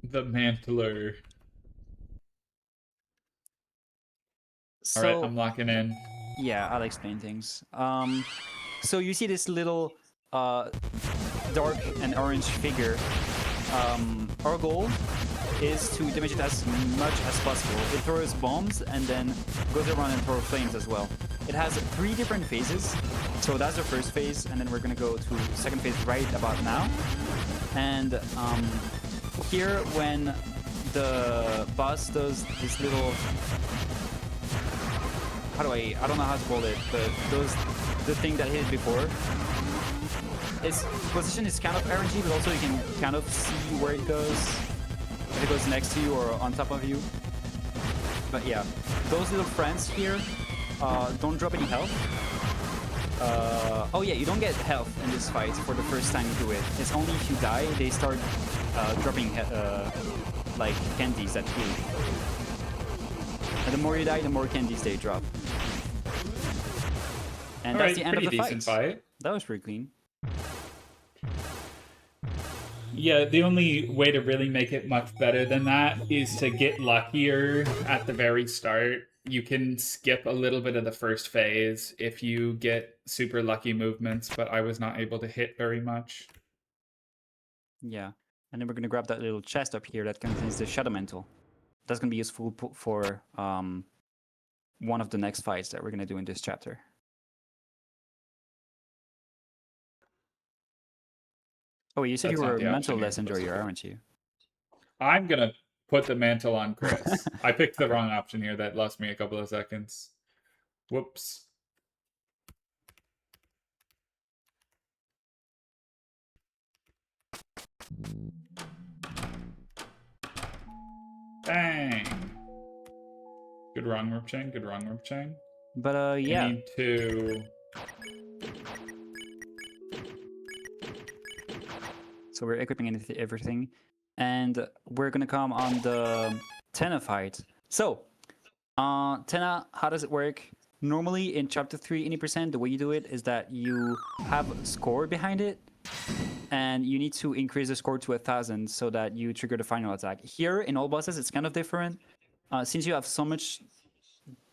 Mantler. So, Alright, I'm locking in. yeah, I'll explain things. So you see this little dark and orange figure. Our goal is to damage it as much as possible. It throws bombs and then goes around and throws flames as well. It has 3 different phases. So that's the first phase, and then we're gonna go to the second phase right about now. And here, when the boss does this little, I don't know how to call it, but the thing that hit it before. Its position is kind of RNG, but also you can kind of see where it goes. If it goes next to you or on top of you. But yeah, those little friends here don't drop any health. Oh yeah, you don't get health in this fight for the first time you do it. It's only if you die, they start dropping like candies at you. And the more you die, the more candies they drop. And that's the end of the fight. That was pretty clean. Yeah, the only way to really make it much better than that is to get luckier at the very start. You can skip a little bit of the first phase if you get super lucky movements, but I was not able to hit very much. Yeah, and then we're gonna grab that little chest up here that contains the Shadow Mantle. That's gonna be useful for one of the next fights that we're gonna do in this chapter. Oh, you said That's you were not a the mental option you're less supposed to enjoyer, do. aren't you? I'm gonna put the mantle on Chris. I picked the wrong option here. That lost me a couple of seconds. Whoops. Bang. Good wrong rope chain. Good wrong rope chain. But I yeah, need to So we're equipping everything, and we're gonna come on the Tenna fight. So, Tenna, how does it work? Normally in Chapter 3, 80%, the way you do it is that you have a score behind it, and you need to increase the score to 1,000 so that you trigger the final attack. Here, in all bosses, it's kind of different. Since you have so much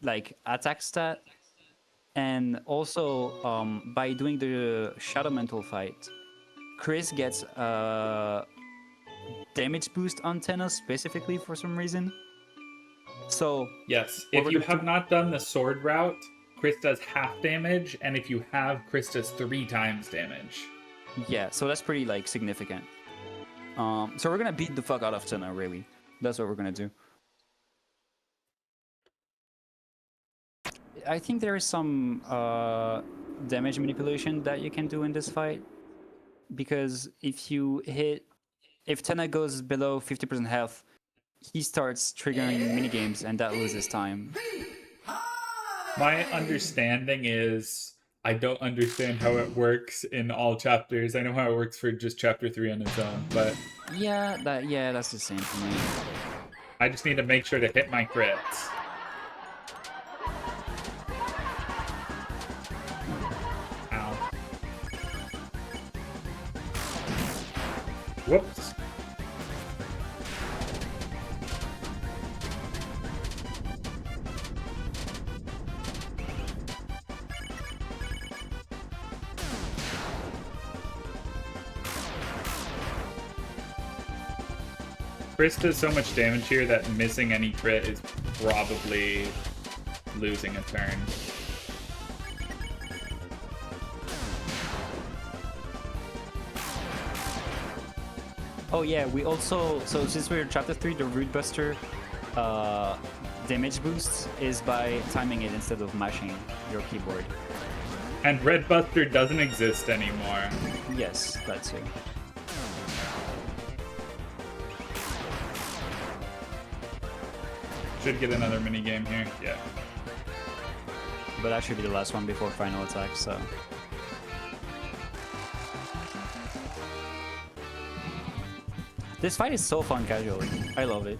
like attack stat, and also by doing the Shadow Mental fight, Chris gets a damage boost on Tenna specifically for some reason. So Yes, what if we're you gonna have do- not done the sword route, Chris does half damage, and if you have, Chris does 3 times damage. yeah, so that's pretty like significant. So we're gonna beat the fuck out of Tenna, really. That's what we're gonna do. I think there is some damage manipulation that you can do in this fight, because if Tenna goes below 50% health, he starts triggering minigames, and that loses time. My understanding is I don't understand how it works in all chapters. I know how it works for just chapter 3 on its own, but Yeah, that's the same for me. I just need to make sure to hit my crits. Ow. Whoops. Chris does so much damage here that missing any crit is probably losing a turn. Oh yeah, we also, so since we're in chapter 3, the Root Buster damage boost is by timing it instead of mashing your keyboard. And Red Buster doesn't exist anymore. Yes, that's it. Should get another mini game here. Yeah. But that should be the last one before final attack, so. This fight is so fun casually. I love it.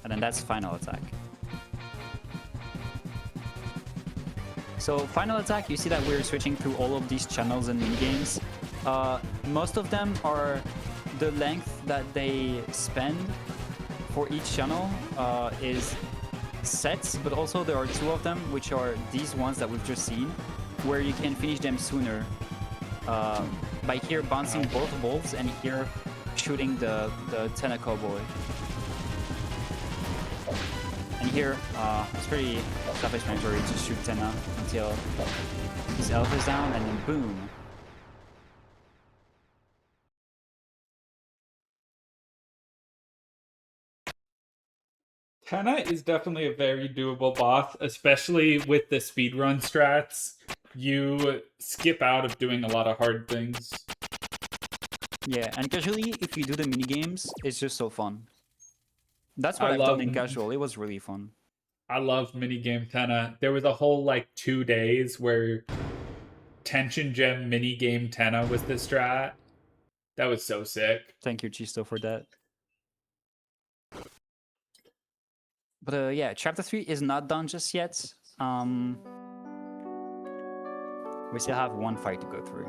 And then that's final attack. So final attack, you see that we're switching through all of these channels and minigames. Most of them are the length that they spend for each channel is sets, but also there are 2 of them, which are these ones that we've just seen, where you can finish them sooner by here bouncing both balls and here shooting the Tenna Cowboy. And here, it's pretty self-explanatory. Just shoot Tenna until his elf is down, and then boom. Tenna is definitely a very doable boss, especially with the speedrun strats. You skip out of doing a lot of hard things. Yeah, and casually, if you do the minigames, it's just so fun. That's what I I've done love- in casual. It was really fun. I love minigame Tenna. There was a whole like 2 days where Tension Gem minigame Tenna was the strat. That was so sick. Thank you, Chisto, for that. But yeah, chapter 3 is not done just yet. We still have 1 fight to go through.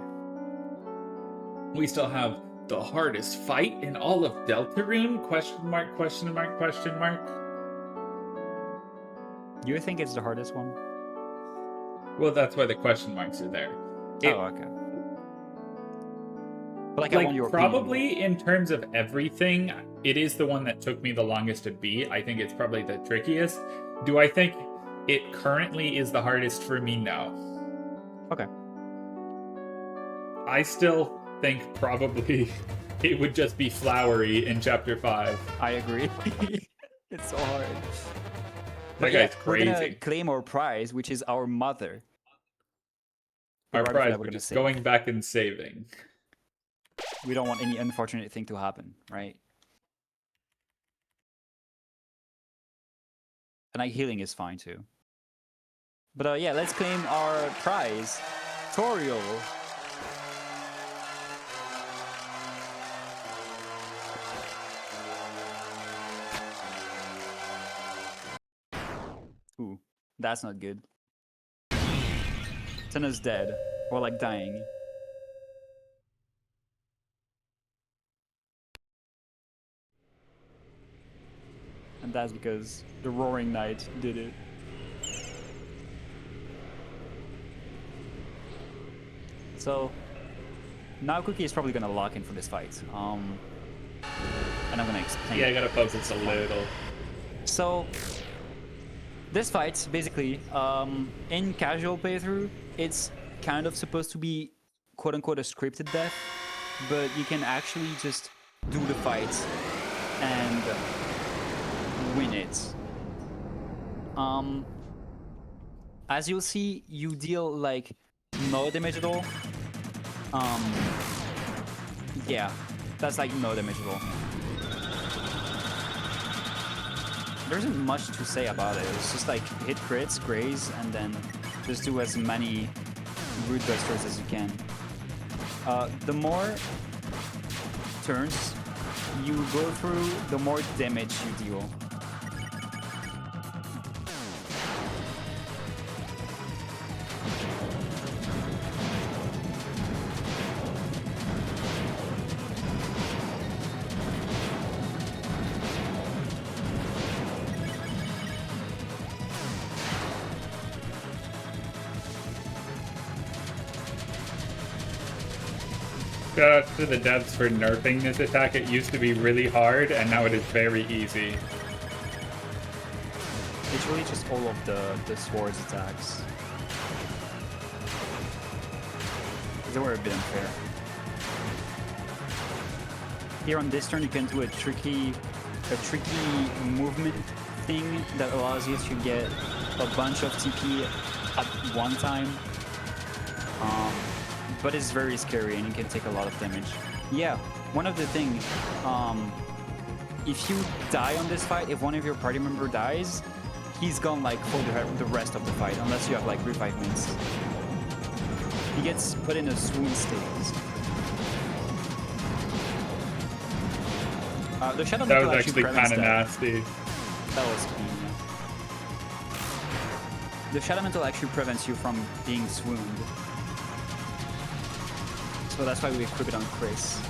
We still have the hardest fight in all of Deltarune? Question mark, question mark, question mark. Do you think it's the hardest one? Well, that's why the question marks are there. Oh, okay. But like I want your probably opinion. in terms of everything, it is the one that took me the longest to beat. I think it's probably the trickiest. Do I think it currently is the hardest for me? No. Okay. I still think probably it would just be Flowery in chapter 5. I agree. It's so hard. That But guy's we're gonna crazy. claim our prize, which is our mother. Our Right before prize, that, we're which gonna is save. going back and saving. We don't want any unfortunate thing to happen, right? And like healing is fine too. But yeah, let's claim our prize. Toriel. Ooh, that's not good. Senna's dead. Or like dying. And that's because the Roaring Knight did it. So now Cookie is probably gonna lock in for this fight. And I'm gonna explain. Yeah, I gotta focus a little. So this fight, basically, in casual playthrough, it's kind of supposed to be quote-unquote a scripted death, but you can actually just do the fight and win it. As you'll see, you deal like no damage at all. Yeah, that's like no damage at all. There isn't much to say about it. It's just like hit crits, graze, and then just do as many root busters as you can. The more turns you go through, the more damage you deal. Shout out to the devs for nerfing this attack. It used to be really hard, and now it is very easy. It's really just all of the swords attacks. They were a bit unfair. Here on this turn, you can do a tricky movement thing that allows you to get a bunch of TP at one time. But it's very scary and you can take a lot of damage. Yeah, one of the things, if you die on this fight, if one of your party member dies, he's gone like for the rest of the fight, unless you have like revivements. He gets put in a swoon state. The Shadow That Mantle was actually kind of nasty. That was clean, yeah. The Shadow Mantle actually prevents you from being swooned. So that's why we equip it on Chris.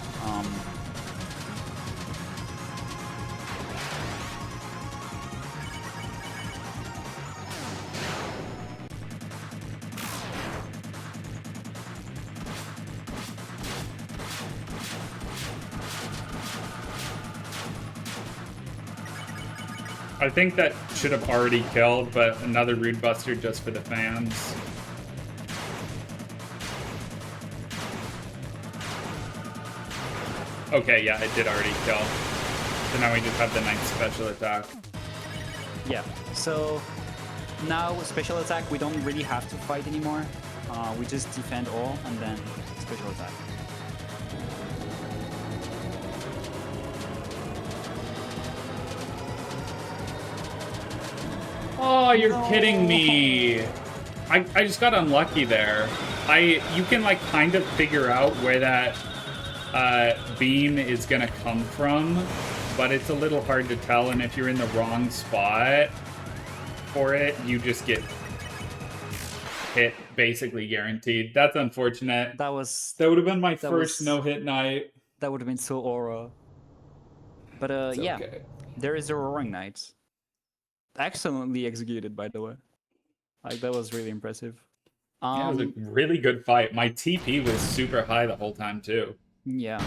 I think that should have already killed, but another Rude Buster just for the fans. Okay, yeah, it did already kill. So now we just have the nice special attack. Yeah, so now special attack, we don't really have to fight anymore. We just defend all and then special attack. Oh, you're kidding me. I just got unlucky there. You can like kind of figure out where that beam is gonna come from, but it's a little hard to tell, and if you're in the wrong spot for it, you just get hit basically guaranteed. That's unfortunate. That would have been my first no-hit night. That would have been so aura. But yeah, okay. There is the Roaring Knight. Excellently executed, by the way. Like, that was really impressive. Yeah, it was a really good fight. My TP was super high the whole time too. Yeah.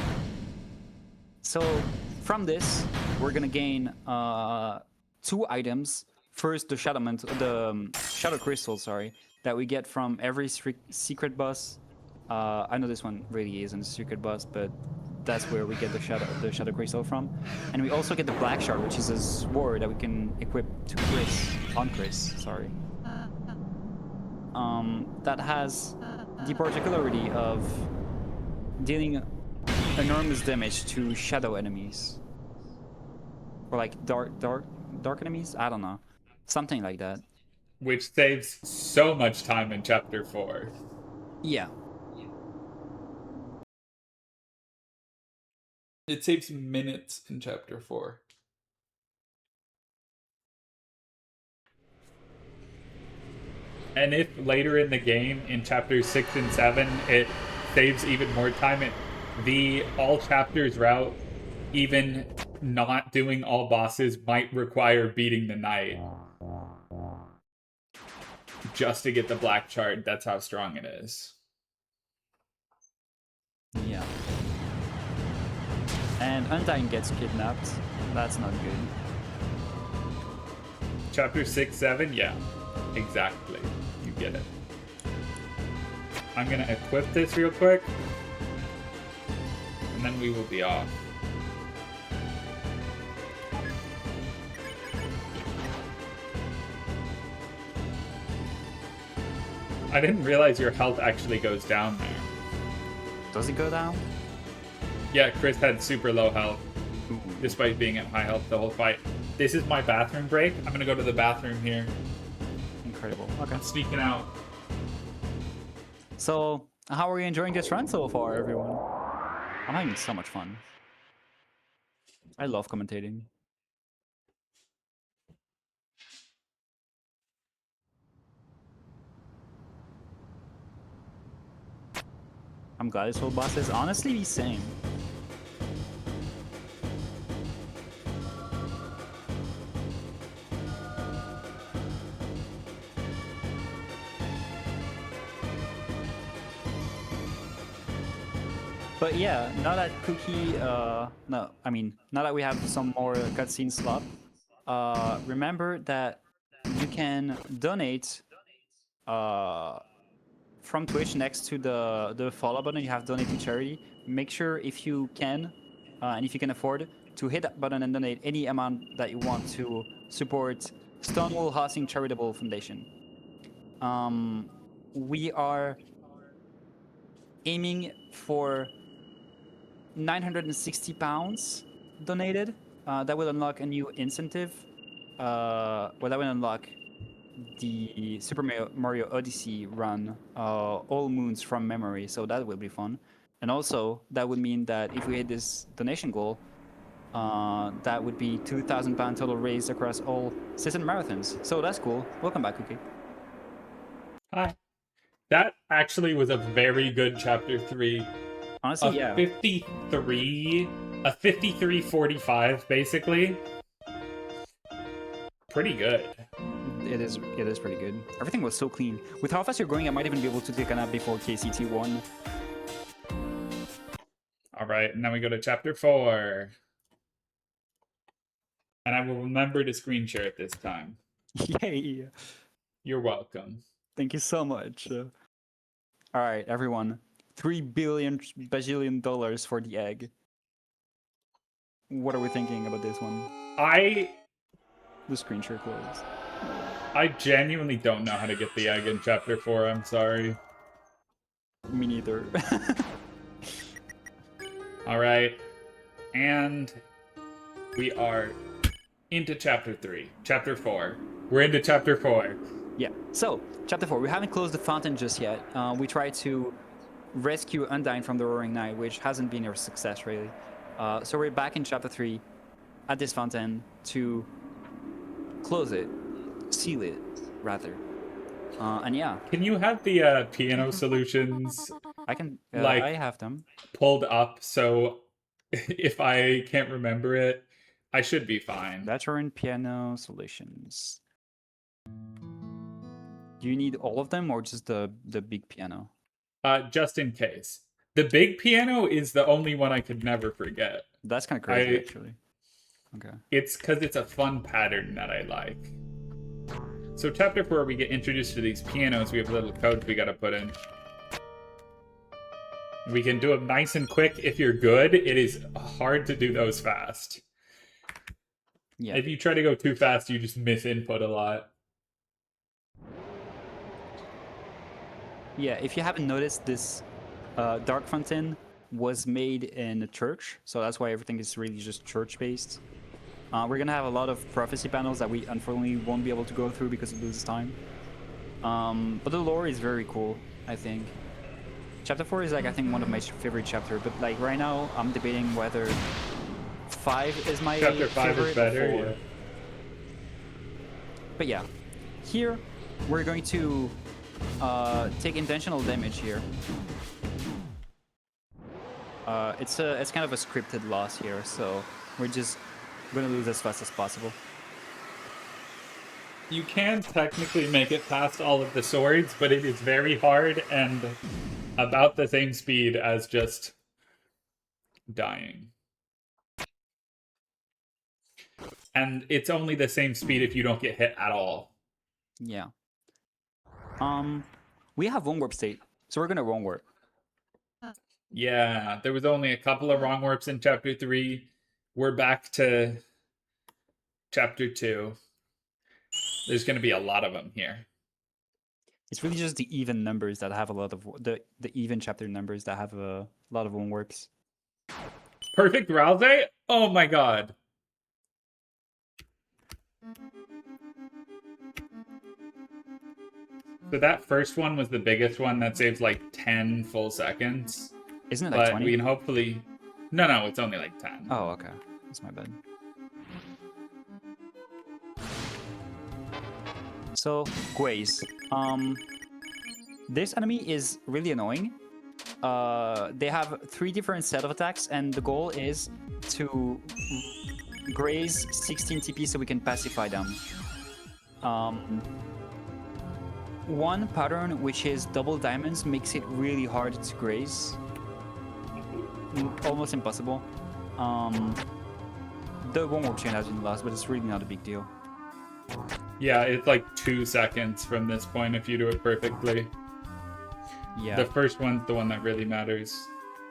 So from this, we're gonna gain 2 items. First, the Shadow Crystal, sorry, that we get from every secret boss. I know this one really isn't a secret boss, but that's where we get the Shadow Crystal from. And we also get the Black Shard, which is a sword that we can equip to Chris, sorry. That has the particularity of dealing enormous damage to shadow enemies. Or like dark enemies? I don't know. Something like that. which saves so much time in chapter 4. Yeah. It saves minutes in chapter 4. And if later in the game, in chapters 6 and 7, it saves even more time, the all chapters route, even not doing all bosses, might require beating the knight just to get the black chart. That's how strong it is. Yeah. And Undyne gets kidnapped. That's not good. Chapter 6, 7, yeah. Exactly. You get it. I'm gonna equip this real quick. And then we will be off. I didn't realize your health actually goes down there. Does it go down? Yeah, Chris had super low health, despite being at high health the whole fight. This is my bathroom break. I'm gonna go to the bathroom here. Incredible. Okay. I'm sneaking out. So, how are you enjoying this run so far, everyone? I'm having so much fun. I love commentating. I'm glad this whole boss is honestly the same. But yeah, now that now that we have some more cutscene slot, remember that you can donate from Twitch next to the follow button. You have donate to charity. Make sure if you can and if you can afford to hit that button and donate any amount that you want to support Stonewall Housing Charitable Foundation. We are aiming for £960 donated. That will unlock a new incentive. That will unlock the Super Mario Odyssey run, all moons from memory. So that will be fun. And also, that would mean that if we hit this donation goal, that would be £2,000 total raised across all Cisnt marathons. So that's cool. Welcome back, Cookie. Hi. That actually was a very good chapter 3. Honestly, yeah. 53-45, basically. Pretty good. It is pretty good. Everything was so clean. With how fast you're going, I might even be able to take a nap before KCT1. Alright, and now we go to chapter 4. And I will remember to screen share it this time. Yay! You're welcome. Thank you so much. Alright, everyone. $3 billion bajillion for the egg. What are we thinking about this one? The screen share closed. I genuinely don't know how to get the egg in chapter 4, I'm sorry. Me neither. Alright. And we are into chapter 3. Chapter 4. We're into chapter 4. Yeah. So, chapter 4. We haven't closed the fountain just yet. We tried to rescue Undyne from the Roaring Night, which hasn't been a success, really. So we're back in chapter 3 at this fountain to close it. Seal it, rather. And yeah. Can you have the piano solutions I can, like, I have them pulled up so if I can't remember it, I should be fine. Deltarune piano solutions. Do you need all of them or just the big piano? Just in case. The big piano is the only one I could never forget. That's kind of crazy, actually. Okay. It's because it's a fun pattern that I like. So chapter 4, we get introduced to these pianos. We have little codes we gotta put in. We can do them nice and quick if you're good. It is hard to do those fast. Yeah. If you try to go too fast, you just miss input a lot. Yeah, if you haven't noticed, this dark fountain was made in a church, so that's why everything is really just church-based. We're gonna have a lot of prophecy panels that we unfortunately won't be able to go through because of this time. But the lore is very cool, I think. Chapter 4 is like, I think, one of my favorite chapters, but like right now I'm debating whether 5 is my Chapter 5 favorite is better, or 4. yeah. But yeah, here we're going to take intentional damage here. It's kind of a scripted loss here, so we're just gonna lose as fast as possible. You can technically make it past all of the swords, but it is very hard and about the same speed as just dying. And it's only the same speed if you don't get hit at all. Yeah. We have one warp state, so we're gonna wrong warp. Yeah, there was only a couple of wrong warps in chapter 3. We're back to chapter 2. There's going to be a lot of them here. It's really just the even numbers that have a lot of the even chapter numbers that have a lot of one warps. Perfect Ralze? Oh my god. So that first one was the biggest one that saves like 10 full seconds. Isn't it like But 20? we can hopefully... No, it's only like 10. Oh, okay. That's my bad. So, Guays. This enemy is really annoying. They have 3 different set of attacks, and the goal is to graze 16 TP so we can pacify them. One pattern, which is double diamonds, makes it really hard to graze. Almost impossible. The one warp chain has been lost, but it's really not a big deal. Yeah, it's like 2 seconds from this point if you do it perfectly. Yeah. The first one's the one that really matters.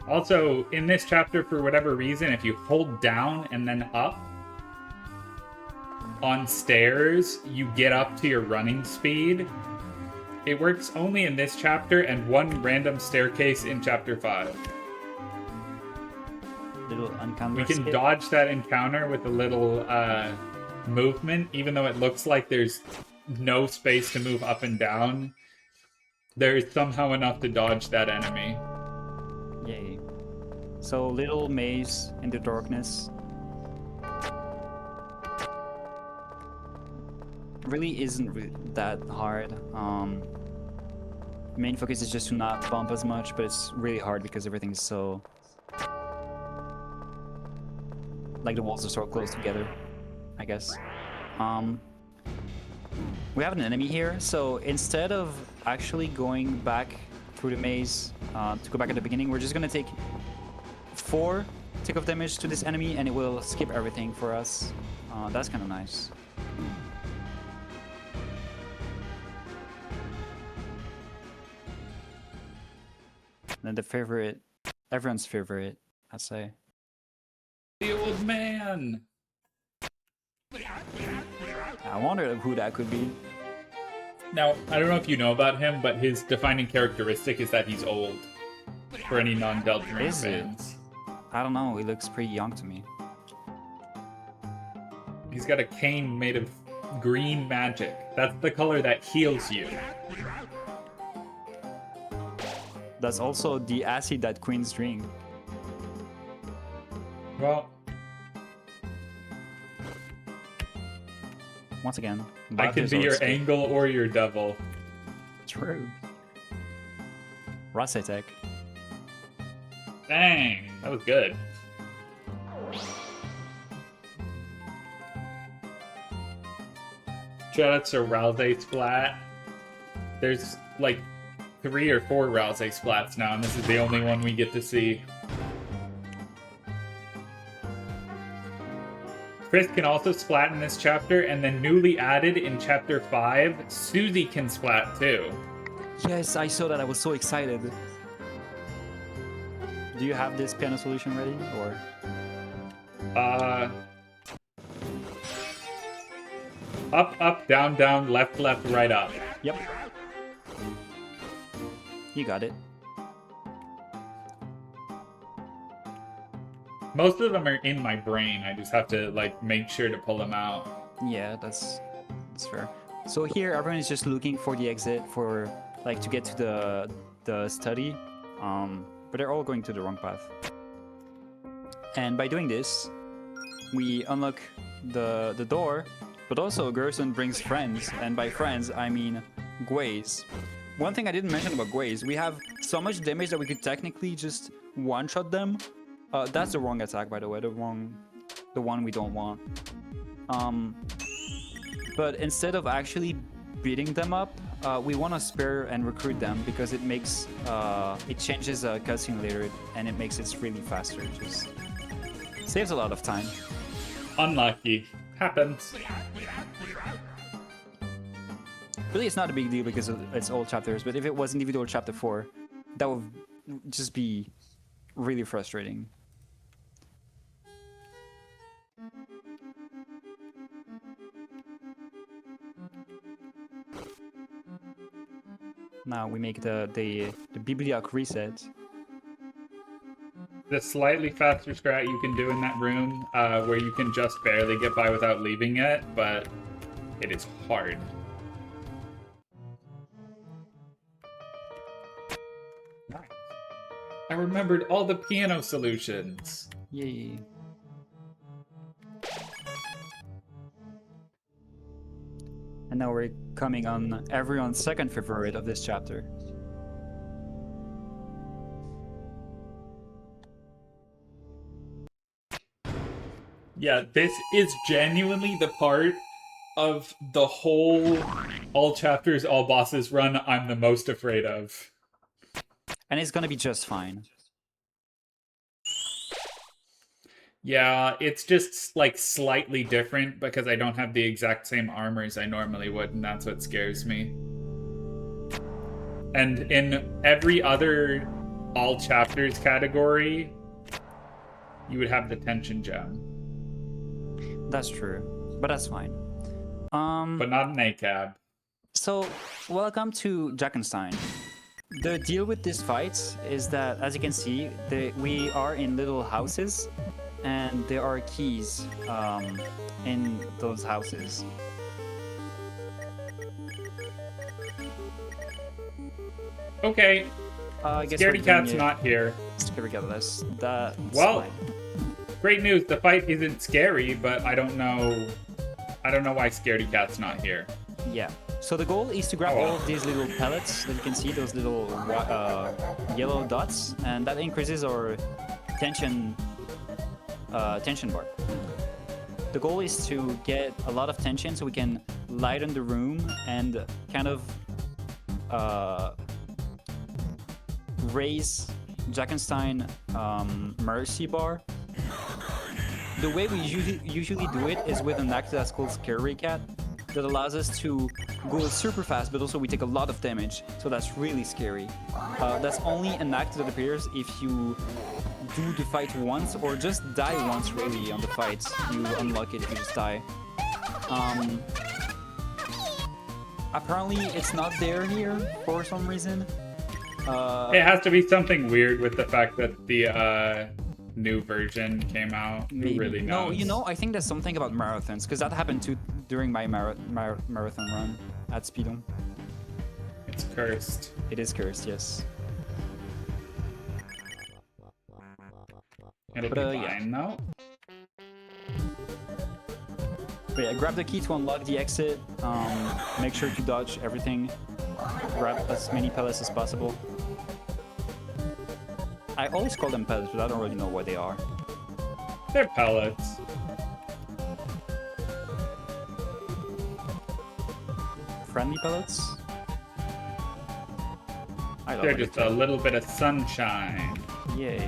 Also, in this chapter, for whatever reason, if you hold down and then up on stairs, you get up to your running speed. It works only in this chapter and one random staircase in chapter 5. Little encounter. We can dodge that encounter with a little movement, even though it looks like there's no space to move up and down. There is somehow enough to dodge that enemy. Yay. So, little maze in the darkness. Really isn't that hard. Main focus is just to not bump as much, but it's really hard because everything's so... like the walls are so close together, I guess. We have an enemy here, so instead of actually going back through the maze to go back at the beginning, we're just gonna take 4 tick of damage to this enemy and it will skip everything for us. That's kind of nice. Then the favorite, everyone's favorite, I'd say. The old man! I wonder who that could be. Now, I don't know if you know about him, but his defining characteristic is that he's old. For any non-Deltarune Is it? fans. I don't know, he looks pretty young to me. He's got a cane made of green magic. That's the color that heals you. That's also the acid that queens drink. Well, Once again, I can be your angle or your devil. True. Rust attack. Dang, that was good. Shout out to Ralze Splat. There's like 3 or 4 Ralze Splats now, and this is the only one we get to see. Chris can also splat in this chapter, and then newly added in chapter 5, Susie can splat too. Yes, I saw that. I was so excited. Do you have this piano solution ready, or? Up, down, down, left, right, up. Yep. You got it. Most of them are in my brain. I just have to like make sure to pull them out. Yeah, that's fair. So here, everyone is just looking for the exit for like to get to the study, but they're all going to the wrong path. And by doing this, we unlock the door, but also Gerson brings friends, and by friends I mean Gways. One thing I didn't mention about Gways, we have so much damage that we could technically just one-shot them. That's the wrong attack, by the way, the one we don't want. But instead of actually beating them up, we want to spare and recruit them because it makes it changes a cutscene later and it makes it really faster. It just saves a lot of time. Unlucky. Happens. Really, it's not a big deal because it's all chapters, but if it was individual chapter 4, that would just be really frustrating. Now we make the biblioc reset. The slightly faster strat you can do in that room, where you can just barely get by without leaving it, but it is hard. Nice. I remembered all the piano solutions. Yay. And now we're coming on everyone's second favorite of this chapter. Yeah, this is genuinely the part of the whole all chapters, all bosses run I'm the most afraid of. And it's gonna be just fine. Yeah, it's just like slightly different because I don't have the exact same armor as I normally would, and that's what scares me. And in every other all chapters category, you would have the tension gem. That's true, but that's fine. But not an ACAB. So, welcome to Jackenstein. The deal with this fight is that, as you can see, we are in little houses, and there are keys in those houses. Okay, I guess Scaredy Cat's not here. Scaredy Cat, that's Well, fine. great news. The fight isn't scary, but I don't know why Scaredy Cat's not here. Yeah. So the goal is to grab all of these little pellets that you can see, those little yellow dots, and that increases our tension bar. The goal is to get a lot of tension so we can lighten the room and kind of raise Jackenstein mercy bar. The way we usually do it is with an act that's called Scaredy Cat that allows us to go super fast, but also we take a lot of damage, so that's really scary. That's only an act that appears if you do the fight once or just die once really on the fight. You unlock it if you just die. Apparently it's not there here for some reason. It has to be something weird with the fact that the new version came out. Who really knows? No, you know, I think there's something about marathons, because that happened too during my marathon run at Speedon. It's cursed. It is cursed, yes. It'll be fine, though. But yeah, grab the key to unlock the exit. Make sure to dodge everything. Grab as many pellets as possible. I always call them pellets, but I don't really know what they are. They're pellets. Friendly pellets? They're just a little bit of sunshine. Yay.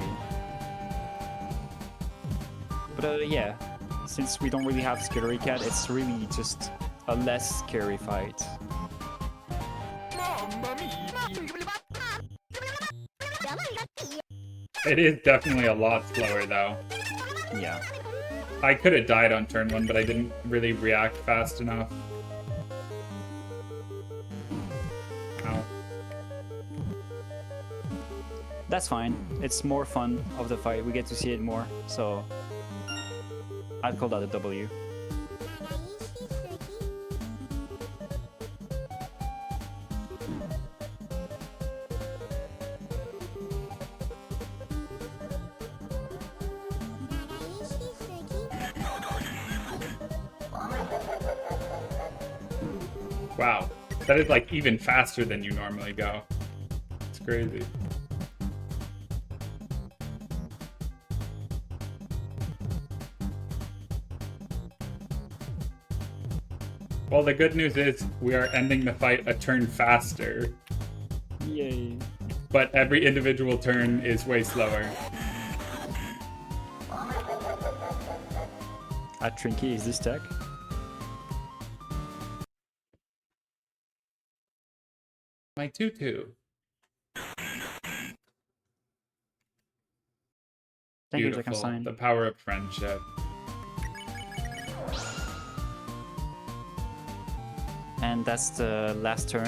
But yeah, since we don't really have Scaredy Cat, it's really just a less scary fight. It is definitely a lot slower, though. Yeah. I could have died on turn 1, but I didn't really react fast enough. Ow. That's fine. It's more fun of the fight. We get to see it more. So I'd call that a W. Wow, that is like even faster than you normally go. It's crazy. Well, the good news is we are ending the fight a turn faster, Yay. but every individual turn is way slower. Trinky, is this tech? My tutu. Thank you, Beautiful. Jack. The power of friendship. And that's the last turn.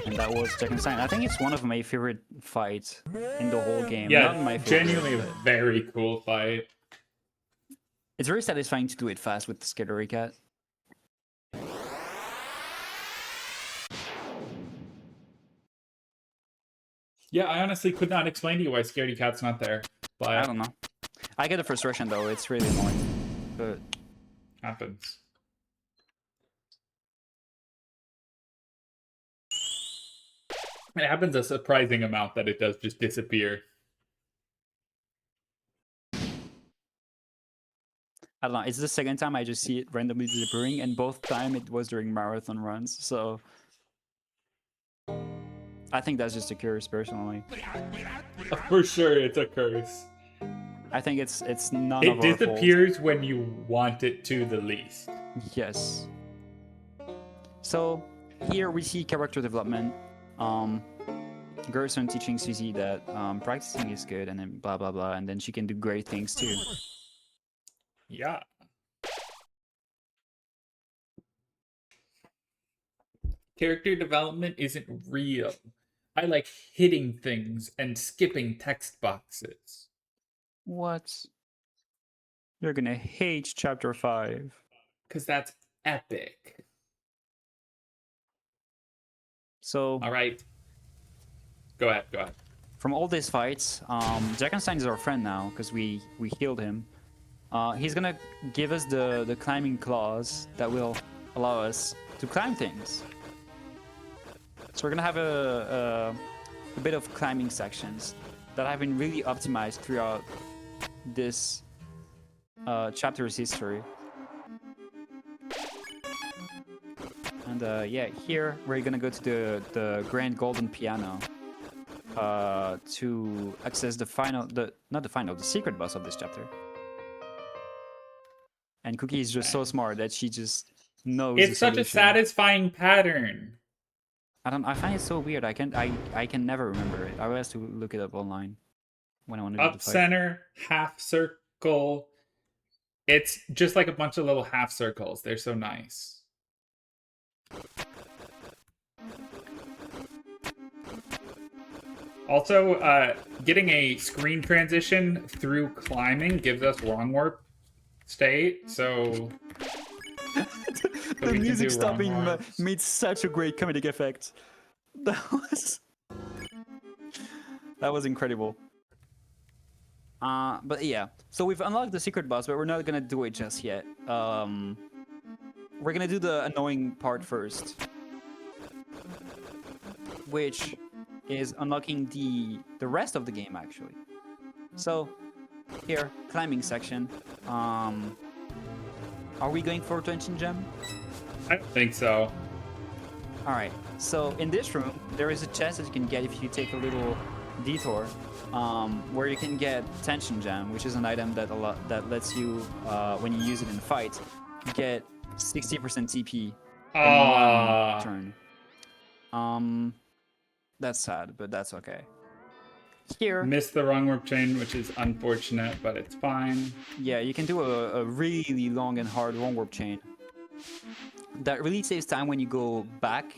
And that was Jack. I think it's one of my favorite fights in the whole game. Yeah, Not my favorite, genuinely a but very cool fight. it's very satisfying to do it fast with the Skittery Cat. Yeah, I honestly could not explain to you why Scaredy Cat's not there, but I don't know. I get the frustration though, it's really annoying. But happens. It happens a surprising amount that it does just disappear. I don't know, it's the second time I just see it randomly disappearing, and both time it was during marathon runs, so I think that's just a curse personally. For sure, it's a curse. I think it's none It of our fault. disappears when you want it to the least. Yes. So here we see character development. Gerson teaching Suzy that practicing is good, and then blah blah blah, and then she can do great things too. Yeah. Character development isn't real. I like hitting things and skipping text boxes. What? You're gonna hate chapter 5. Because that's epic. So All right. Go ahead. from all these fights, Jackenstein is our friend now because we healed him. He's gonna give us the climbing claws that will allow us to climb things. So we're gonna have a bit of climbing sections that have been really optimized throughout this chapter's history. And yeah, here we're gonna go to the Grand Golden Piano to access the secret boss of this chapter. And Cookie is just so smart that she just knows. It's such a satisfying pattern. I find it so weird. I can never remember it. I always have to look it up online when I want to do the Up fight. center, half circle. It's just like a bunch of little half circles. They're so nice. Also, getting a screen transition through climbing gives us wrong warp state, so The we can music do stopping wrong warps. made such a great comedic effect. That was incredible. But yeah, so we've unlocked the secret boss, but we're not gonna do it just yet. We're gonna do the annoying part first, which is unlocking the rest of the game actually. So here, climbing section. Are we going for Tension Gem? I don't think so. All right. So in this room, there is a chest that you can get if you take a little detour, where you can get Tension Gem, which is an item that lets you, when you use it in a fight, get 60% TP in 1 turn. That's sad, but that's okay. Here, Missed the wrong warp chain, which is unfortunate, but it's fine. yeah, you can do a really long and hard one warp chain. that really saves time when you go back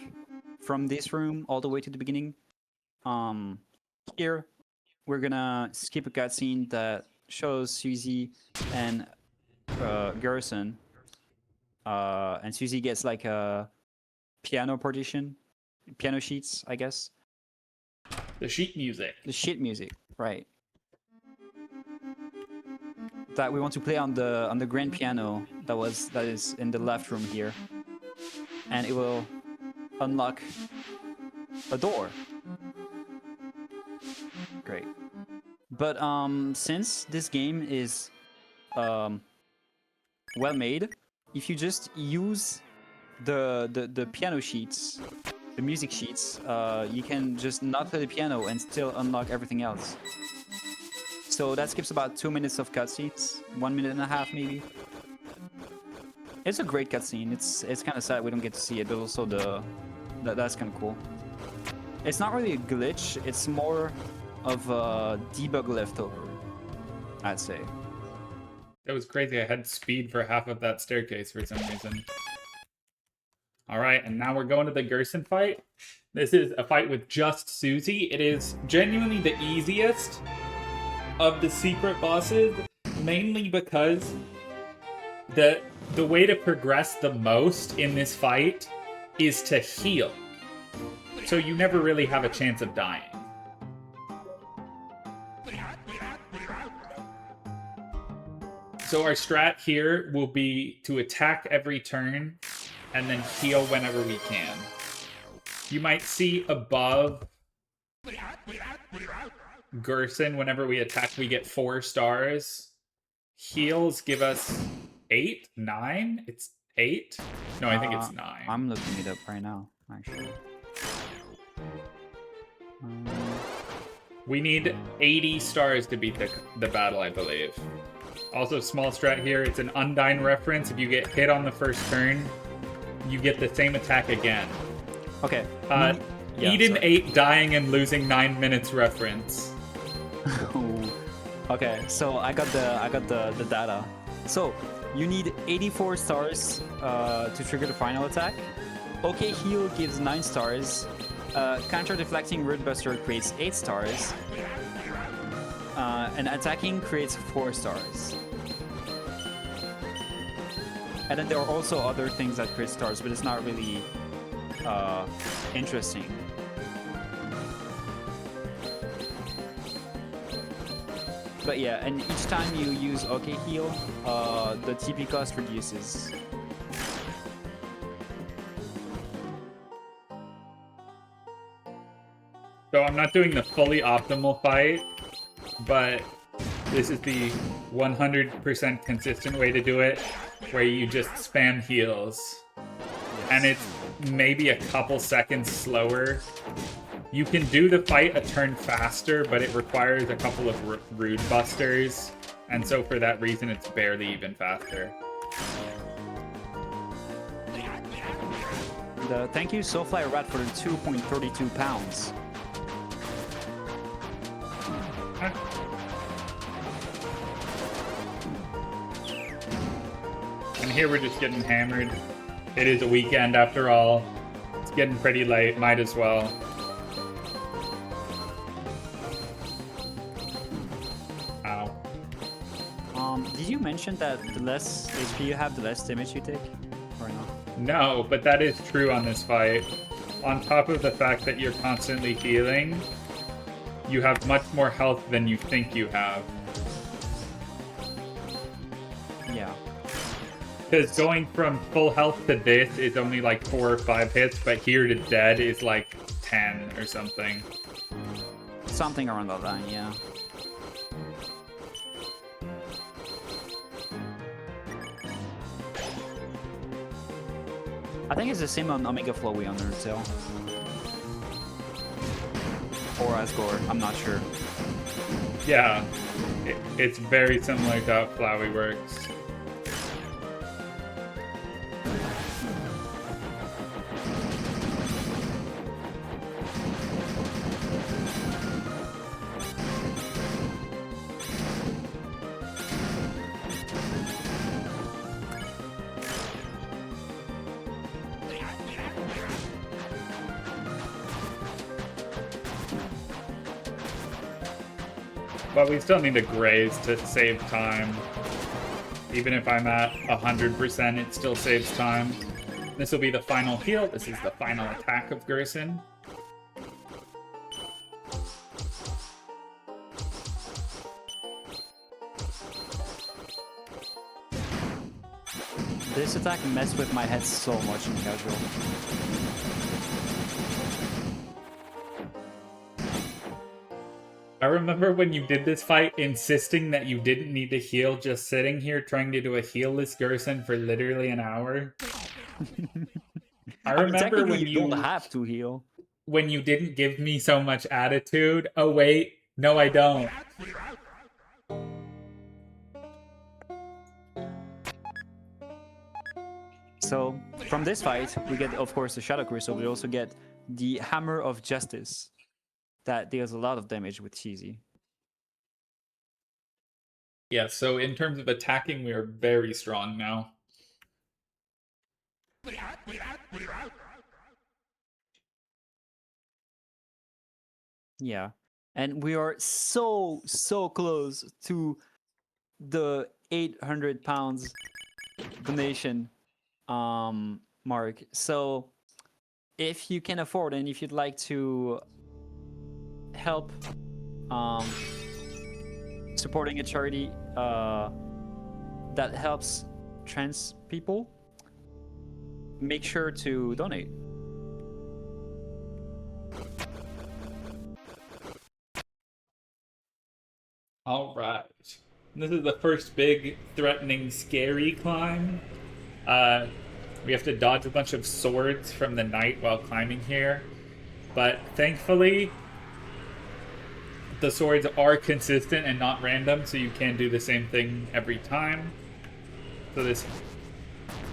from this room all the way to the beginning. Here we're gonna skip a cutscene that shows Susie and Garrison, and Susie gets like a piano sheets, I guess. The sheet music. The sheet music, right? That we want to play on the grand piano that is in the left room here, and it will unlock a door. Great. But since this game is well made, if you just use the piano sheets, the music sheets, you can just not play the piano and still unlock everything else. So that skips about 2 minutes of cutscenes, 1.5 minutes maybe. It's a great cutscene. It's kind of sad we don't get to see it, but also that's kind of cool. It's not really a glitch. It's more of a debug leftover, I'd say. That was crazy. I had speed for half of that staircase for some reason. All right, and now we're going to the Gerson fight. This is a fight with just Susie. It is genuinely the easiest of the secret bosses, mainly because the way to progress the most in this fight is to heal. So you never really have a chance of dying. So our strat here will be to attack every turn and then heal whenever we can. You might see above Gerson, whenever we attack, we get 4 stars. Heals give us 8, 9? It's 8? No, I think it's 9. I'm looking it up right now, actually. We need 80 stars to beat the battle, I believe. Also, small strat here, it's an Undyne reference. If you get hit on the first turn, you get the same attack again. Okay. Eden 8 dying and losing 9 minutes reference. Okay, so I got the data. So you need 84 stars to trigger the final attack. OK Heal gives 9 stars. Counter Deflecting Rootbuster creates 8 stars. And Attacking creates 4 stars. And then there are also other things that create stars, but it's not really interesting. But yeah, and each time you use OK Heal, the TP cost reduces. So I'm not doing the fully optimal fight, but this is the 100% consistent way to do it, where you just spam heals. Yes. And it's maybe a couple seconds slower. You can do the fight a turn faster, but it requires a couple of Rude Busters, and so for that reason it's barely even faster. Thank you, Soulfly Rat, for the 2.32 pounds. And here we're just getting hammered. It is a weekend after all. It's getting pretty late, might as well. Ow. Did you mention that the less HP you have, the less damage you take? Or not? No, but that is true on this fight. On top of the fact that you're constantly healing, you have much more health than you think you have. Yeah. Because going from full health to this is only like 4 or 5 hits, but here to dead is like 10 or something. Something around that line, yeah. I think it's the same on Omega Flowey on Undertale. Or Asgore, I'm not sure. Yeah, it's very similar to how Flowey works. But we still need to graze to save time. Even if I'm at 100%, it still saves time. This will be the final heal. This is the final attack of Gerson. This attack messed with my head so much in casual. I remember when you did this fight insisting that you didn't need to heal, just sitting here trying to do a healless Gerson for literally an hour. I remember when you don't have to heal. When you didn't give me so much attitude. Oh wait, no I don't. So from this fight, we get, of course, the Shadow Crystal. We also get the Hammer of Justice that deals a lot of damage with Cheesy. Yeah, so in terms of attacking, we are very strong now. Yeah, and we are so close to the 800 pounds donation mark. So if you can afford and if you'd like to help supporting a charity that helps trans people, make sure to donate. All right. This is the first big, threatening, scary climb. We have to dodge a bunch of swords from the knight while climbing here. But thankfully, the swords are consistent and not random, so you can do the same thing every time. So this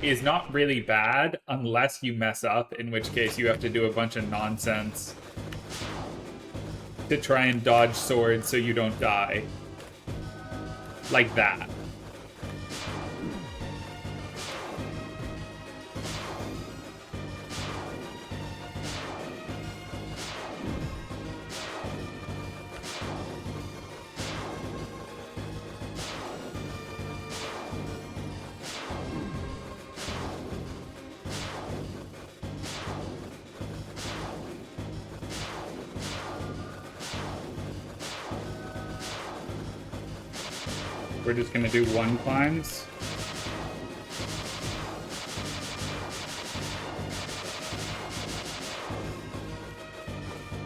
is not really bad unless you mess up, in which case you have to do a bunch of nonsense to try and dodge swords so you don't die. Like that. We're just gonna do one climbs.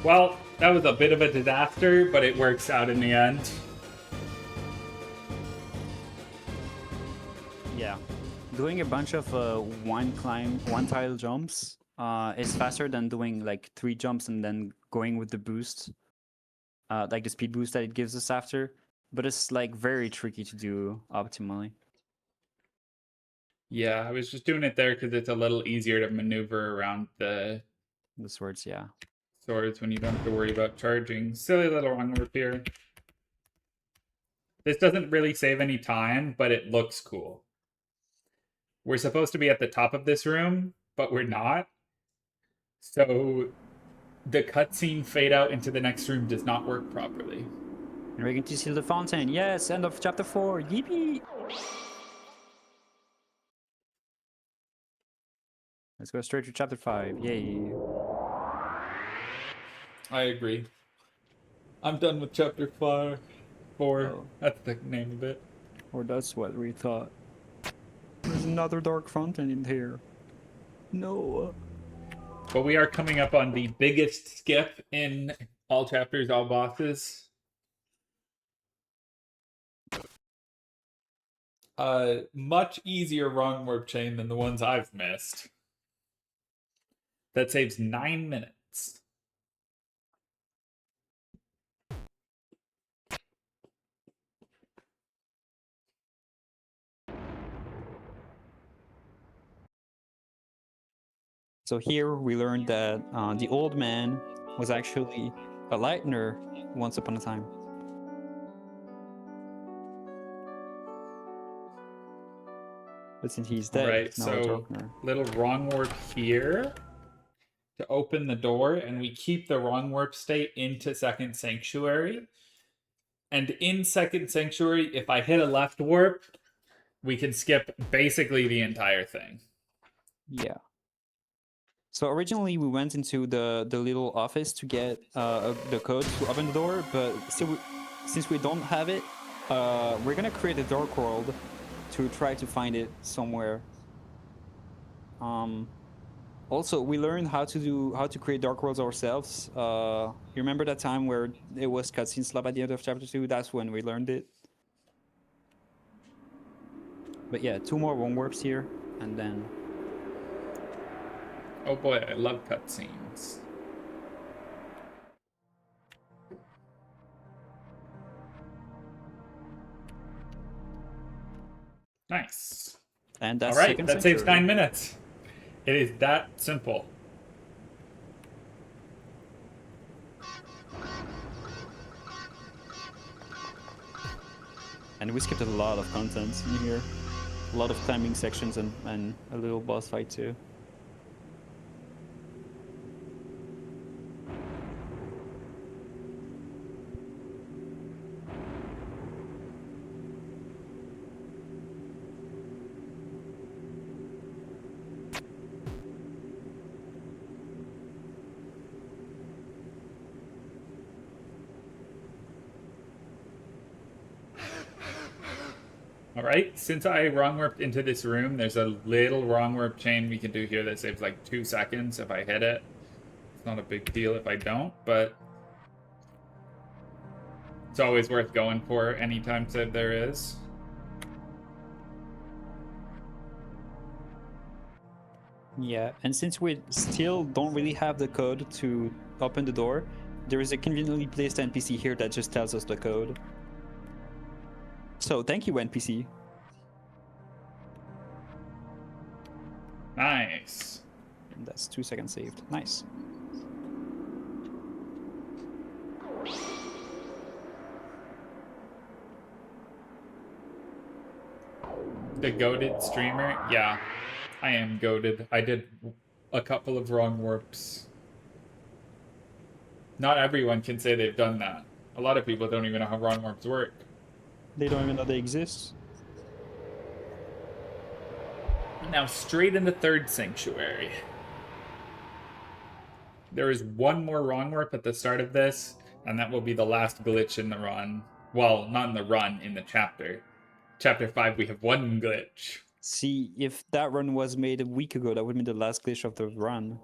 Well, that was a bit of a disaster, but it works out in the end. Yeah, doing a bunch of one tile jumps is faster than doing like 3 jumps and then going with the boost, like the speed boost that it gives us after. But it's like very tricky to do optimally. Yeah, I was just doing it there because it's a little easier to maneuver around the swords, yeah. Swords when you don't have to worry about charging. Silly little wrong warp here. This doesn't really save any time, but it looks cool. We're supposed to be at the top of this room, but we're not. So the cutscene fade out into the next room does not work properly. And we're going to see the fountain. Yes, end of chapter 4. Yippee! Let's go straight to chapter 5. Yay. I agree. I'm done with chapter 4. Oh. That's the name of it. Or that's what we thought. There's another dark fountain in here. No. But we are coming up on the biggest skip in all chapters, all bosses. Much easier wrong warp chain than the ones I've missed. That saves 9 minutes. So here we learned that the old man was actually a lightener once upon a time. But since he's dead, Right, now so little wrong warp here to open the door, and we keep the wrong warp state into Second Sanctuary. And in Second Sanctuary, if I hit a left warp, we can skip basically the entire thing. Yeah. So originally we went into the little office to get the code to open the door, but still, since we don't have it, we're gonna create a dark world to try to find it somewhere. Also, we learned how to create dark worlds ourselves. You remember that time where it was cutscene slab at the end of chapter 2? That's when we learned it. But yeah, 2 more one warps here, and then. Oh boy, I love cutscenes. Nice. And that's all right, Second that saves Sanctuary. 9 minutes. It is that simple. And we skipped a lot of content in here. A lot of climbing sections and a little boss fight too. All right, since I wrong warped into this room, there's a little wrong warp chain we can do here that saves like 2 seconds if I hit it. It's not a big deal if I don't, but it's always worth going for anytime that there is. Yeah, and since we still don't really have the code to open the door, there is a conveniently placed NPC here that just tells us the code. So thank you, NPC. Nice. And that's 2 seconds saved. Nice. The goated streamer? Yeah, I am goated. I did a couple of wrong warps. Not everyone can say they've done that. A lot of people don't even know how wrong warps work. They don't even know they exist. Now straight in the third sanctuary. There is one more wrong warp at the start of this, and that will be the last glitch in the run. Well, not in the run, in the chapter. Chapter 5, we have one glitch. See, if that run was made a week ago, that would be the last glitch of the run.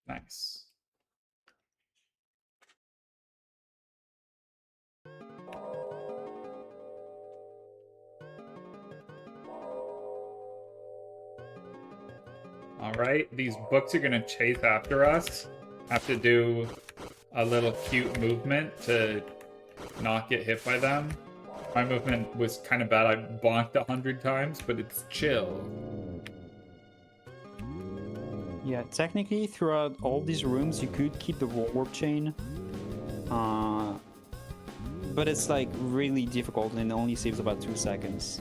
Nice. All right, these books are gonna chase after us. Have to do a little cute movement to not get hit by them. My movement was kind of bad. I bonked 100 times, but it's chill. Yeah, technically throughout all these rooms you could keep the warp chain. But it's like really difficult and it only saves about 2 seconds.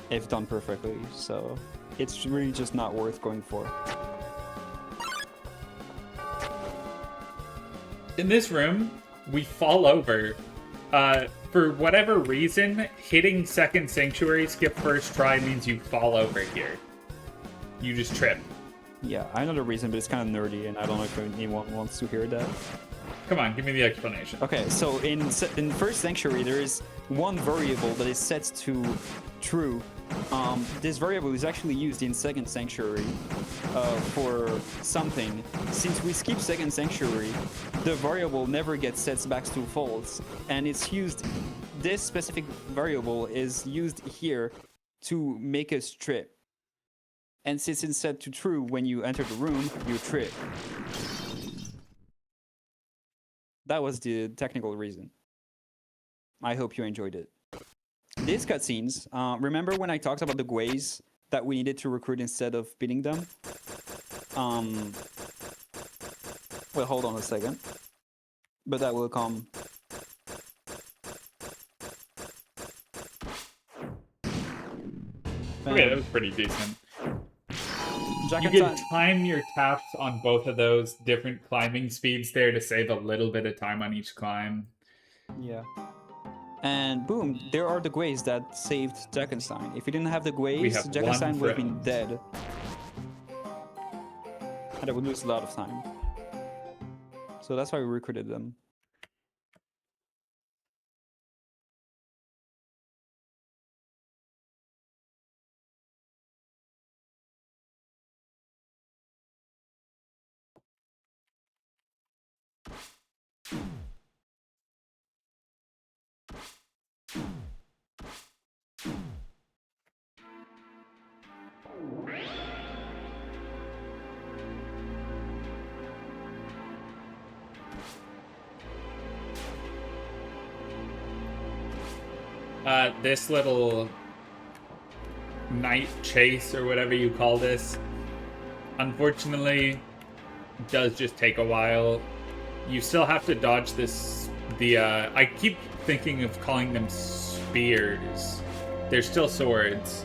If done perfectly, so it's really just not worth going for. In this room, we fall over. For whatever reason, hitting second sanctuary skip first try means you fall over here. You just trip. Yeah, I know the reason, but it's kind of nerdy, and I don't know if anyone wants to hear that. Come on, give me the explanation. Okay, so in first sanctuary, there is one variable that is set to true. This variable is actually used in second sanctuary for something. Since we skip second sanctuary, the variable never gets set back to false, and it's used. This specific variable is used here to make us trip. And since it's set to true when you enter the room, you trip. That was the technical reason. I hope you enjoyed it. These cutscenes, remember when I talked about the Gways that we needed to recruit instead of beating them? Well, hold on a second. But that will come. Okay, that was pretty decent. You can time your taps on both of those different climbing speeds there to save a little bit of time on each climb. Yeah. And boom, there are the Gways that saved Jackenstein. If you didn't have the Gways, Jackenstein would have been dead. And I would lose a lot of time. So that's why we recruited them. This little night chase or whatever you call this, unfortunately, does just take a while. You still have to dodge I keep thinking of calling them spears. They're still swords.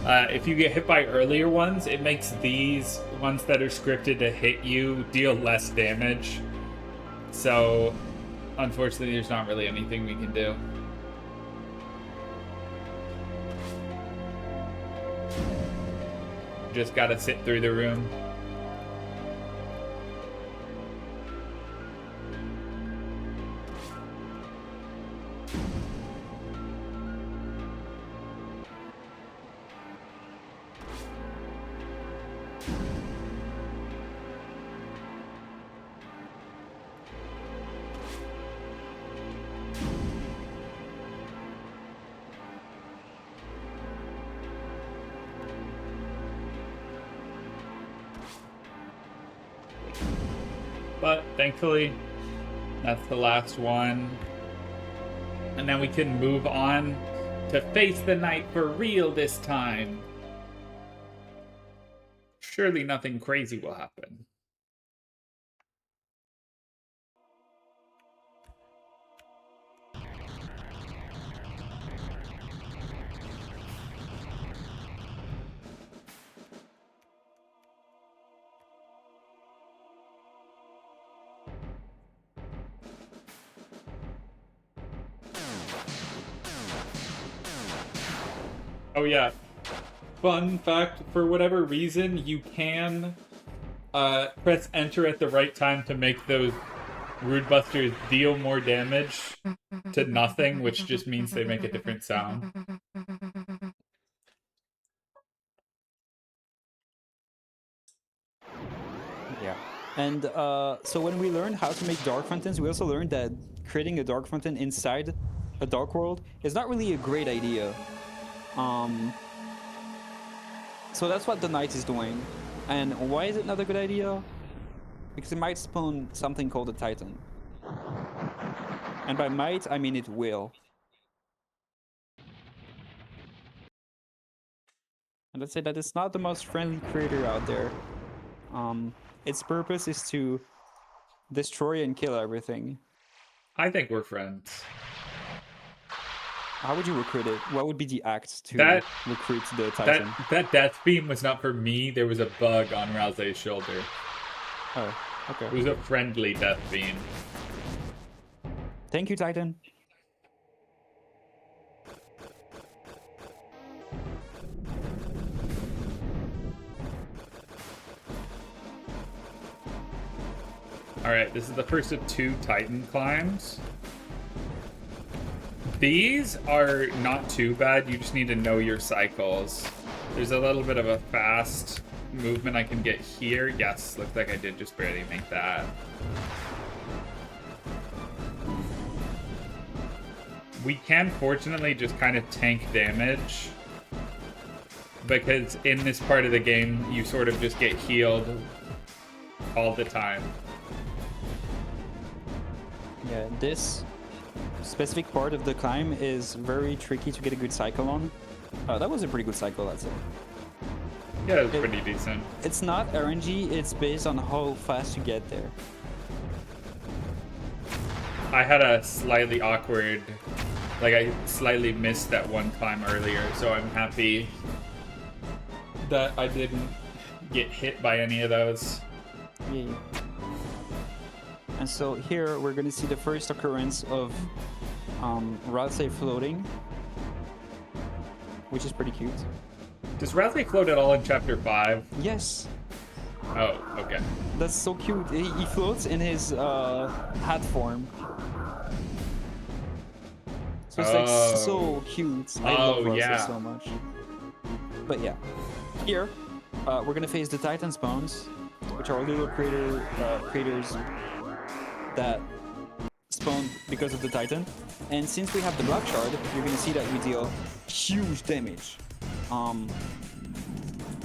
If you get hit by earlier ones, it makes these ones that are scripted to hit you deal less damage. So, unfortunately, there's not really anything we can do. Just gotta sit through the room. But thankfully, that's the last one. And then we can move on to face the night for real this time. Surely nothing crazy will happen. Oh yeah, fun fact, for whatever reason, you can press enter at the right time to make those Rude Busters deal more damage to nothing, which just means they make a different sound. Yeah. And so when we learned how to make dark fountains, we also learned that creating a dark fountain inside a dark world is not really a great idea. So that's what the knight is doing. And why is it not a good idea? Because it might spawn something called a titan. And by might, I mean it will. And let's say that it's not the most friendly creature out there. Its purpose is to destroy and kill everything. I think we're friends. How would you recruit it? What would be the act to recruit the Titan? That death beam was not for me. There was a bug on Rousey's shoulder. Oh, okay. It was a friendly death beam. Thank you, Titan. Alright, this is the first of 2 Titan climbs. These are not too bad, you just need to know your cycles. There's a little bit of a fast movement I can get here. Yes, looks like I did just barely make that. We can fortunately just kind of tank damage, because in this part of the game, you sort of just get healed all the time. Yeah, this specific part of the climb is very tricky to get a good cycle on. That was a pretty good cycle, I'd say. Yeah, it was pretty decent. It's not RNG, it's based on how fast you get there. I had a slightly awkward, like I slightly missed that one climb earlier, so I'm happy that I didn't get hit by any of those. Yeah. And so here we're gonna see the first occurrence of Ralsei floating, which is pretty cute. Does Ralsei float at all in chapter 5? Yes, Oh, okay. that's so cute. He floats in his hat form. So it's like so cute. I love Ralsei so much. But yeah, here we're gonna face the Titan spawns, which are little craters that spawn because of the Titan. And since we have the Black Shard, you're gonna see that we deal huge damage.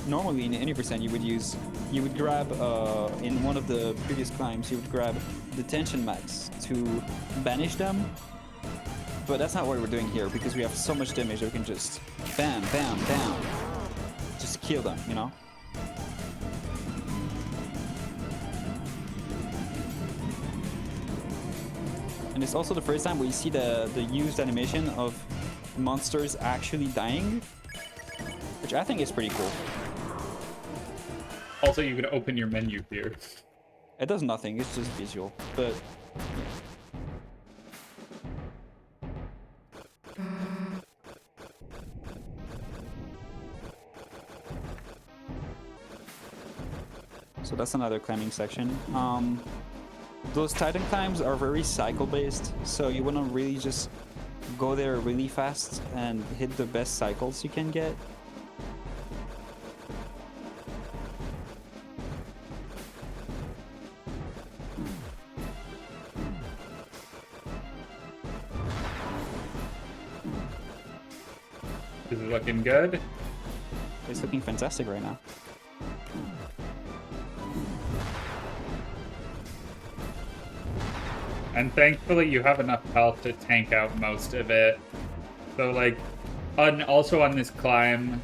Normally in any percent you would grab in one of the previous climbs you would grab the tension max to banish them. But that's not what we're doing here because we have so much damage that we can just bam, bam, bam, just kill them, you know? And it's also the first time we see the used animation of monsters actually dying, which I think is pretty cool. Also, you can open your menu here. It does nothing, it's just visual, but so that's another climbing section. Those Titan climbs are very cycle based, so you want to really just go there really fast and hit the best cycles you can get. Is it looking good? It's looking fantastic right now. And thankfully you have enough health to tank out most of it. So like, also on this climb,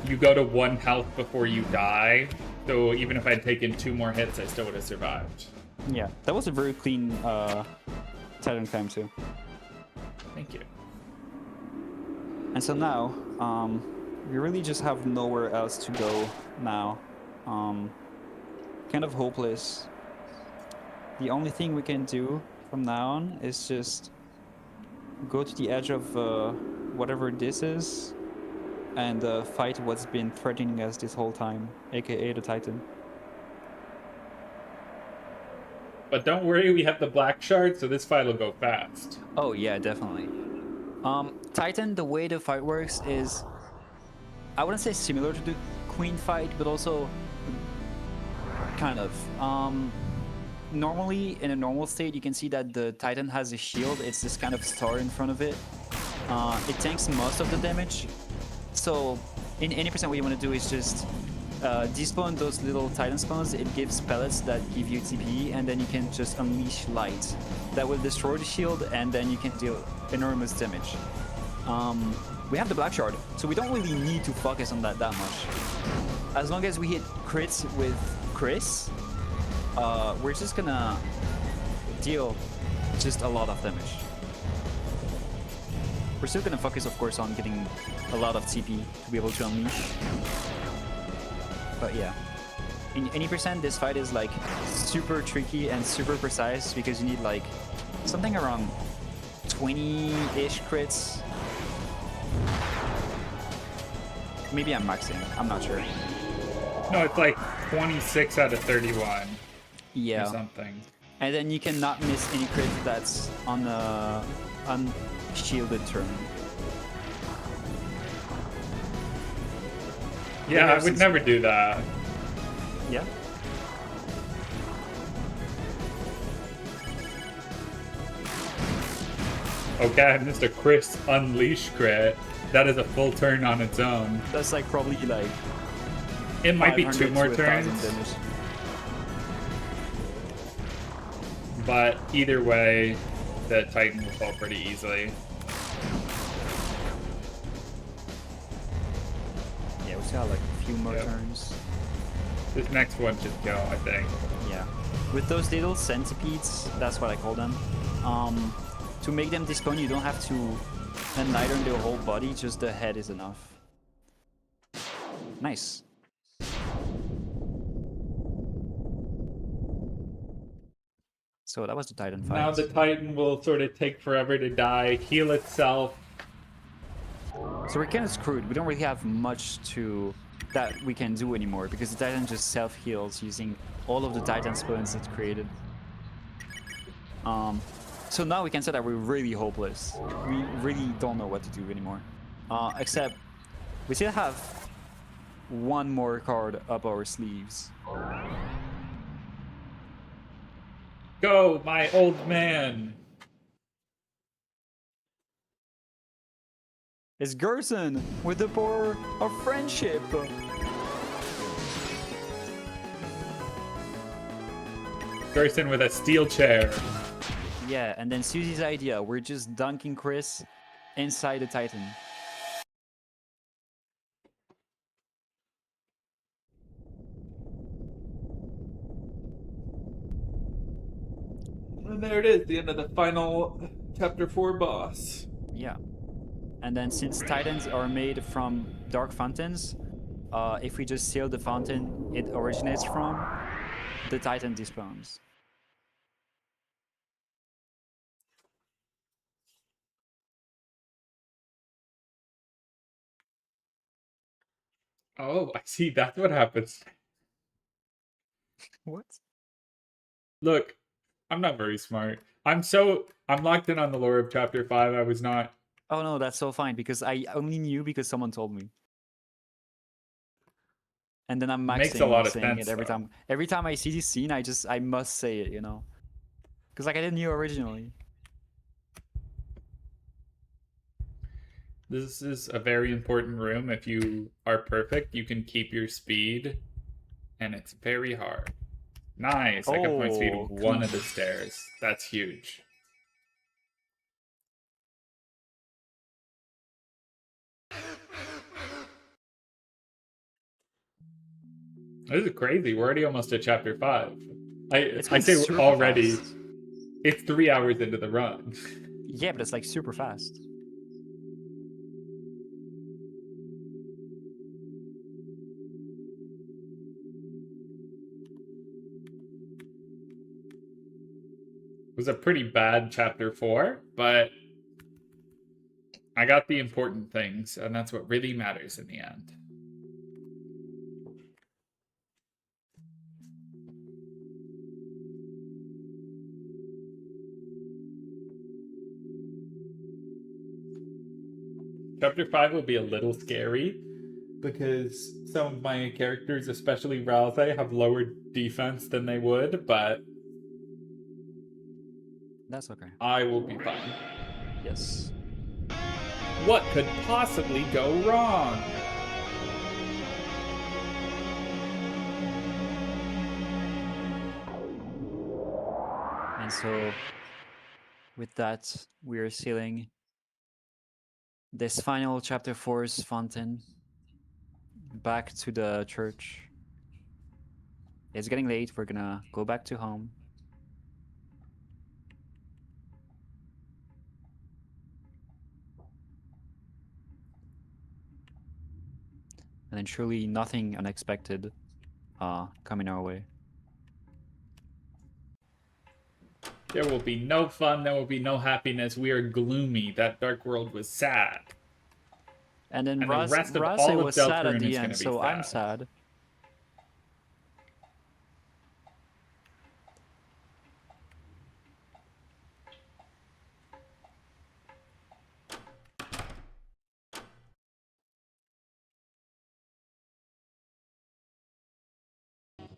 you go to 1 health before you die. So even if I'd taken 2 more hits, I still would have survived. Yeah, that was a very clean Titan climb too. Thank you. And so now, we really just have nowhere else to go now. Kind of hopeless. The only thing we can do from now on is just go to the edge of whatever this is and fight what's been threatening us this whole time, aka the Titan. But don't worry, we have the Black Shard, so this fight will go fast. Oh yeah, definitely. Titan, the way the fight works is, I wouldn't say similar to the Queen fight, but also kind of. Normally, in a normal state, you can see that the Titan has a shield. It's this kind of star in front of it. It tanks most of the damage. So, in any percent, what you want to do is just despawn those little Titan spawns. It gives pellets that give you TP, and then you can just unleash light. That will destroy the shield, and then you can deal enormous damage. We have the Black Shard, so we don't really need to focus on that much. As long as we hit crits with Chris, we're just gonna deal just a lot of damage. We're still gonna focus, of course, on getting a lot of TP to be able to unleash. But yeah, in any percent, this fight is like super tricky and super precise because you need like something around 20-ish crits. Maybe I'm maxing, I'm not sure. No, it's like 26 out of 31. Yeah. Or something. And then you cannot miss any crit that's on the unshielded turn. Yeah, I would never do that. Yeah. Okay, I missed a Chris Unleash crit. That is a full turn on its own. That's like probably like... It might be 2 more 1,000 turns. damage. But either way, the Titan will fall pretty easily. Yeah, we still have like a few more Yep. turns. This next one should go, I think. Yeah. With those little centipedes, that's what I call them. To make them despawn, you don't have to enlighten their whole body, just the head is enough. Nice. So that was the Titan fight. Now the Titan will sort of take forever to die, heal itself. So we're kind of screwed. We don't really have much that we can do anymore because the Titan just self-heals using all of the Titan spawns it created. So now we can say that we're really hopeless. We really don't know what to do anymore. Except we still have one more card up our sleeves. Go, my old man! It's Gerson with the power of friendship. Gerson with a steel chair. Yeah, and then Susie's idea. We're just dunking Chris inside the Titan. And there it is, the end of the final chapter 4 boss. Yeah. And then since Titans are made from dark fountains, if we just seal the fountain it originates from, the Titan despawns. Oh, I see, that's what happens. What? Look, I'm not very smart. I'm locked in on the lore of chapter 5. I was not. Oh no, that's so fine because I only knew because someone told me. And then I'm maxing Makes a lot of saying sense, it every though. time. Every time I see this scene, I must say it, you know, because like I didn't knew originally. This is a very important room. If you are perfect, you can keep your speed, and it's very hard. Nice. I kept my speed Oh, of one of the stairs. That's huge. This is crazy. We're already almost at chapter 5. It's I going say super already. fast. It's 3 hours into the run. Yeah, but it's like super fast. It was a pretty bad chapter 4, but I got the important things, and that's what really matters in the end. Chapter 5 will be a little scary because some of my characters, especially Rouse, have lower defense than they would, but That's okay. I will be fine. Yes. What could possibly go wrong? And so, with that, we are sealing this final chapter 4's fountain back to the church. It's getting late. We're gonna go back to home. And then surely nothing unexpected coming our way. There will be no fun, there will be no happiness. We are gloomy. That dark world was sad. And then And the rest of Rase all of was sad at Deltarune the is end, gonna be so I'm sad. sad.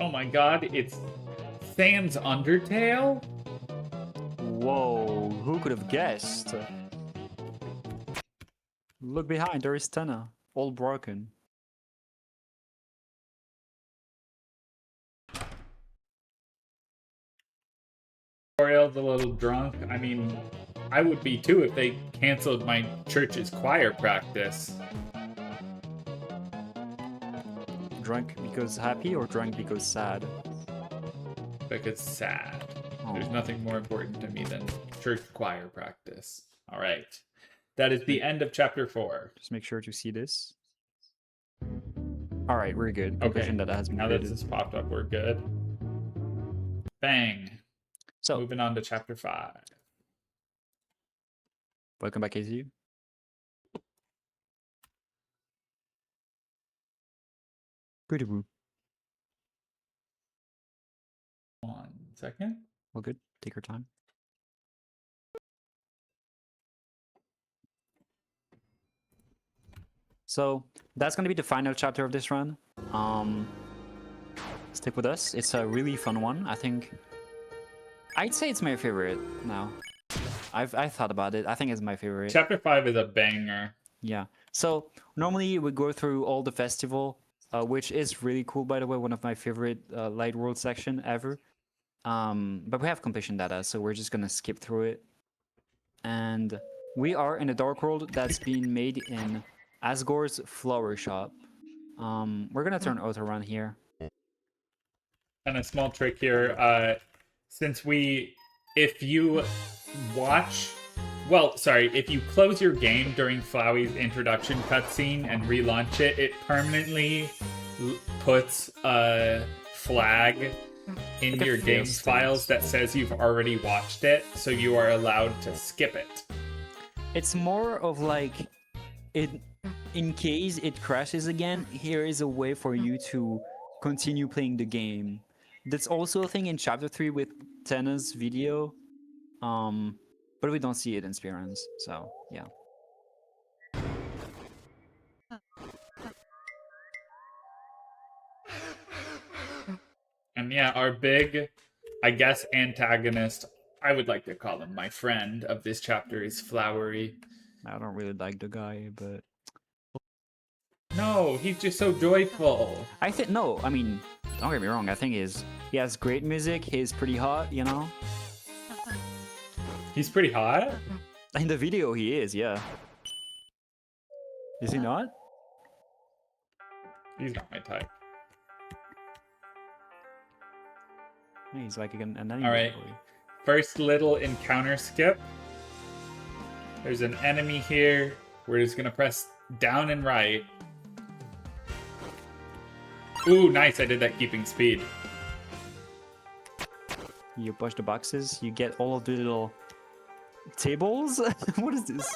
Oh my god, it's Sam's Undertale? Whoa, who could have guessed? Look behind, there is Tana, all broken. Oriel's a little drunk. I mean, I would be too if they canceled my church's choir practice. Drunk because happy or drunk because sad? Because sad. Oh. There's nothing more important to me than church choir practice. All right. That is the end of chapter 4. Just make sure to see this. All right, we're good. Okay. Completion data has been Now that created. this popped up, we're good. Bang. So, Moving on to chapter 5. welcome back, AZU. Pretty woo. 1 second. All good. Take your time. So that's gonna be the final chapter of this run. Stick with us. It's a really fun one. I think I'd say it's my favorite now. I thought about it. I think it's my favorite. Chapter 5 is a banger. Yeah. So normally we go through all the festival, which is really cool, by the way. One of my favorite Light World section ever. But we have completion data, so we're just gonna skip through it. And we are in a dark world that's been made in Asgore's flower shop. We're gonna turn auto run here. And a small trick here, if you close your game during Flowey's introduction cutscene and relaunch it, it permanently puts a flag in Like a your fail games state. files that says you've already watched it, so you are allowed to skip it. It's more of like, in case it crashes again, here is a way for you to continue playing the game. That's also a thing in chapter 3 with Tenna's video, but we don't see it in Spearruns, so yeah. And yeah, our big, I guess, antagonist, I would like to call him my friend of this chapter, is Flowery. I don't really like the guy, but No, he's just so joyful. I think no. I mean, don't get me wrong. I think he has great music. He's pretty hot, you know. He's pretty hot. In the video, he is. Yeah. Is he not? He's not my type. He's like an anime All right. boy. First little encounter skip. There's an enemy here. We're just gonna press down and right. Ooh, nice. I did that keeping speed. You push the boxes. You get all of the little tables. What is this?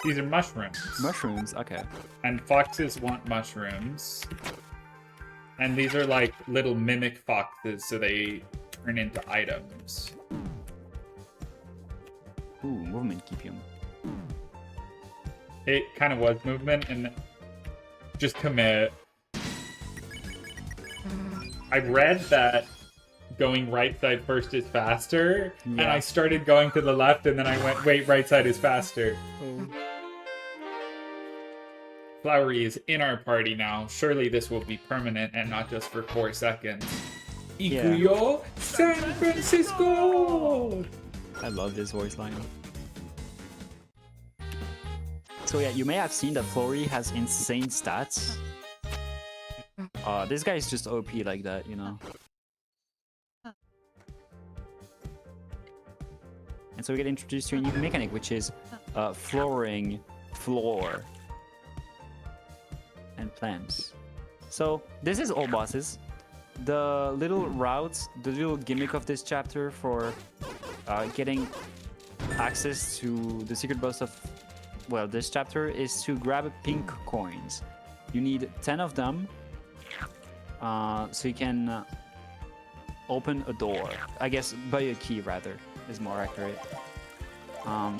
These are mushrooms. Mushrooms. Okay. And foxes want mushrooms. And these are like little mimic foxes, so they turn into items. Ooh, movement keep him. It kind of was movement, and just commit. I read that going right side first is faster, and Yeah. I started going to the left, and then I went, wait, right side is faster. Oh. Flowery is in our party now. Surely this will be permanent and not just for 4 seconds. Yeah. Ikuyo, San Francisco! I love this voice line. So yeah, you may have seen that Flory has insane stats. This guy is just OP like that, you know. And so we get introduced to a new mechanic, which is flooring floor and plants. So this is all bosses. The little routes, the little gimmick of this chapter for getting access to the secret boss of, well, this chapter is to grab pink coins. You need 10 of them, so you can open a door. I guess buy a key rather is more accurate.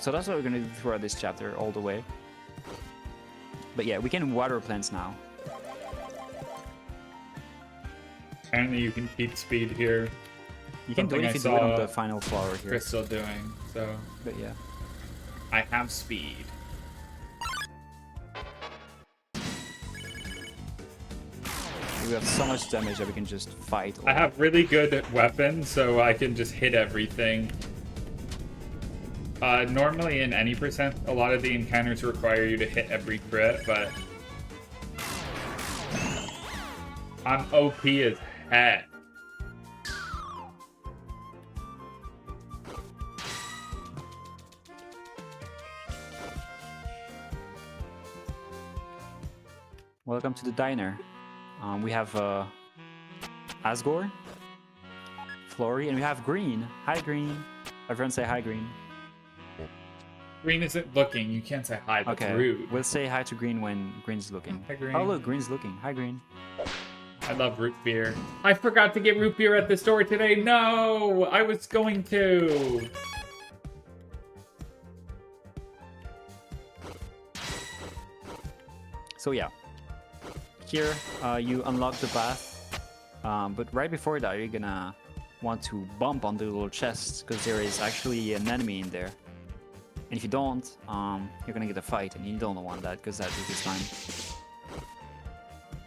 So that's what we're gonna do throughout this chapter all the way. But yeah, we can water plants now. Apparently you can keep speed here. You can do it Something if you I do it on saw the final flower here. Crystal doing, so But yeah. I have speed. We have so much damage that we can just fight. I have really good weapons, so I can just hit everything. Normally in any percent, a lot of the encounters require you to hit every crit, but I'm OP as heck. Welcome to the diner. We have Asgore, Flory, and we have Green. Hi, Green. Everyone say hi, Green. Green isn't looking. You can't say hi. That's Okay. rude. We'll say hi to Green when Green's looking. Hi, Green. Oh, look, Green's looking. Hi, Green. I love root beer. I forgot to get root beer at the store today. No, I was going to. So yeah, here you unlock the path, but right before that you're gonna want to bump on the little chest because there is actually an enemy in there. And if you don't, you're gonna get a fight, and you don't want that because that takes time.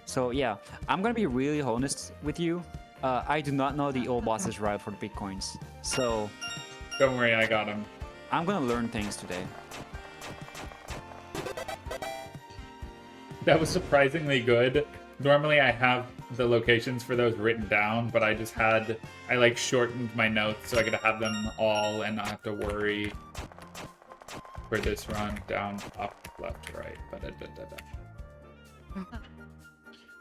So yeah, I'm gonna be really honest with you. I do not know the old boss's route for the bitcoins, so Don't worry, I got him. I'm gonna learn things today. That was surprisingly good. Normally I have the locations for those written down, but I like shortened my notes so I could have them all and not have to worry for this run. Down, up, left, right.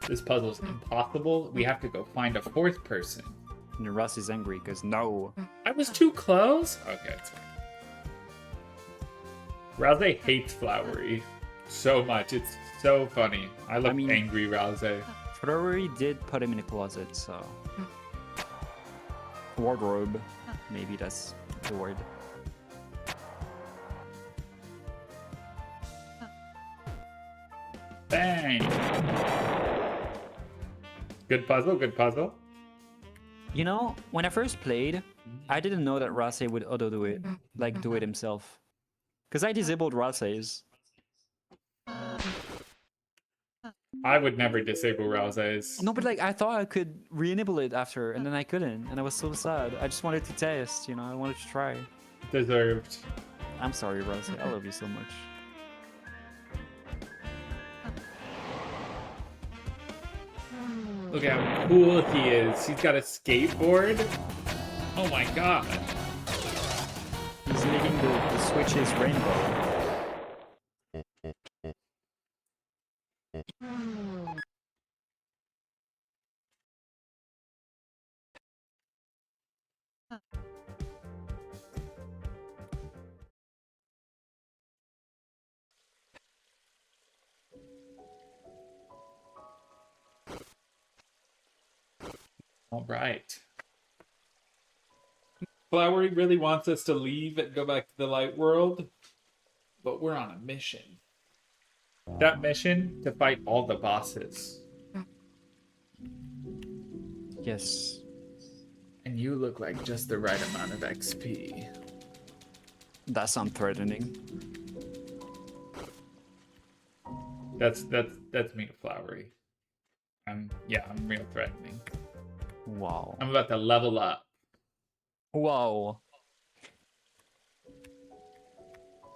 This puzzle's impossible. We have to go find a fourth person. And Russ is angry because no. I was too close? Okay, it's fine. Rouse hates Flowery so much. It's so funny. I love angry Rouse. Flowery did put him in a closet, so... Wardrobe. Maybe that's the word. Bang! Good puzzle, good puzzle. You know, when I first played, I didn't know that Rase would auto-do it. Like, do it himself. Because I disabled Rase's. I would never disable Rouse's. No, but like, I thought I could re-enable it after, and then I couldn't. And I was so sad. I just wanted to test, you know, I wanted to try. Deserved. I'm sorry, Rase. I love you so much. Look how cool he is. He's got a skateboard. Oh my god. He's making the switches rainbow. All right. Flowery really wants us to leave and go back to the light world, but we're on a mission. That mission to fight all the bosses. Yes. And you look like just the right amount of XP. That sounds threatening. That's me, Flowery. I'm real threatening. Wow. I'm about to level up. Wow.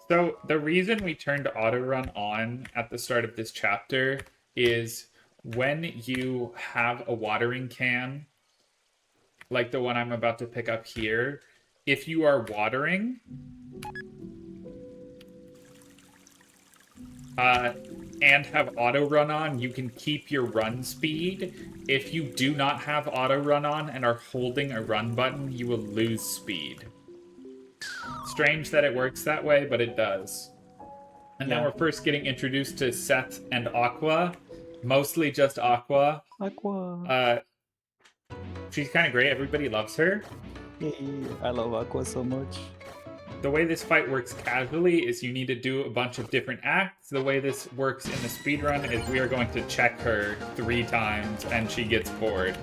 So the reason we turned auto run on at the start of this chapter is when you have a watering can, like the one I'm about to pick up here, if you are watering, and have auto run on, you can keep your run speed. If you do not have auto run on and are holding a run button, you will lose speed. Strange that it works that way, but it does. And then we're first getting introduced to Seth and Aqua. Mostly just Aqua. Aqua. She's kind of great. Everybody loves her. Hey, I love Aqua so much. The way this fight works casually is you need to do a bunch of different acts. The way this works in the speedrun is we are going to check her 3 times and she gets bored.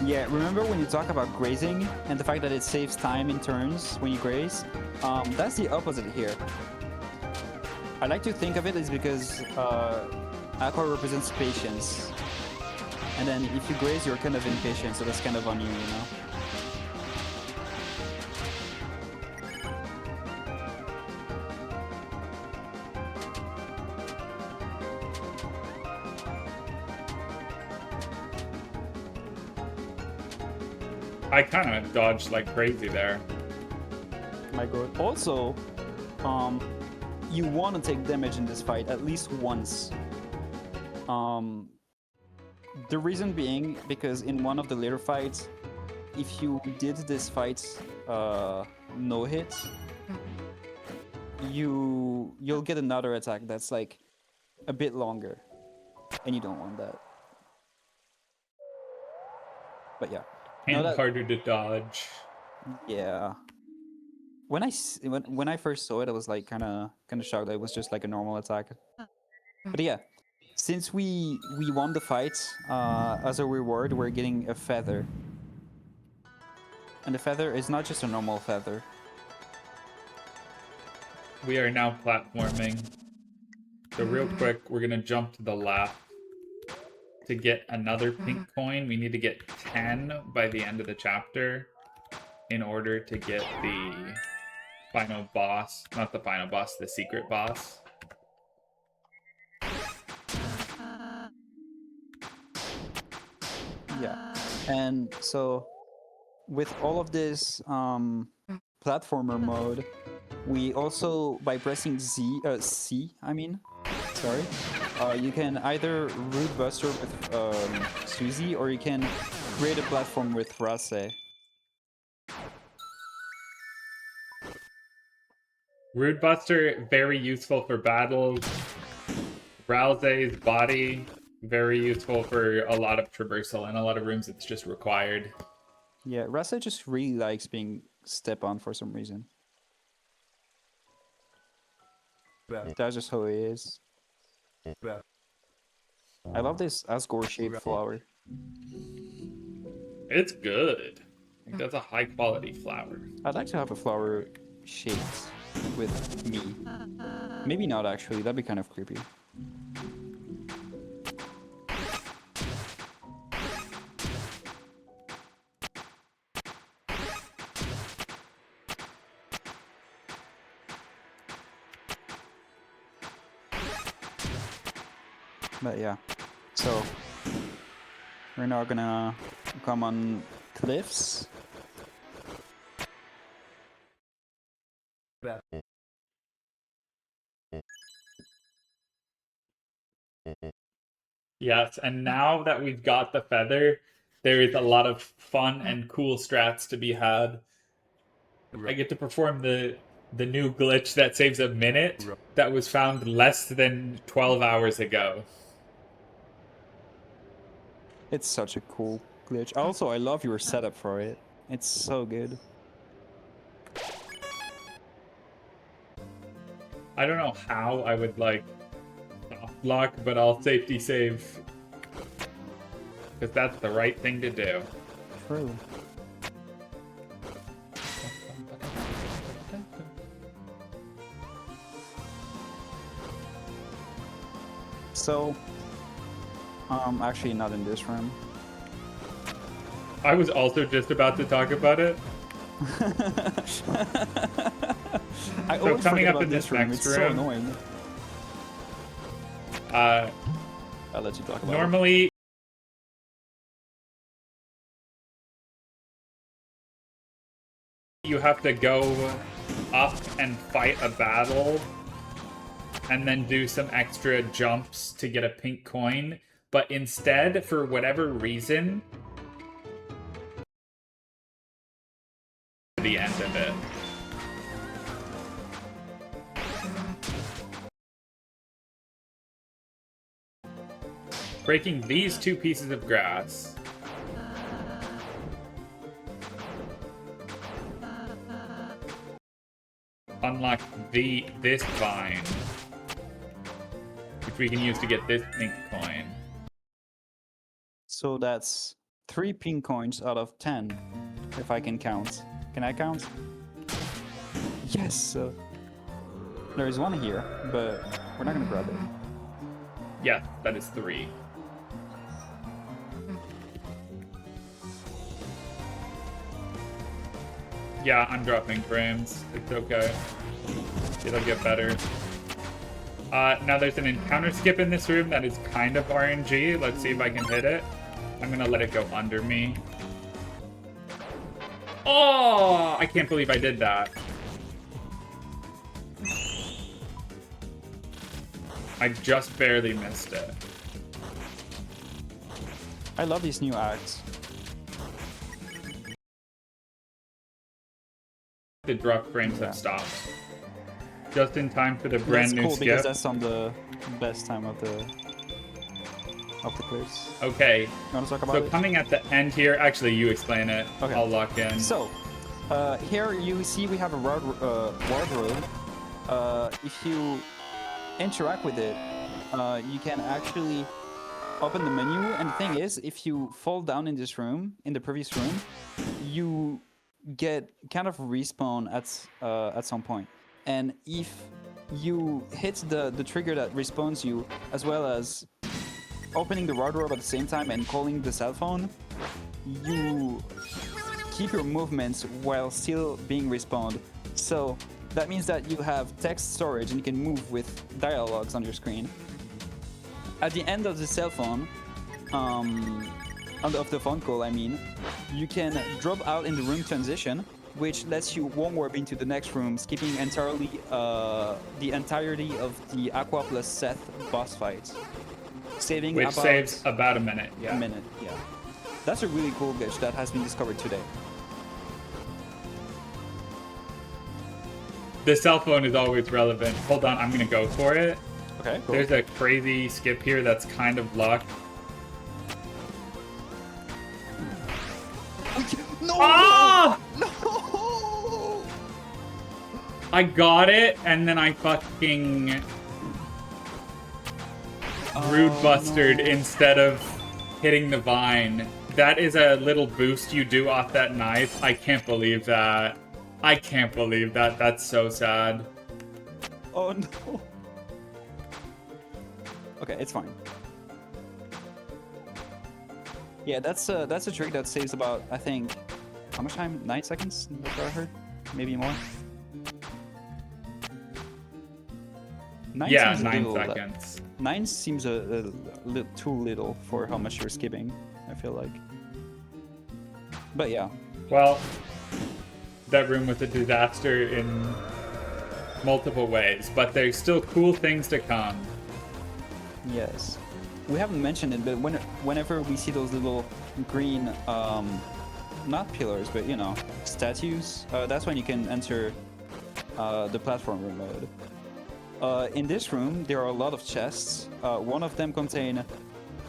Yeah, remember when you talk about grazing and the fact that it saves time in turns when you graze? That's the opposite here. I like to think of it as because Aqua represents patience. And then if you graze, you're kind of impatient, so that's kind of on you, you know? I kind of dodged like crazy there. My god. Also, you want to take damage in this fight at least once. The reason being because in one of the later fights, if you did this fight no hit, you'll get another attack that's like a bit longer, and you don't want that. But yeah, And harder to dodge. Yeah. When I first saw it, I was like kind of shocked that it was just like a normal attack. But yeah, since we won the fight, as a reward, we're getting a feather. And the feather is not just a normal feather. We are now platforming. So real quick, we're gonna jump to the left. To get another pink coin, we need to get 10 by the end of the chapter in order to get the final boss. Not the final boss, the secret boss. Yeah. And so with all of this platformer mode, we also, by pressing C, you can either root buster with Susie, or you can create a platform with Rase. Root Buster, very useful for battles. Ralse's body, very useful for a lot of traversal. In a lot of rooms, it's just required. Yeah, Rase just really likes being stepped on for some reason. That's just how he is. I love this Asgore-shaped flower. It's good. Like, that's a high-quality flower. I'd like to have a flower shaped with me. Maybe not, actually. That'd be kind of creepy. But yeah, so we're now gonna come on cliffs. Yes, and now that we've got the feather, there is a lot of fun and cool strats to be had. I get to perform the new glitch that saves a minute that was found less than 12 hours ago. It's such a cool glitch. Also, I love your setup for it. It's so good. I don't know how I would, like, soft lock, but I'll safety save. Because that's the right thing to do. True. So, actually not in this room. I was also just about to talk about it. I So always coming forget up about in this room. next It's so room, annoying. I'll let you talk about normally, you have to go up and fight a battle and then do some extra jumps to get a pink coin. But instead, for whatever reason, the end of it. Breaking these two pieces of grass. Unlock this vine, which we can use to get this pink coin. So that's 3 pink coins out of 10, if I can count. Can I count? Yes. There is one here, but we're not gonna grab it. Yeah, that is 3. Yeah, I'm dropping frames. It's okay. It'll get better. Now there's an encounter skip in this room that is kind of RNG. Let's see if I can hit it. I'm gonna let it go under me. Oh, I can't believe I did that. I just barely missed it. I love these new acts. The drop frames have stopped. Just in time for the brand new That's cool skip. because that's on the best time of the clips. Okay, You want to talk about so it? coming at the end here, actually you explain it. Okay. I'll lock in. So, here you see we have a wardrobe. If you interact with it, you can actually open the menu. And the thing is, if you fall down in this room, in the previous room, you get kind of respawn at some point. And if you hit the trigger that respawns you, as well as opening the wardrobe at the same time and calling the cell phone, you keep your movements while still being respawned. So that means that you have text storage and you can move with dialogues on your screen. At the end of the cell phone, of the phone call, I mean, you can drop out in the room transition, which lets you one warp into the next room, skipping entirely the entirety of the Aqua plus Seth boss fight, saving Which about saves about a minute, yeah. a minute. Yeah, that's a really cool glitch that has been discovered today. The cell phone is always relevant. Hold on, I'm gonna go for it. Okay, cool. There's a crazy skip here that's kind of luck. No! Ah! No! I got it, and then I fucking rude bustered instead of hitting the vine. That is a little boost you do off that knife. I can't believe that. I can't believe that. That's so sad. Oh no. Okay, it's fine. Yeah, that's a trick that saves about, I think, how much time? 9 seconds? That's what I heard. Maybe more. 9 Yeah, seems a 9 little- seconds. 9 seems a little too little for how much you're skipping, I feel like. But yeah. Well, that room was a disaster in multiple ways, but there's still cool things to come. Yes. We haven't mentioned it, but whenever we see those little green, not pillars, but you know, statues, that's when you can enter the platformer mode. In this room, there are a lot of chests. One of them contain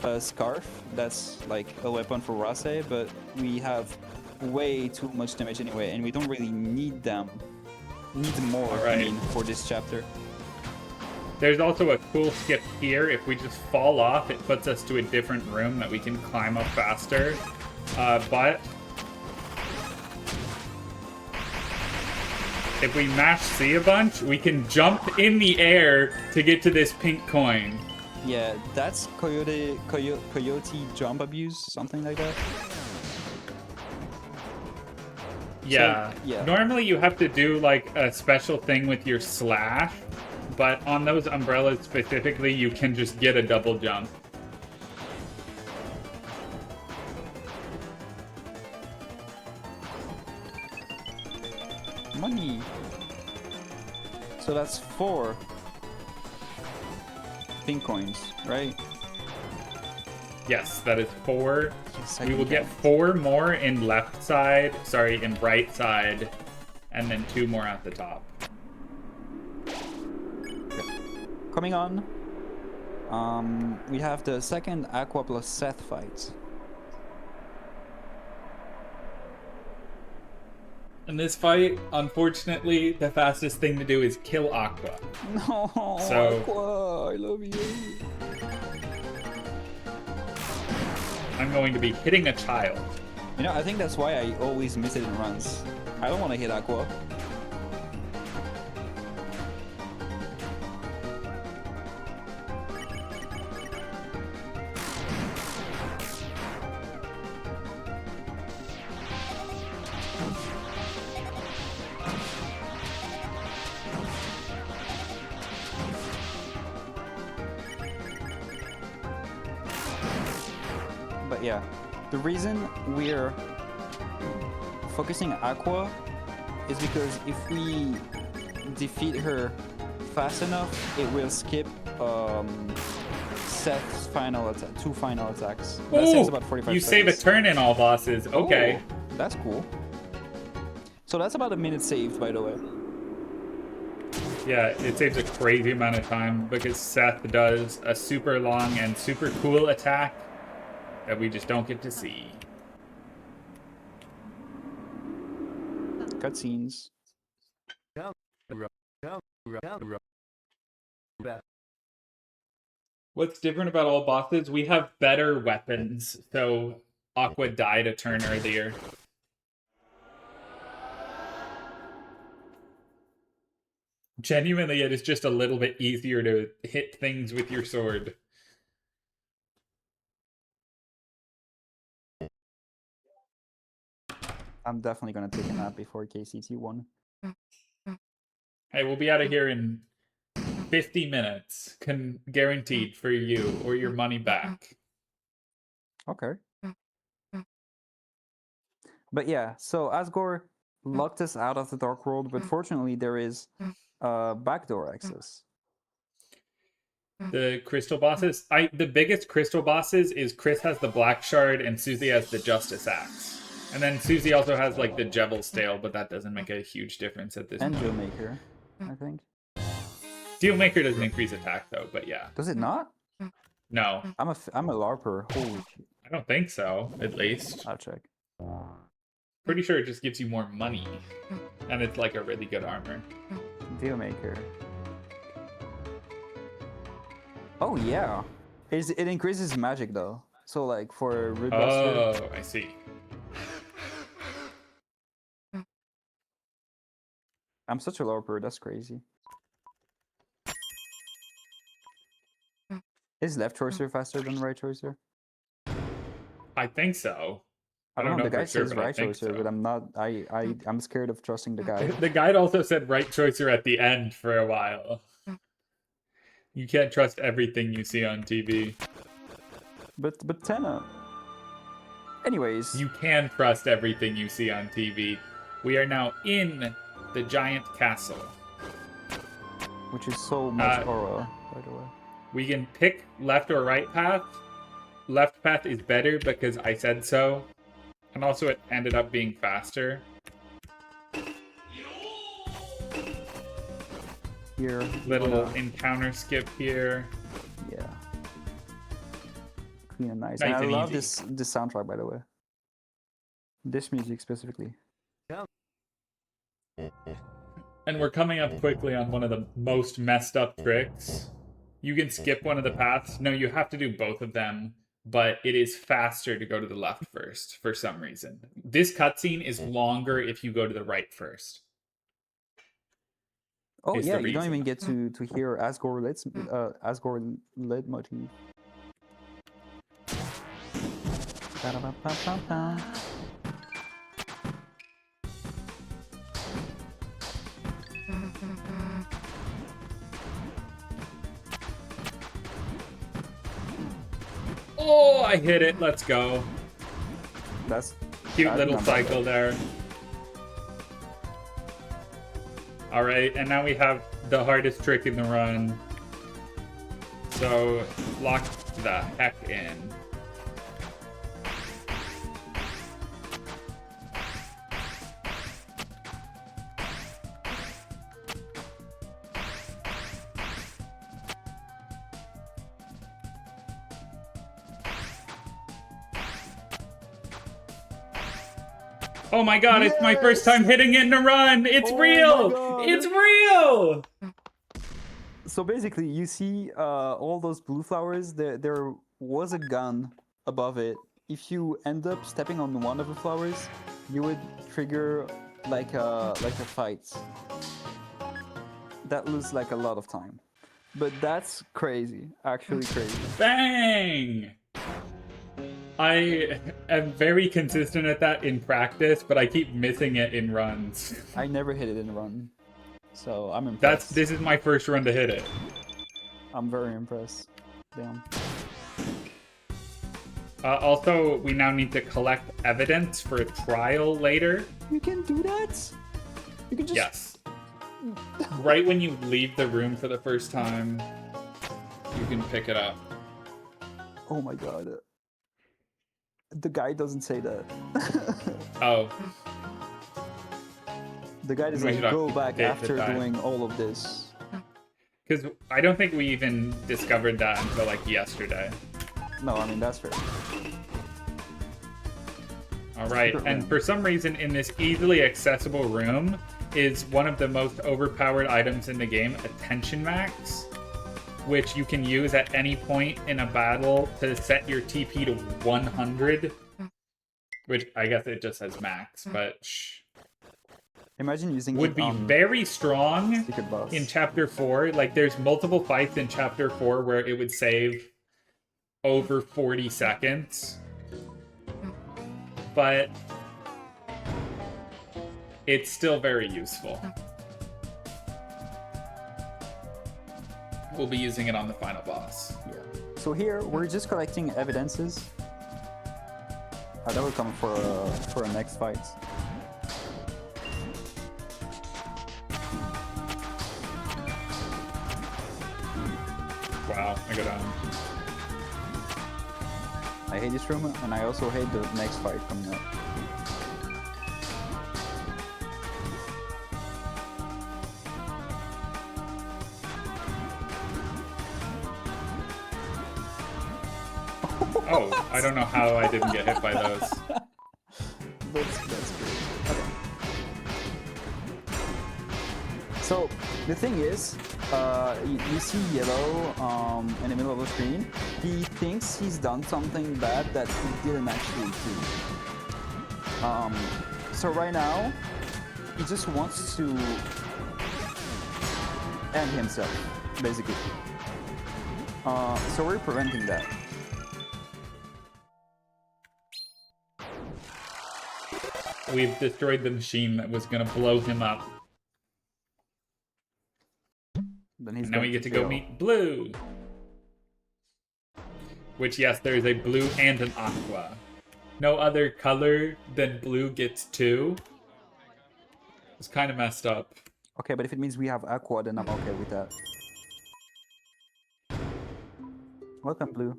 a scarf that's like a weapon for Rase, but we have way too much damage anyway, and we don't really need them. Need more, Right. I mean, for this chapter. There's also a cool skip here. If we just fall off, it puts us to a different room that we can climb up faster. But if we mash C a bunch, we can jump in the air to get to this pink coin. Yeah, that's coyote jump abuse, something like that. Yeah. yeah. Normally you have to do like a special thing with your slash, but on those umbrellas specifically, you can just get a double jump. Money. So that's 4 pink coins, right? Yes, that is 4. Yes, I We will can get count. 4 more in left side, sorry, in right side, and then 2 more at the top. Coming on, we have the second Aqua plus Seth fight. In this fight, unfortunately, the fastest thing to do is kill Aqua. No, So- Aqua, I love you. I'm going to be hitting a child. You know, I think that's why I always miss it in runs. I don't want to hit Aqua. But yeah, the reason we're focusing Aqua is because if we defeat her fast enough, it will skip Seth's final attack, 2 final attacks. That saves about 45 you seconds. save a turn in all bosses. Okay. Oh, that's cool. So that's about a minute saved, by the way. Yeah, it saves a crazy amount of time because Seth does a super long and super cool attack that we just don't get to see. Cutscenes. What's different about all bosses? We have better weapons, so Aqua died a turn earlier. Genuinely, it is just a little bit easier to hit things with your sword. I'm definitely gonna take a nap before KCT1. Hey, we'll be out of here in 50 minutes. Guaranteed for you or your money back. Okay. But yeah, so Asgore locked us out of the Dark World, but fortunately there is backdoor access. The crystal bosses, the biggest crystal bosses is Chris has the Black Shard and Susie has the Justice Axe. And then Susie also has like the Devil's Tail, but that doesn't make a huge difference at this And point. Dealmaker, I think. Dealmaker doesn't increase attack though, but yeah. Does it not? No, I'm a LARPer. Holy shit. I don't think so, at least. I'll check. Pretty sure it just gives you more money. And it's like a really good armor. Dealmaker. Oh yeah. It increases magic though. So like for Root Buster. Oh, I see. I'm such a LARPer, that's crazy. Is left choicer faster than right choicer? I think so. I don't know. The for guy sure, says but I right think choicer, so. but I'm not. I'm scared of trusting the guy. The guide also said right choicer at the end for a while. You can't trust everything you see on TV. But Tenna. Anyways. You can trust everything you see on TV. We are now in the giant castle. Which is so much aura, by the way. We can pick left or right path. Left path is better because I said so. And also it ended up being faster. Here. Little encounter skip here. Yeah. Clean and nice. Nice And I and love easy. this soundtrack, by the way. This music specifically. And we're coming up quickly on one of the most messed up tricks. You can skip one of the paths. No, you have to do both of them, but it is faster to go to the left first for some reason. This cutscene is longer if you go to the right first. Oh Is yeah, the you don't reason. even get to hear Asgore lead motif. Ba-da-ba-ba-ba-ba. Oh, I hit it. Let's go. That's Cute I little remember cycle there. Alright, and now we have the hardest trick in the run. So, lock the heck in. Oh my god, it's my first time hitting it in a run! It's Oh my real! God. It's real! So basically, you see all those blue flowers. There was a gun above it. If you end up stepping on one of the flowers, you would trigger like a fight. That loses like a lot of time, but that's crazy. Actually crazy. Bang! I am very consistent at that in practice, but I keep missing it in runs. I never hit it in a run, so I'm impressed. This is my first run to hit it. I'm very impressed. Damn. Also, we now need to collect evidence for a trial later. You can do that. You can just. Yes. Right when you leave the room for the first time. You can pick it up. Oh my god. The guy doesn't say that. Oh. The guy is We like, should go back update the after time. doing all of this. Because I don't think we even discovered that until like yesterday. No, I mean, that's fair. All right, Secret and room. for some reason in this easily accessible room is one of the most overpowered items in the game, Attention Max, which you can use at any point in a battle to set your TP to 100, which I guess it just says max, but Imagine using would it be on very strong secret boss. in Chapter 4. Like, there's multiple fights in Chapter 4 where it would save over 40 seconds. But it's still very useful. We'll be using it on the final boss. Yeah. So here, we're just collecting evidences. That will come for a next fight. Wow, I go down. I hate this room, and I also hate the next fight coming up. Oh, I don't know how I didn't get hit by those. That's great. Okay. So the thing is, you see yellow in the middle of the screen. He thinks he's done something bad that he didn't actually do. So right now, he just wants to end himself, basically. So we're preventing that. We've destroyed the machine that was going to blow him up. Then he's And now we going get to go jail. meet Blue. Which, yes, there is a blue and an aqua. No other color than blue gets 2. It's kind of messed up. Okay, but if it means we have aqua, then I'm okay with that. Welcome, Blue.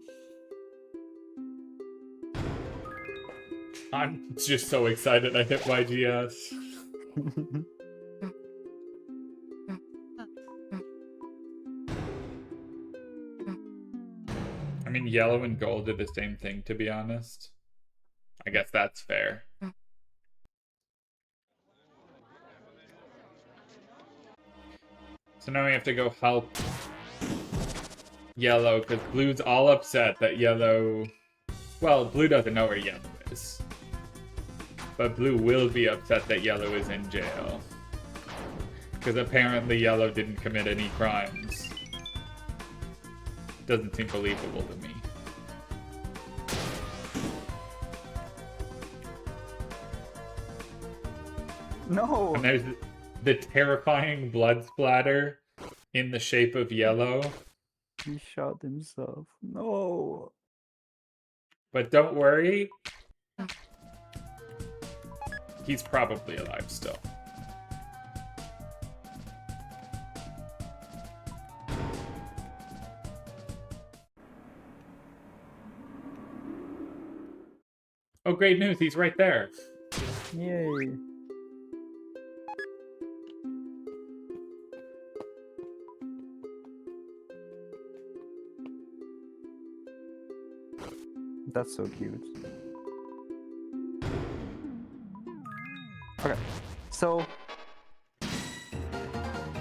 I'm just so excited I hit YGS. I mean, yellow and gold did the same thing, to be honest. I guess that's fair. So now we have to go help yellow, because blue's all upset that yellow... Well, blue doesn't know where yellow is. But blue will be upset that yellow is in jail. Because apparently yellow didn't commit any crimes. Doesn't seem believable to me. No! And there's the terrifying blood splatter in the shape of yellow. He shot himself. No! But don't worry. He's probably alive still. Oh, great news. He's right there. Yay! That's so cute. Okay, so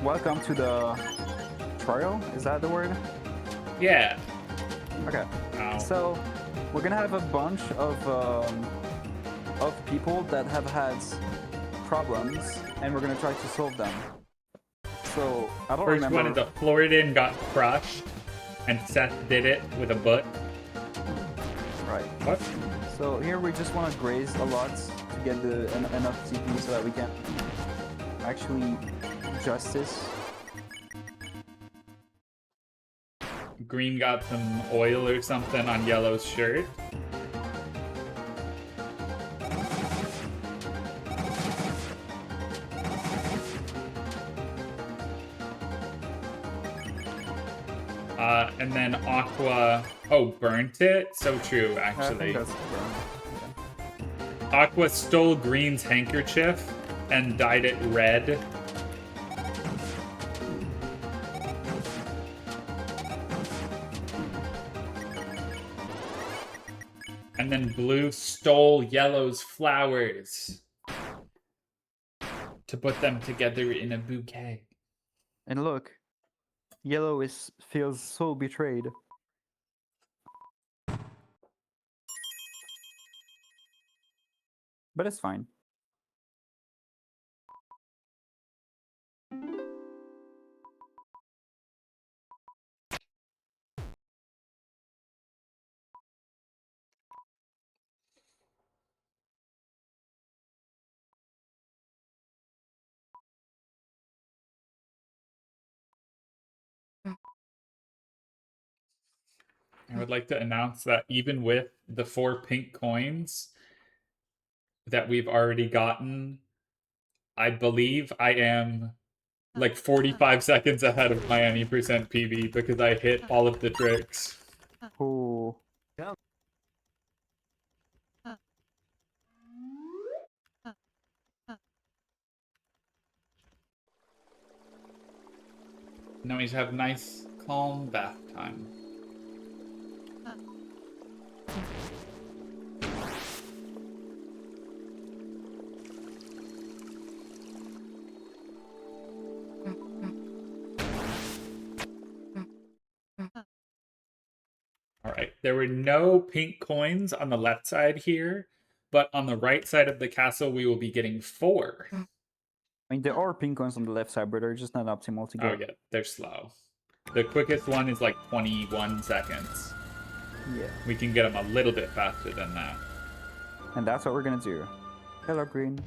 welcome to the trial. Is that the word? Yeah. Okay. Ow. So we're gonna have a bunch of people that have had problems, and we're gonna try to solve them. So I don't First remember. one is a Floridan got crushed, and Seth did it with a butt. Right. What? So here we just want to graze a lot to get enough TP so that we can actually justice. Green got some oil or something on Yellow's shirt. And then Aqua... Oh, burnt it? So true, I actually. think that's burn. Aqua stole Green's handkerchief and dyed it red. And then Blue stole Yellow's flowers to put them together in a bouquet. And look, Yellow feels so betrayed. But it's fine. I would like to announce that even with the 4 pink coins that we've already gotten, I believe I am like 45 seconds ahead of my any percent PB because I hit all of the tricks. Ooh. Now we just have nice, calm bath time. All right, there were no pink coins on the left side here, but on the right side of the castle, we will be getting 4. I mean, there are pink ones on the left side, but they're just not optimal to Oh get. yeah, they're slow. The quickest one is like 21 seconds. Yeah. We can get them a little bit faster than that. And that's what we're gonna do. Hello, Green.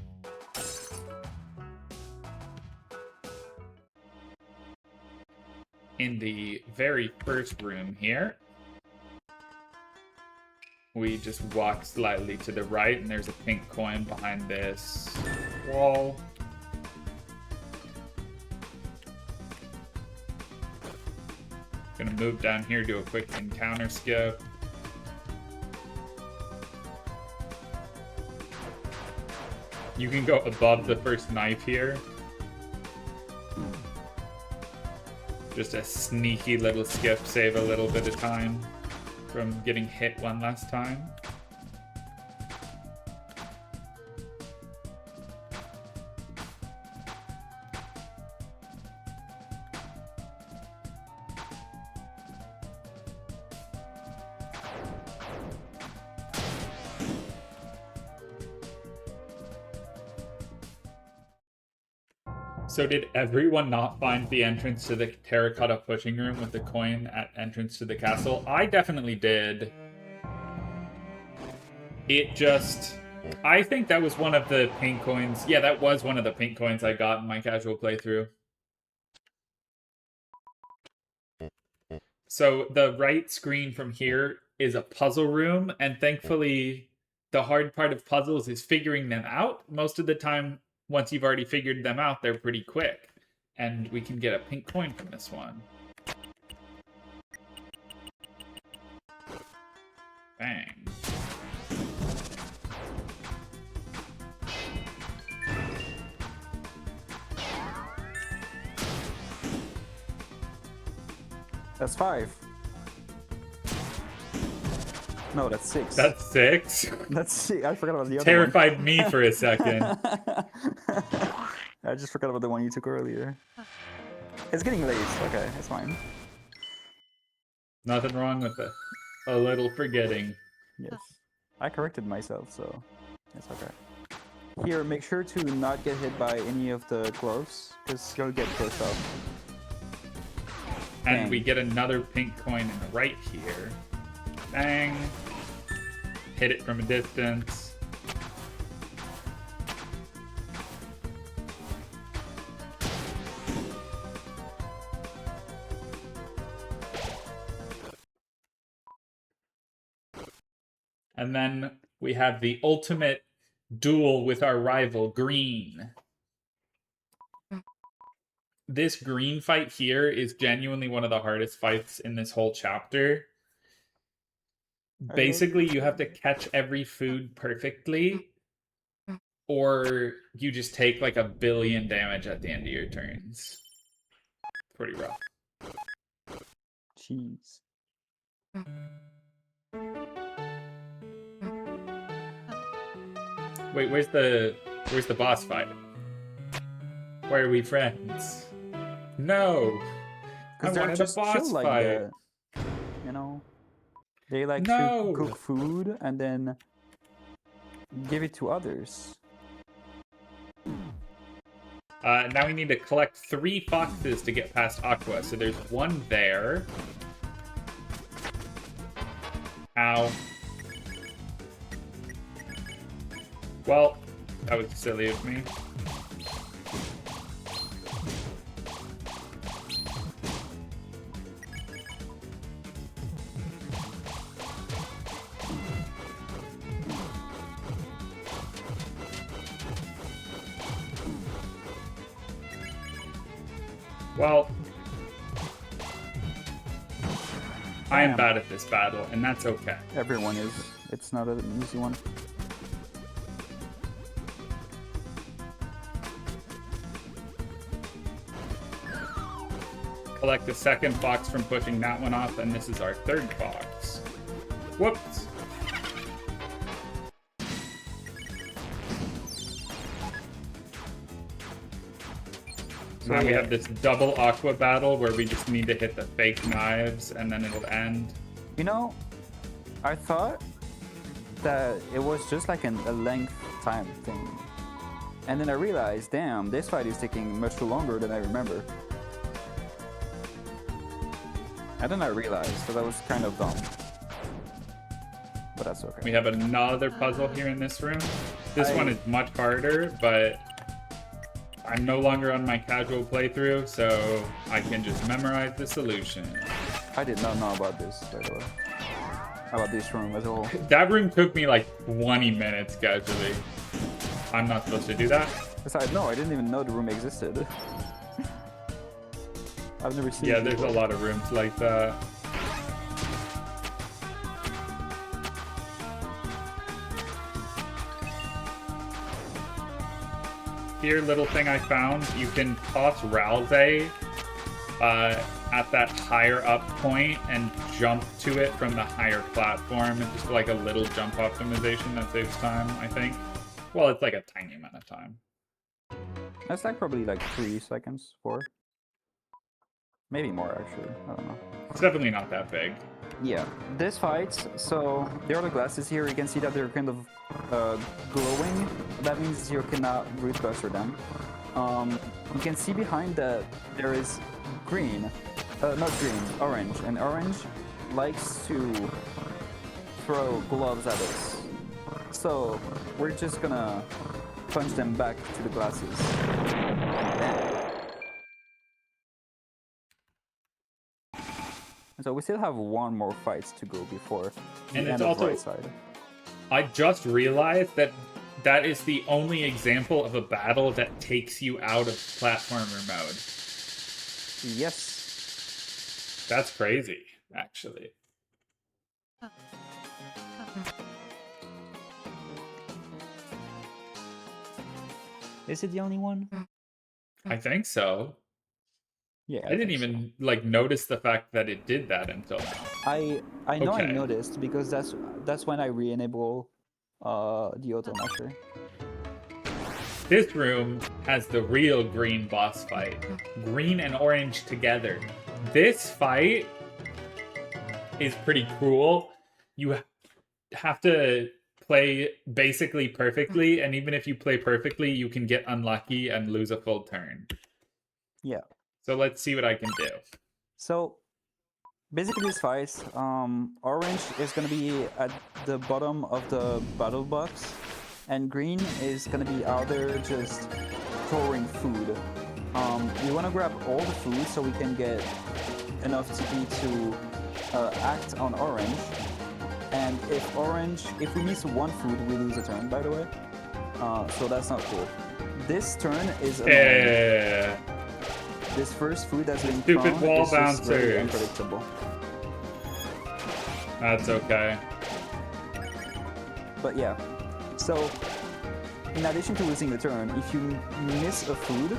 In the very first room here, we just walk slightly to the right, and there's a pink coin behind this wall. Gonna move down here, do a quick encounter skip. You can go above the first knife here. Just a sneaky little skip, save a little bit of time from getting hit one last time. So did everyone not find the entrance to the terracotta pushing room with the coin at entrance to the castle? I definitely did. It just... I think that was one of the pink coins. Yeah, that was one of the pink coins I got in my casual playthrough. So the right screen from here is a puzzle room, and thankfully the hard part of puzzles is figuring them out. Most of the time, once you've already figured them out, they're pretty quick. And we can get a pink coin from this one. Bang. That's 5. No, that's 6. That's 6. That's 6. I forgot about the other Terrified me for a second. one. I just forgot about the one you took earlier. It's getting late. Okay, it's fine. Nothing wrong with it. A little forgetting. Yes. I corrected myself, so it's okay. Here, make sure to not get hit by any of the gloves, because you'll get pushed up. And Bang. we get another pink coin in the right here. Bang. Hit it from a distance. And then we have the ultimate duel with our rival, Green. this green fight here is genuinely one of the hardest fights in this whole chapter. Basically, you have to catch every food perfectly, or you just take like 1 billion damage at the end of your turns. Pretty rough. Jeez. Wait, where's the boss fight? Why are we friends? No! I Because they're wanted a just boss chill like fight. that. You know? They like No! to cook food and then give it to others. Now we need to collect 3 foxes to get past Aqua. So there's 1 there. Ow. Well, that was silly of me. Well, I am bad at this battle, and that's okay. Everyone is. It's not an easy one. Collect the 2nd fox from pushing that one off, and this is our 3rd fox. Whoops! So now we have this double Aqua battle where we just need to hit the fake knives, and then it'll end. You know, I thought that it was just like a length time thing. And then I realized, damn, this fight is taking much longer than I remember. And then I realized that was kind of dumb. But that's okay. We have another puzzle here in this room. This one is much harder, but I'm no longer on my casual playthrough, so I can just memorize the solution. I did not know about this, by the way. About this room as a whole. That room took me like 20 minutes casually. I'm not supposed to do that? Besides, no, I didn't even know the room existed. I've never seen it. Yeah, there's a lot of rooms like that. Here, little thing I found, you can toss Ralze at that higher up point and jump to it from the higher platform. It's just like a little jump optimization that saves time, I think. Well, it's like a tiny amount of time. That's like probably like 3 seconds, 4. Maybe more, actually. I don't know. It's definitely not that big. Yeah, this fight, so there are the glasses here. You can see that they're kind of glowing. That means you cannot root cluster them. You can see behind that there is green. Not green, orange. And orange likes to throw gloves at us. So we're just gonna punch them back to the glasses. So we still have 1 more fight to go before the And end it's of also, right side. I just realized that that is the only example of a battle that takes you out of platformer mode. Yes. That's crazy, actually. Is it the only one? I think so. Yeah. I didn't think even like notice the fact that it did that until now. so. I know I Okay. noticed because that's when I re-enable the auto matcher. This room has the real green boss fight. Green and orange together. This fight is pretty cool. You have to play basically perfectly, and even if you play perfectly, you can get unlucky and lose a full turn. Yeah. So let's see what I can do. So basically this fight, orange is gonna be at the bottom of the battle box, and green is gonna be out there just throwing food. We wanna grab all the food so we can get enough TP to act on orange. And if we miss 1 food, we lose a turn, by the way. So that's not cool. This turn is annoying. this first food that's being Stupid thrown wall is just very bouncers. unpredictable. That's okay. But yeah, so in addition to losing the turn, if you miss a food,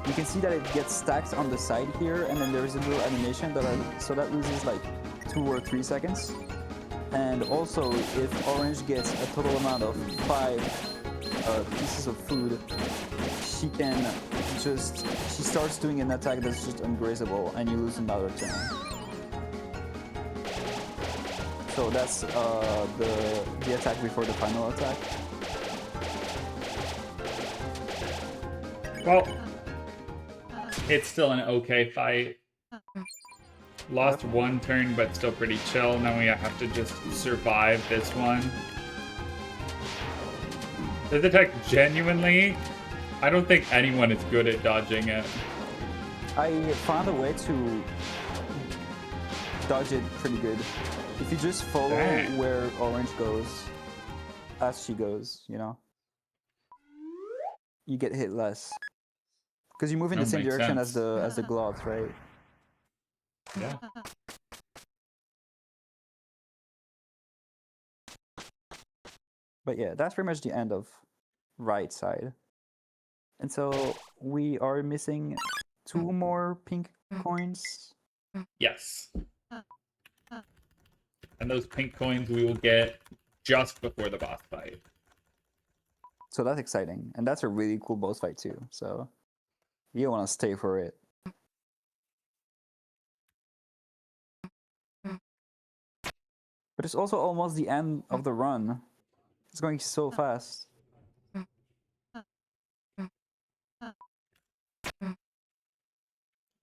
you can see that it gets stacked on the side here, and then there's a little animation so that loses like 2 or 3 seconds. And also, if orange gets a total amount of 5 pieces of food, she starts doing an attack that's just ungrazable, and you lose another turn. So that's the attack before the final attack. Well, it's still an okay fight. Lost 1 turn, but still pretty chill. Now we have to just survive this one. This attack, genuinely, I don't think anyone is good at dodging it. I found a way to dodge it pretty good. If you just follow where orange goes, as she goes, you know, you get hit less. Because you move in the same makes direction sense. as the gloves, right? Yeah. But yeah, that's pretty much the end of right side. And so we are missing 2 more pink coins. Yes. And those pink coins we will get just before the boss fight. So that's exciting. And that's a really cool boss fight too. So you want to stay for it. But it's also almost the end of the run. It's going so fast.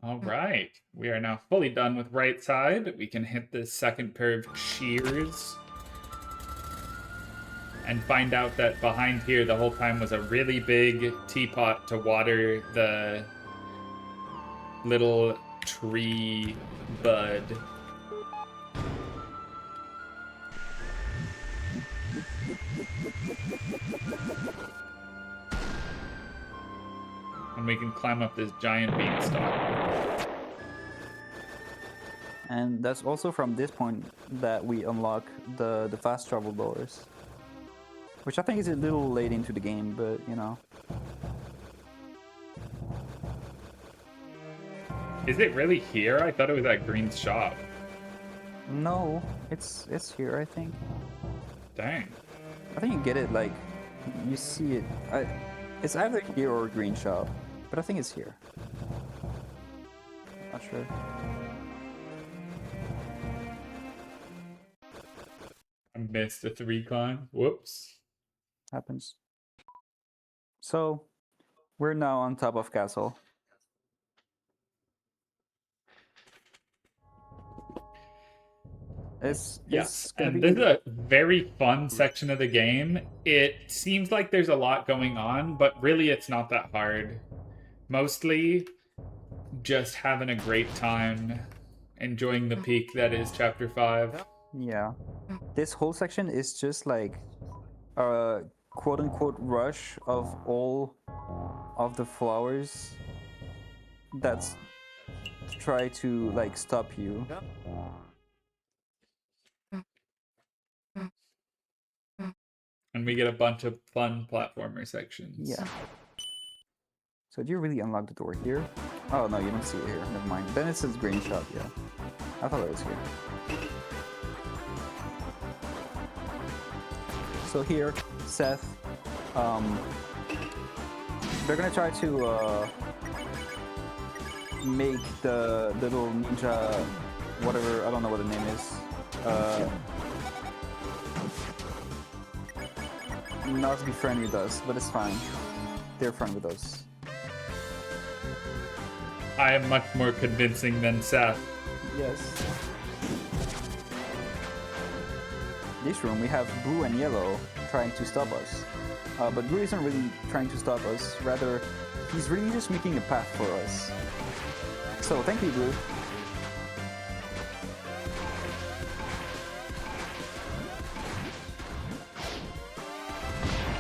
All right. We are now fully done with right side. We can hit the second pair of shears. And find out that behind here the whole time was a really big teapot to water the little tree bud. And we can climb up this giant beanstalk. And that's also from this point that we unlock the fast travel doors. Which I think is a little late into the game, but you know. Is it really here? I thought it was at Green's shop. No, it's here, I think. Dang. I think you get it like you see it. It's either here or Green shop, but I think it's here. Not sure. I missed a 3 climb. Whoops. Happens. So we're now on top of castle. Yes, and this is a very fun section of the game. It seems like there's a lot going on, but really it's not that hard. Mostly just having a great time, enjoying the peak that is Chapter 5. Yeah. This whole section is just like a quote-unquote rush of all of the flowers that's to try to like stop you. And we get a bunch of fun platformer sections. Yeah. So do you really unlock the door here? Oh no, you don't see it here. Never mind. Then it says green shop, yeah. I thought it was here. So here, Seth, they're gonna try to make the little ninja, whatever, I don't know what the name is, not to be friendly with us, but it's fine. They're friendly with us. I am much more convincing than Seth. Yes. This room we have blue and yellow trying to stop us. But blue isn't really trying to stop us, rather he's really just making a path for us. So thank you, blue.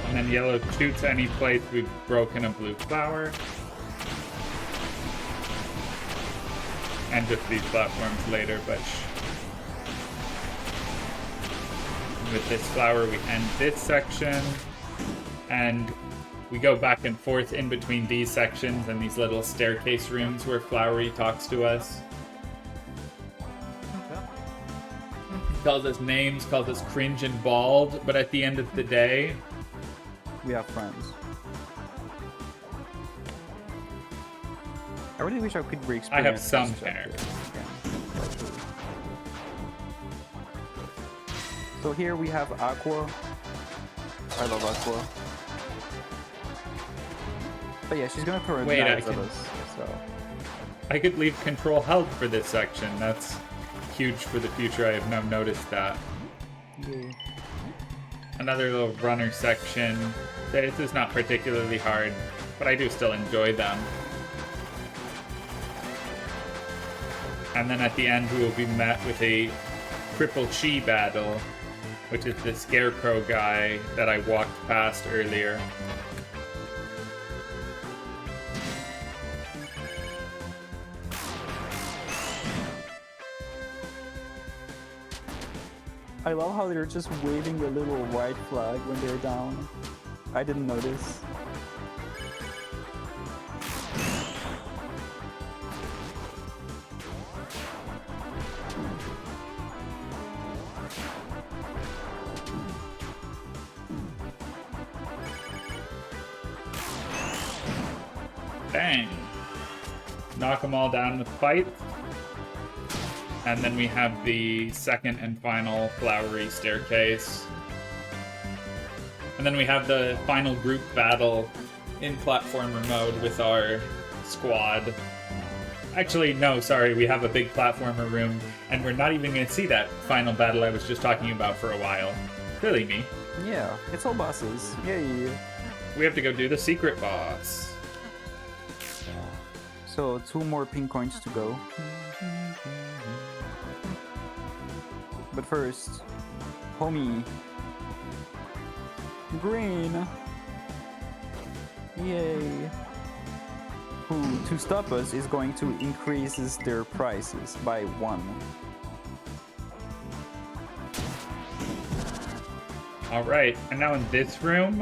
And then yellow shoots any place we've broken a blue flower. And just these platforms later, but with this flower we end this section, and we go back and forth in between these sections and these little staircase rooms where Flowery talks to us. He calls us names, calls us cringe and bald, but at the end of the day, We have friends. I really wish I could re-experience I have some this hair. chapter again. So here we have Aqua. I love Aqua. But yeah, she's gonna throw her Wait, I knives at can- us. So I could leave control held for this section. That's huge for the future. I have now noticed that. yeah. Another little runner section. This is not particularly hard, but I do still enjoy them. And then at the end, we will be met with a Triple Chi battle, which is the scarecrow guy that I walked past earlier. I love how they're just waving a little white flag when they're down. I didn't notice. Bang! Knock them all down with fight. And then we have the second and final flowery staircase. And then we have the final group battle in platformer mode with our squad. Actually, no, sorry, we have a big platformer room, and we're not even going to see that final battle I was just talking about for a while. Silly me. Yeah, it's all bosses. Yay. We have to go do the secret boss. So 2 more pink coins to go. But first, homie. Green. Yay. Who, to stop us, is going to increase their prices by 1. Alright, and now in this room,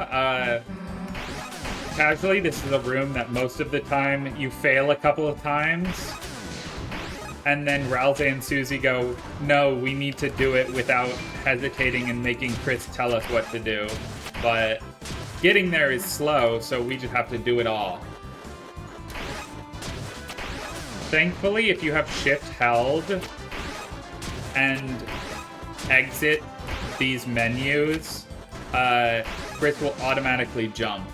casually, this is a room that most of the time you fail a couple of times. And then Ralze and Susie go, no, we need to do it without hesitating and making Chris tell us what to do. But getting there is slow, so we just have to do it all. Thankfully, if you have shift held and exit these menus, Chris will automatically jump.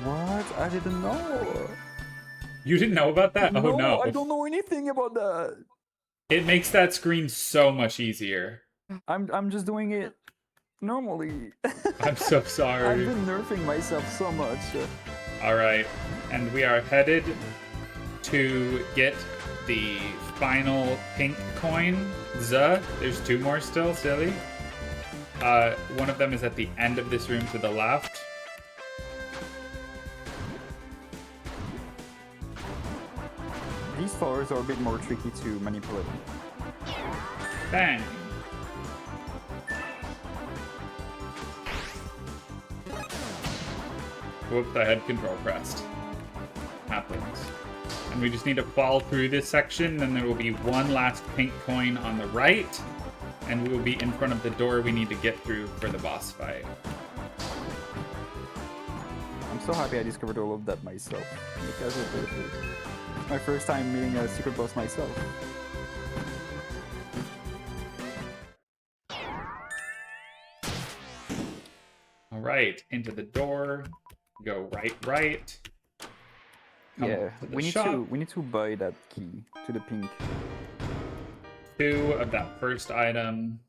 What? I didn't know. You didn't know about that? Oh no. I don't know anything about that. It makes that screen so much easier. I'm just doing it normally. I'm so I've sorry. been nerfing myself so much. Alright, and we are headed to get the final pink coin. There's 2 more still, silly. One of them is at the end of this room to the left. These flowers are a bit more tricky to manipulate. Bang! Whoops, I had control pressed. Happens. And we just need to fall through this section, then there will be one last pink coin on the right, and we will be in front of the door we need to get through for the boss fight. I'm so happy I discovered all of that myself. Because of this. My first time meeting a secret boss myself. Alright, into the door. Go right. Come Yeah, up to the we shop. need to buy that key to the pink. 2 of that first item.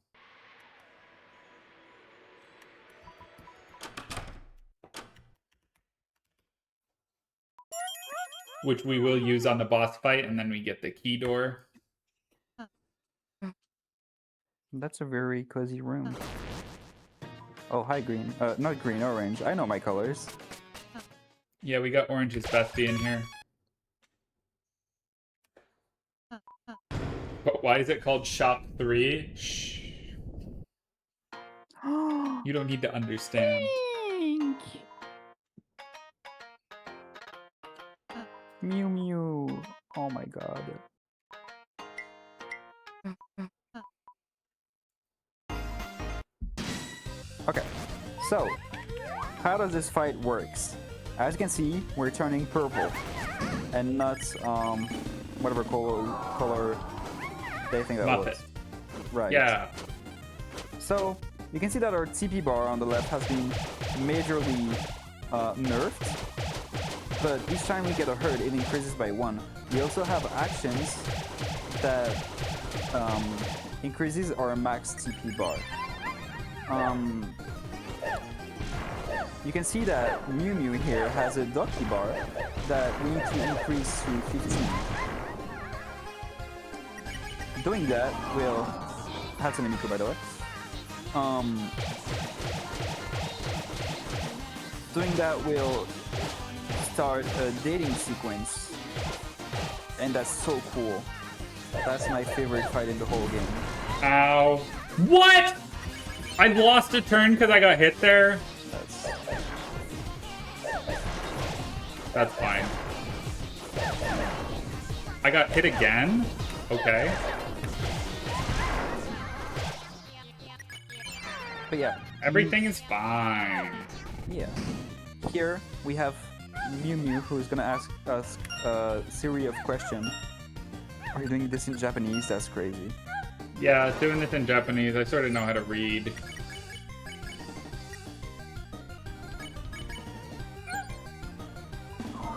Which we will use on the boss fight, and then we get the key door. That's a very cozy room. Oh, hi green. Not green, orange. I know my colors. Yeah, we got Orange's bestie in here. But why is it called Shop 3? Shh. You don't need to understand. Mew Mew. Oh my god. Okay, so how does this fight works? As you can see, we're turning purple and not whatever color they think that Muppet. was. Right. Yeah. So you can see that our TP bar on the left has been majorly nerfed, but each time we get a hurt, it increases by 1. We also have actions that increases our max TP bar. You can see that Mew Mew here has a Ducky bar that we need to increase to 15. Doing that will... Hatsune Miku, by the way. Doing that will start a dating sequence, and that's so cool. That's my favorite fight in the whole game. Ow. What? I lost a turn because I got hit there? That's fine. I got hit again? Okay. But yeah. Everything is fine. Yeah. Here we have Mew Mew, who's gonna ask us a series of questions. Are you doing this in Japanese? That's crazy. Yeah, doing this in Japanese, I sort of know how to read.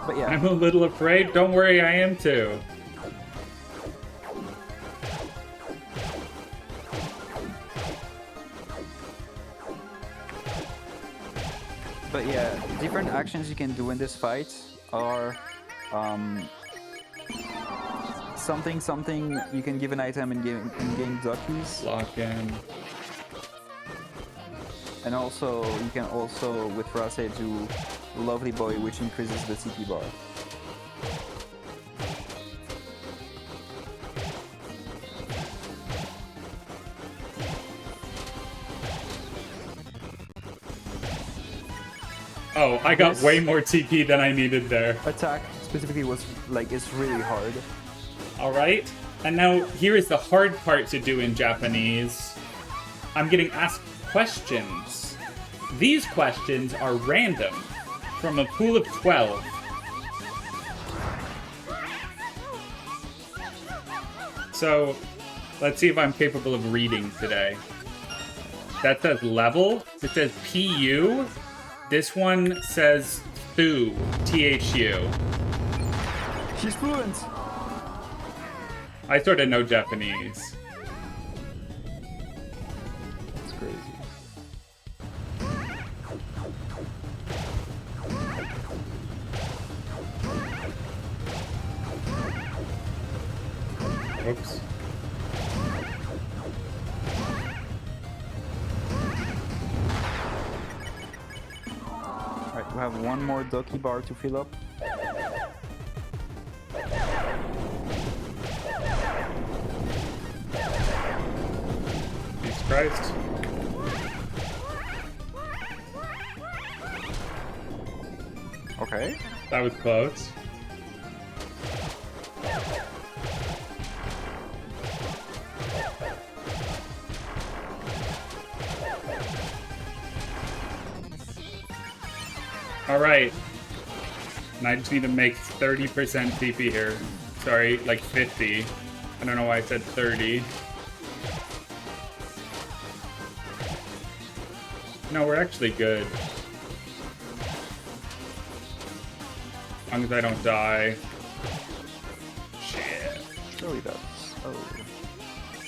But yeah. I'm a little afraid. Don't worry, I am too. But yeah, different actions you can do in this fight are something you can give an item and gain duckies. Lock in. And also you can also with Rase do Lovely Boy, which increases the CP bar. Oh, I got This- way more TP than I needed there. Attack specifically was like it's really hard. Alright, and now here is the hard part to do in Japanese. I'm getting asked questions. These questions are random, from a pool of 12. So, let's see if I'm capable of reading today. That says level, it says PU. This one says THU, THU. She's fluent! I sort of know Japanese. That's crazy. Oops. Alright, we have one more Ducky bar to fill up. Jesus Christ. Okay. That was close. Alright. And I just need to make 30% TP here. Sorry, like 50. I don't know why I said 30. No, we're actually good. As long as I don't die. Shit. Surely that's... Oh.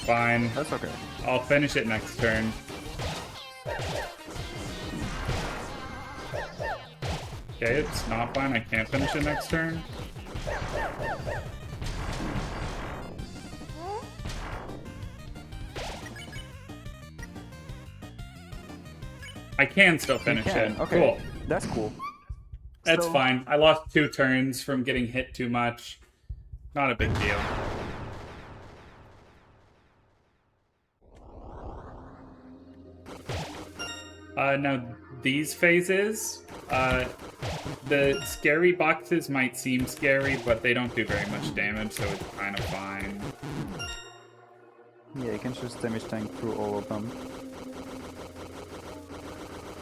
Fine. That's okay. I'll finish it next turn. Okay, it's not fine. I can't finish it next turn. I can still finish it. Okay. Cool. That's cool. That's So- fine. I lost 2 turns from getting hit too much. Not a big deal. Now, these phases, the scary boxes might seem scary, but they don't do very much damage, so it's kind of fine. Yeah, you can just damage tank through all of them.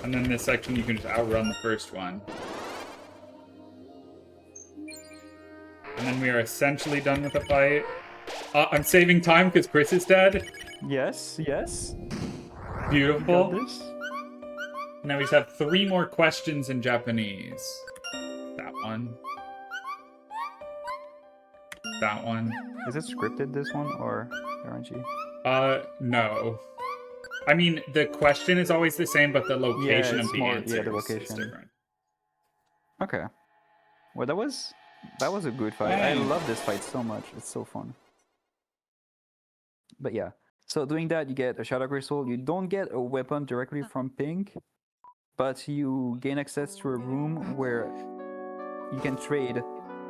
And then this section, you can just outrun the first one. And then we are essentially done with the fight. I'm saving time because Chris is dead. Yes, yes. Beautiful. Got this. Now we just have 3 more questions in Japanese. That one. That one. Is it scripted, this one, or RNG? No. I mean, the question is always the same, but the location it's of the more- answer yeah, the is location. different. Okay. Well, that was a good fight. I Hey. love this fight so much. It's so fun. But yeah. So doing that, you get a Shadow Crystal. You don't get a weapon directly from Pink, but you gain access to a room where you can trade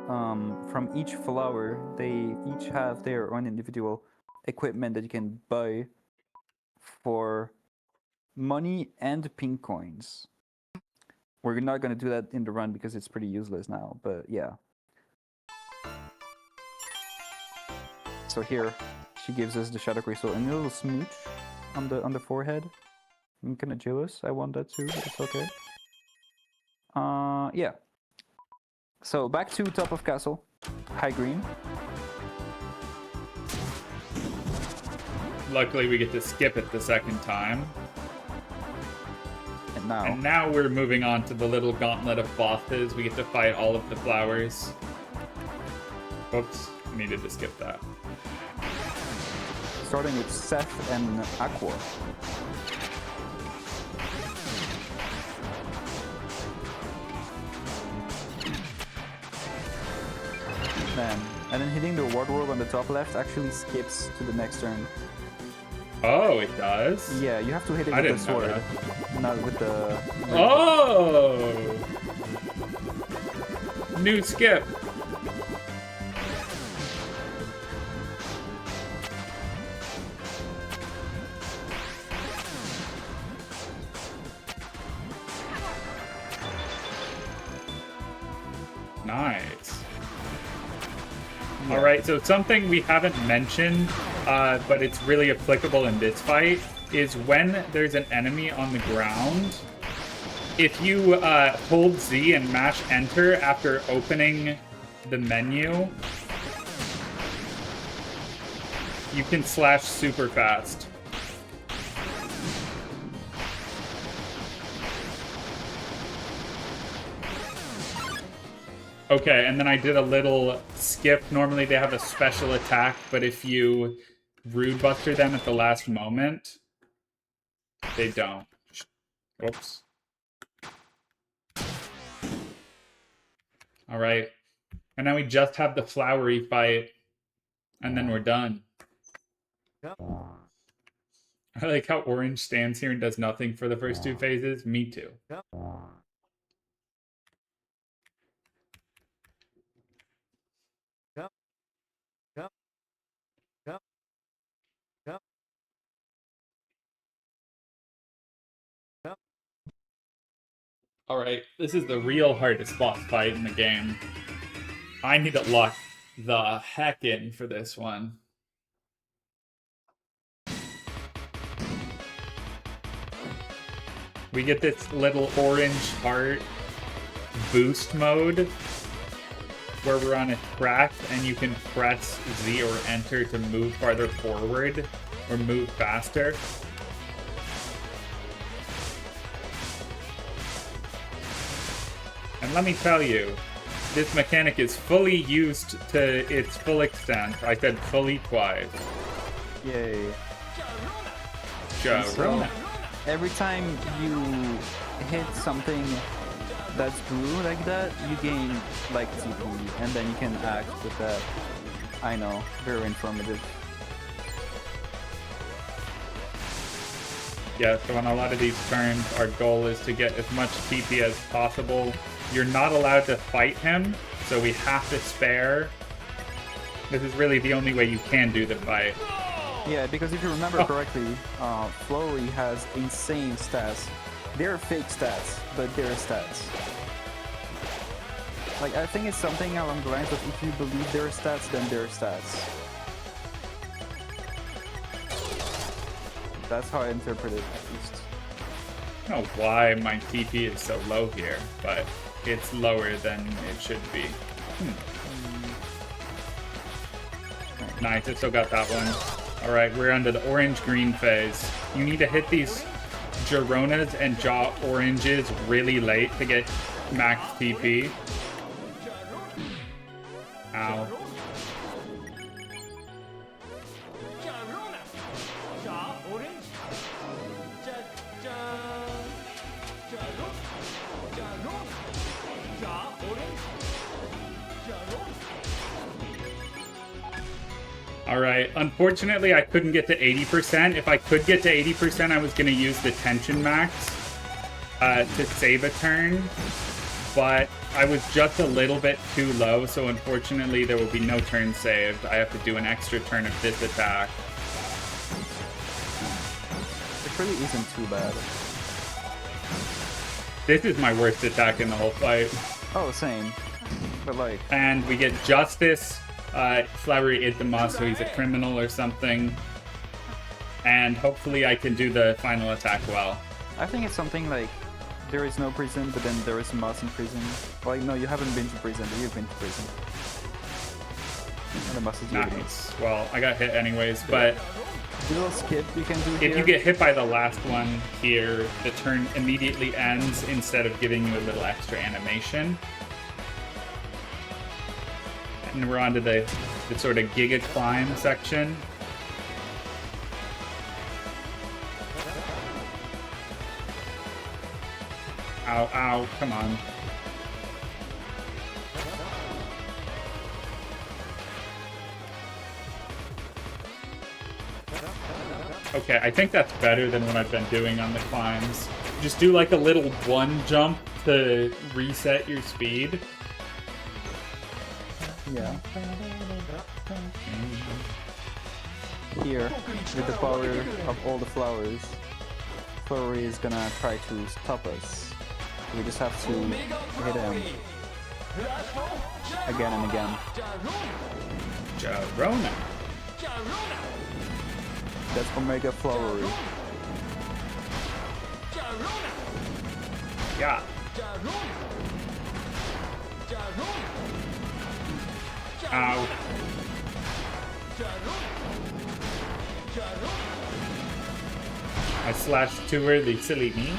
from each flower. They each have their own individual equipment that you can buy for money and pink coins. We're not going to do that in the run because it's pretty useless now, but yeah. So here, she gives us the Shadow Crystal and a little smooch on the forehead. I'm kind of jealous. I want that too, but it's okay. Yeah. So back to top of castle, high green. Luckily, we get to skip it the second time. And now we're moving on to the little gauntlet of bosses. We get to fight all of the flowers. Oops, I needed to skip that. Starting with Seth and Aqua. And then hitting the ward world on the top left actually skips to the next turn. Oh, it does? Yeah, you have to hit it I with the didn't know sword, that. not with the... Oh! New skip. Nice. Yeah. All right, so something we haven't mentioned, but it's really applicable in this fight, is when there's an enemy on the ground, if you hold Z and mash enter after opening the menu, you can slash super fast. Okay, and then I did a little skip. Normally they have a special attack, but if you Rude Buster them at the last moment, they don't. Whoops. Alright. And now we just have the flowery fight, and then we're done. I like how Orange stands here and does nothing for the first 2 phases. Me too. Alright, this is the real hardest boss fight in the game. I need to lock the heck in for this one. We get this little orange heart boost mode where we're on a track and you can press Z or enter to move farther forward or move faster. And let me tell you, this mechanic is fully used to its full extent. I said fully twice. Yay. Sharona. Every time you hit something that's blue like that, you gain like TP, and then you can act with that. I know, very informative. Yeah, so on a lot of these turns, our goal is to get as much TP as possible. You're not allowed to fight him, so we have to spare. This is really the only way you can do the fight. Yeah, because if you remember correctly, Flurry has insane stats. They're fake stats, but they're stats. Like, I think it's something along the lines of if you believe they're stats, then they're stats. That's how I interpret it, at least. I don't know why my TP is so low here, but it's lower than it should be. Nice, I still got that one. Alright, we're under the orange-green phase. You need to hit these Geronas and Jaw Oranges really late to get max TP. Ow. Alright, unfortunately I couldn't get to 80%. If I could get to 80%, I was going to use the Tension Max to save a turn. But I was just a little bit too low, so unfortunately there will be no turn saved. I have to do an extra turn of this attack. It really isn't too bad. This is my worst attack in the whole fight. Oh, same. But like... And we get Justice. Flowery is the Moss, so he's a criminal or something. And hopefully I can do the final attack well. I think it's something like, there is no prison, but then there is moss in prison. Like, no, you haven't been to prison, but you've been to prison. And the moss is nice. Well, I got hit anyways, but... The little skip you can do if you get hit by the last one here, the turn immediately ends instead of giving you a little extra animation. And we're on to the sort of Giga Climb section. Ow, ow, come on. Okay, I think that's better than what I've been doing on the climbs. Just do like a little one jump to reset your speed. Yeah. Here, with the power of all the flowers, Flurry is gonna try to stop us. We just have to hit him again and again. Jarona. That's Omega Flowery. Yeah. Ow. I slashed to her, the silly me.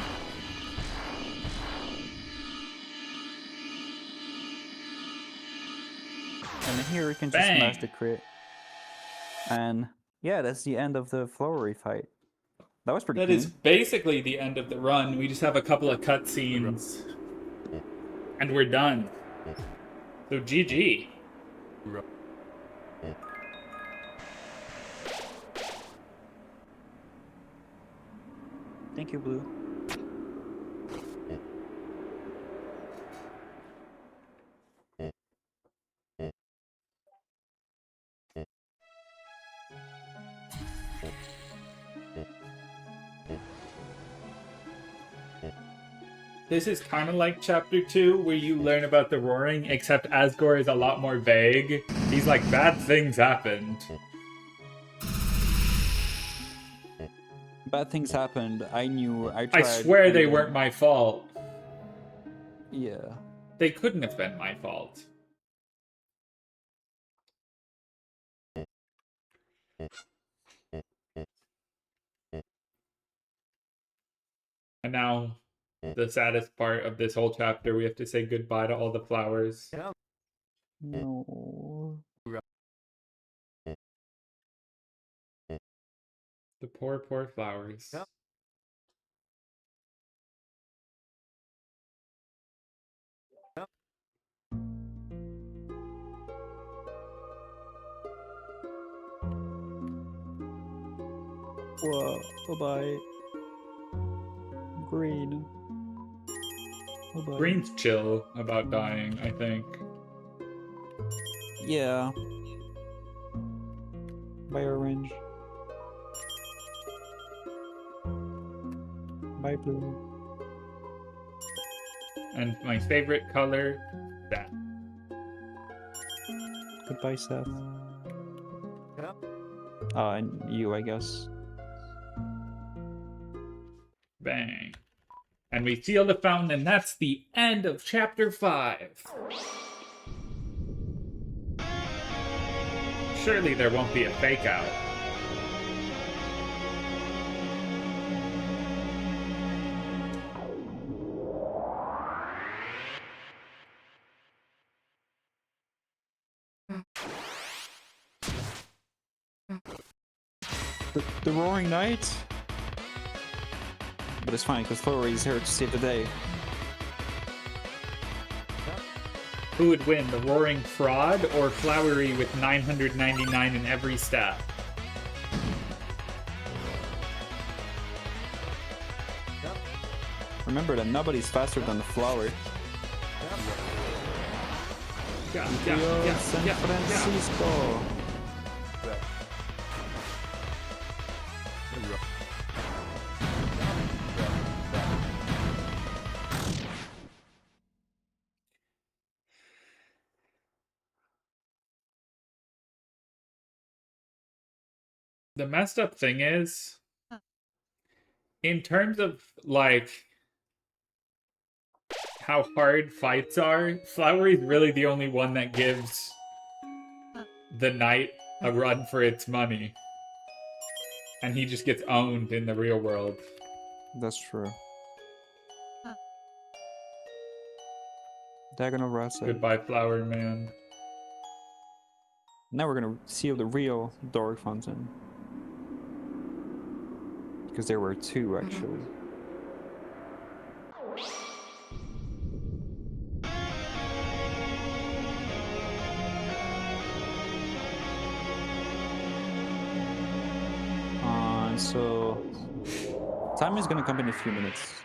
And here we can just Bang. smash the crit. And yeah, that's the end of the Flowery fight. That was pretty That cool. is basically the end of the run. We just have a couple of cutscenes. And we're done. So GG. Thank you, Blue. This is kind of like Chapter 2, where you learn about the roaring, except Asgore is a lot more vague. He's like, bad things happened. Bad things happened. I knew. I I tried. swear they weren't my fault. Yeah. They couldn't have been my fault. And now, the saddest part of this whole chapter, we have to say goodbye to all the flowers. No. The poor, poor flowers. Whoa. Bye-bye. Green. Bye-bye. Green's chill about dying, I think. Yeah. Bye, Orange. Bye, Blue. And my favorite color, that. Goodbye, Seth. And you, I guess. Bang. And we seal the fountain, and that's the end of chapter 5. Surely there won't be a fake out. The Roaring Knight? But it's fine, because Flowery is here to save the day. Who would win, the Roaring Fraud or Flowery with 999 in every stat? Remember that nobody's faster than the Flower. San Francisco. The messed up thing is, in terms of, like, how hard fights are, Flowery's really the only one that gives the knight a run for its money. And he just gets owned in the real world. That's true. Diagonal Rasa. Goodbye, Flower Man. Now we're gonna seal the real Dark Fountain. Because there were 2, actually. So time is gonna come in a few minutes.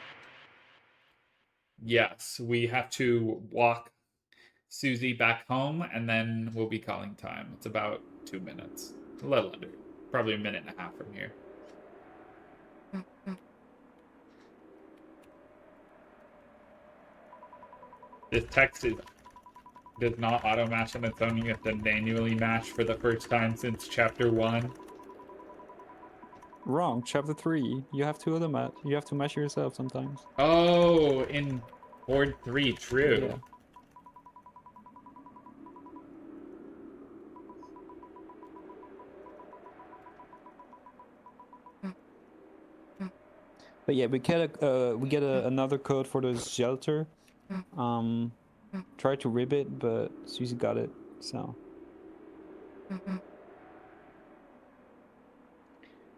Yes, we have to walk Susie back home, and then we'll be calling time. It's about 2 minutes. A little under. Probably a minute and a half from here. This text does not auto-match on its own. You have to manually match for the first time since chapter 1. Wrong. Chapter 3. You have to auto-match. You have to match yourself sometimes. Oh, in board 3, true. Yeah. But yeah, we get another code for the shelter. Tried to rib it, but Susie got it. So.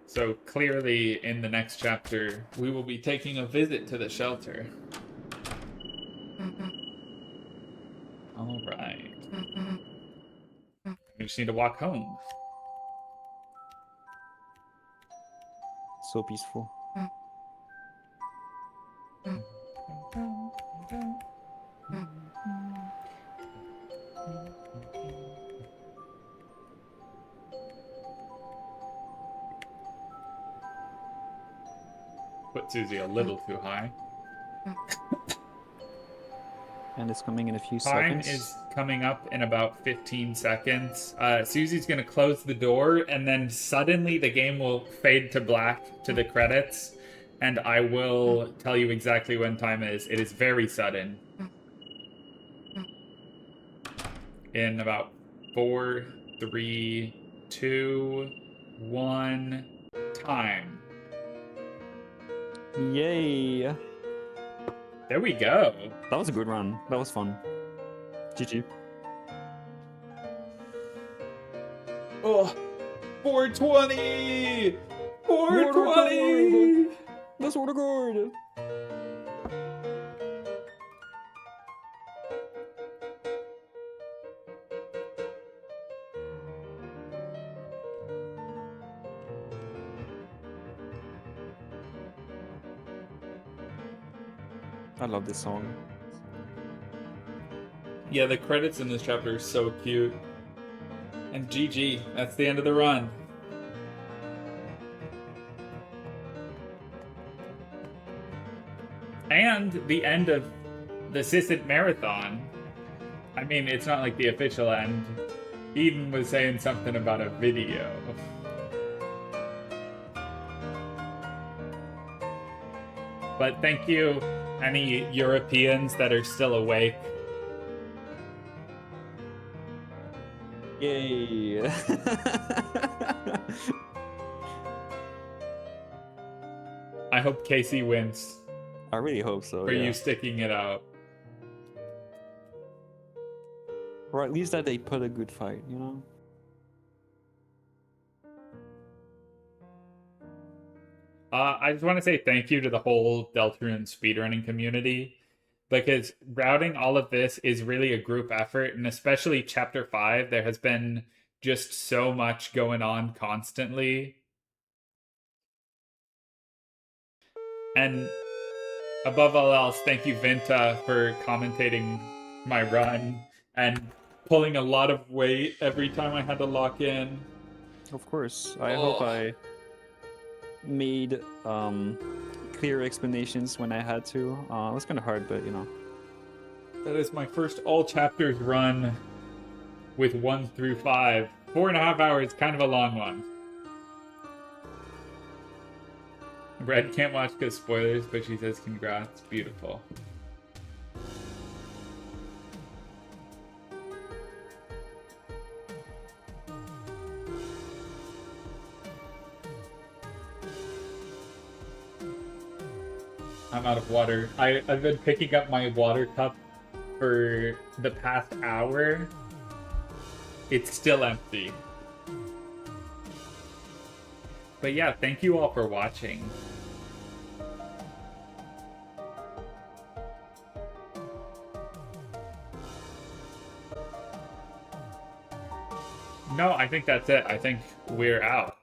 So clearly, in the next chapter, we will be taking a visit to the shelter. All right. We just need to walk home. So peaceful. Put Susie a little too high. And it's coming in a few Time seconds. is coming up in about 15 seconds. Susie's going to close the door, and then suddenly the game will fade to black to the credits, and I will tell you exactly when time is. It is very sudden. In about 4, 3, 2, 1, time. Yay! There we go. That was a good run. That was fun. GG. Oh, 420! 420! That's what good. I love this song. Yeah, the credits in this chapter are so cute. And GG, that's the end of the run. And the end of the Cisnt Marathon. I mean, it's not like the official end. Eden was saying something about a video. But thank you, any Europeans that are still awake. Yay! I hope Casey wins I really hope so. for yeah. you sticking it out. Or at least that they put a good fight, you know? I just want to say thank you to the whole Deltarune speedrunning community, because routing all of this is really a group effort, and especially Chapter 5, there has been just so much going on constantly. And above all else, thank you, Vinta, for commentating my run and pulling a lot of weight every time I had to lock in. Of course. I hope I made clear explanations when I had to. It was kind of hard, but you know. That is my first all chapters run with 1 through 5. 4.5 hours, kind of a long one. Red can't watch because spoilers, but she says congrats. Beautiful. I'm out of water. I've been picking up my water cup for the past hour. It's still empty. But yeah, thank you all for watching. No, I think that's it. I think we're out.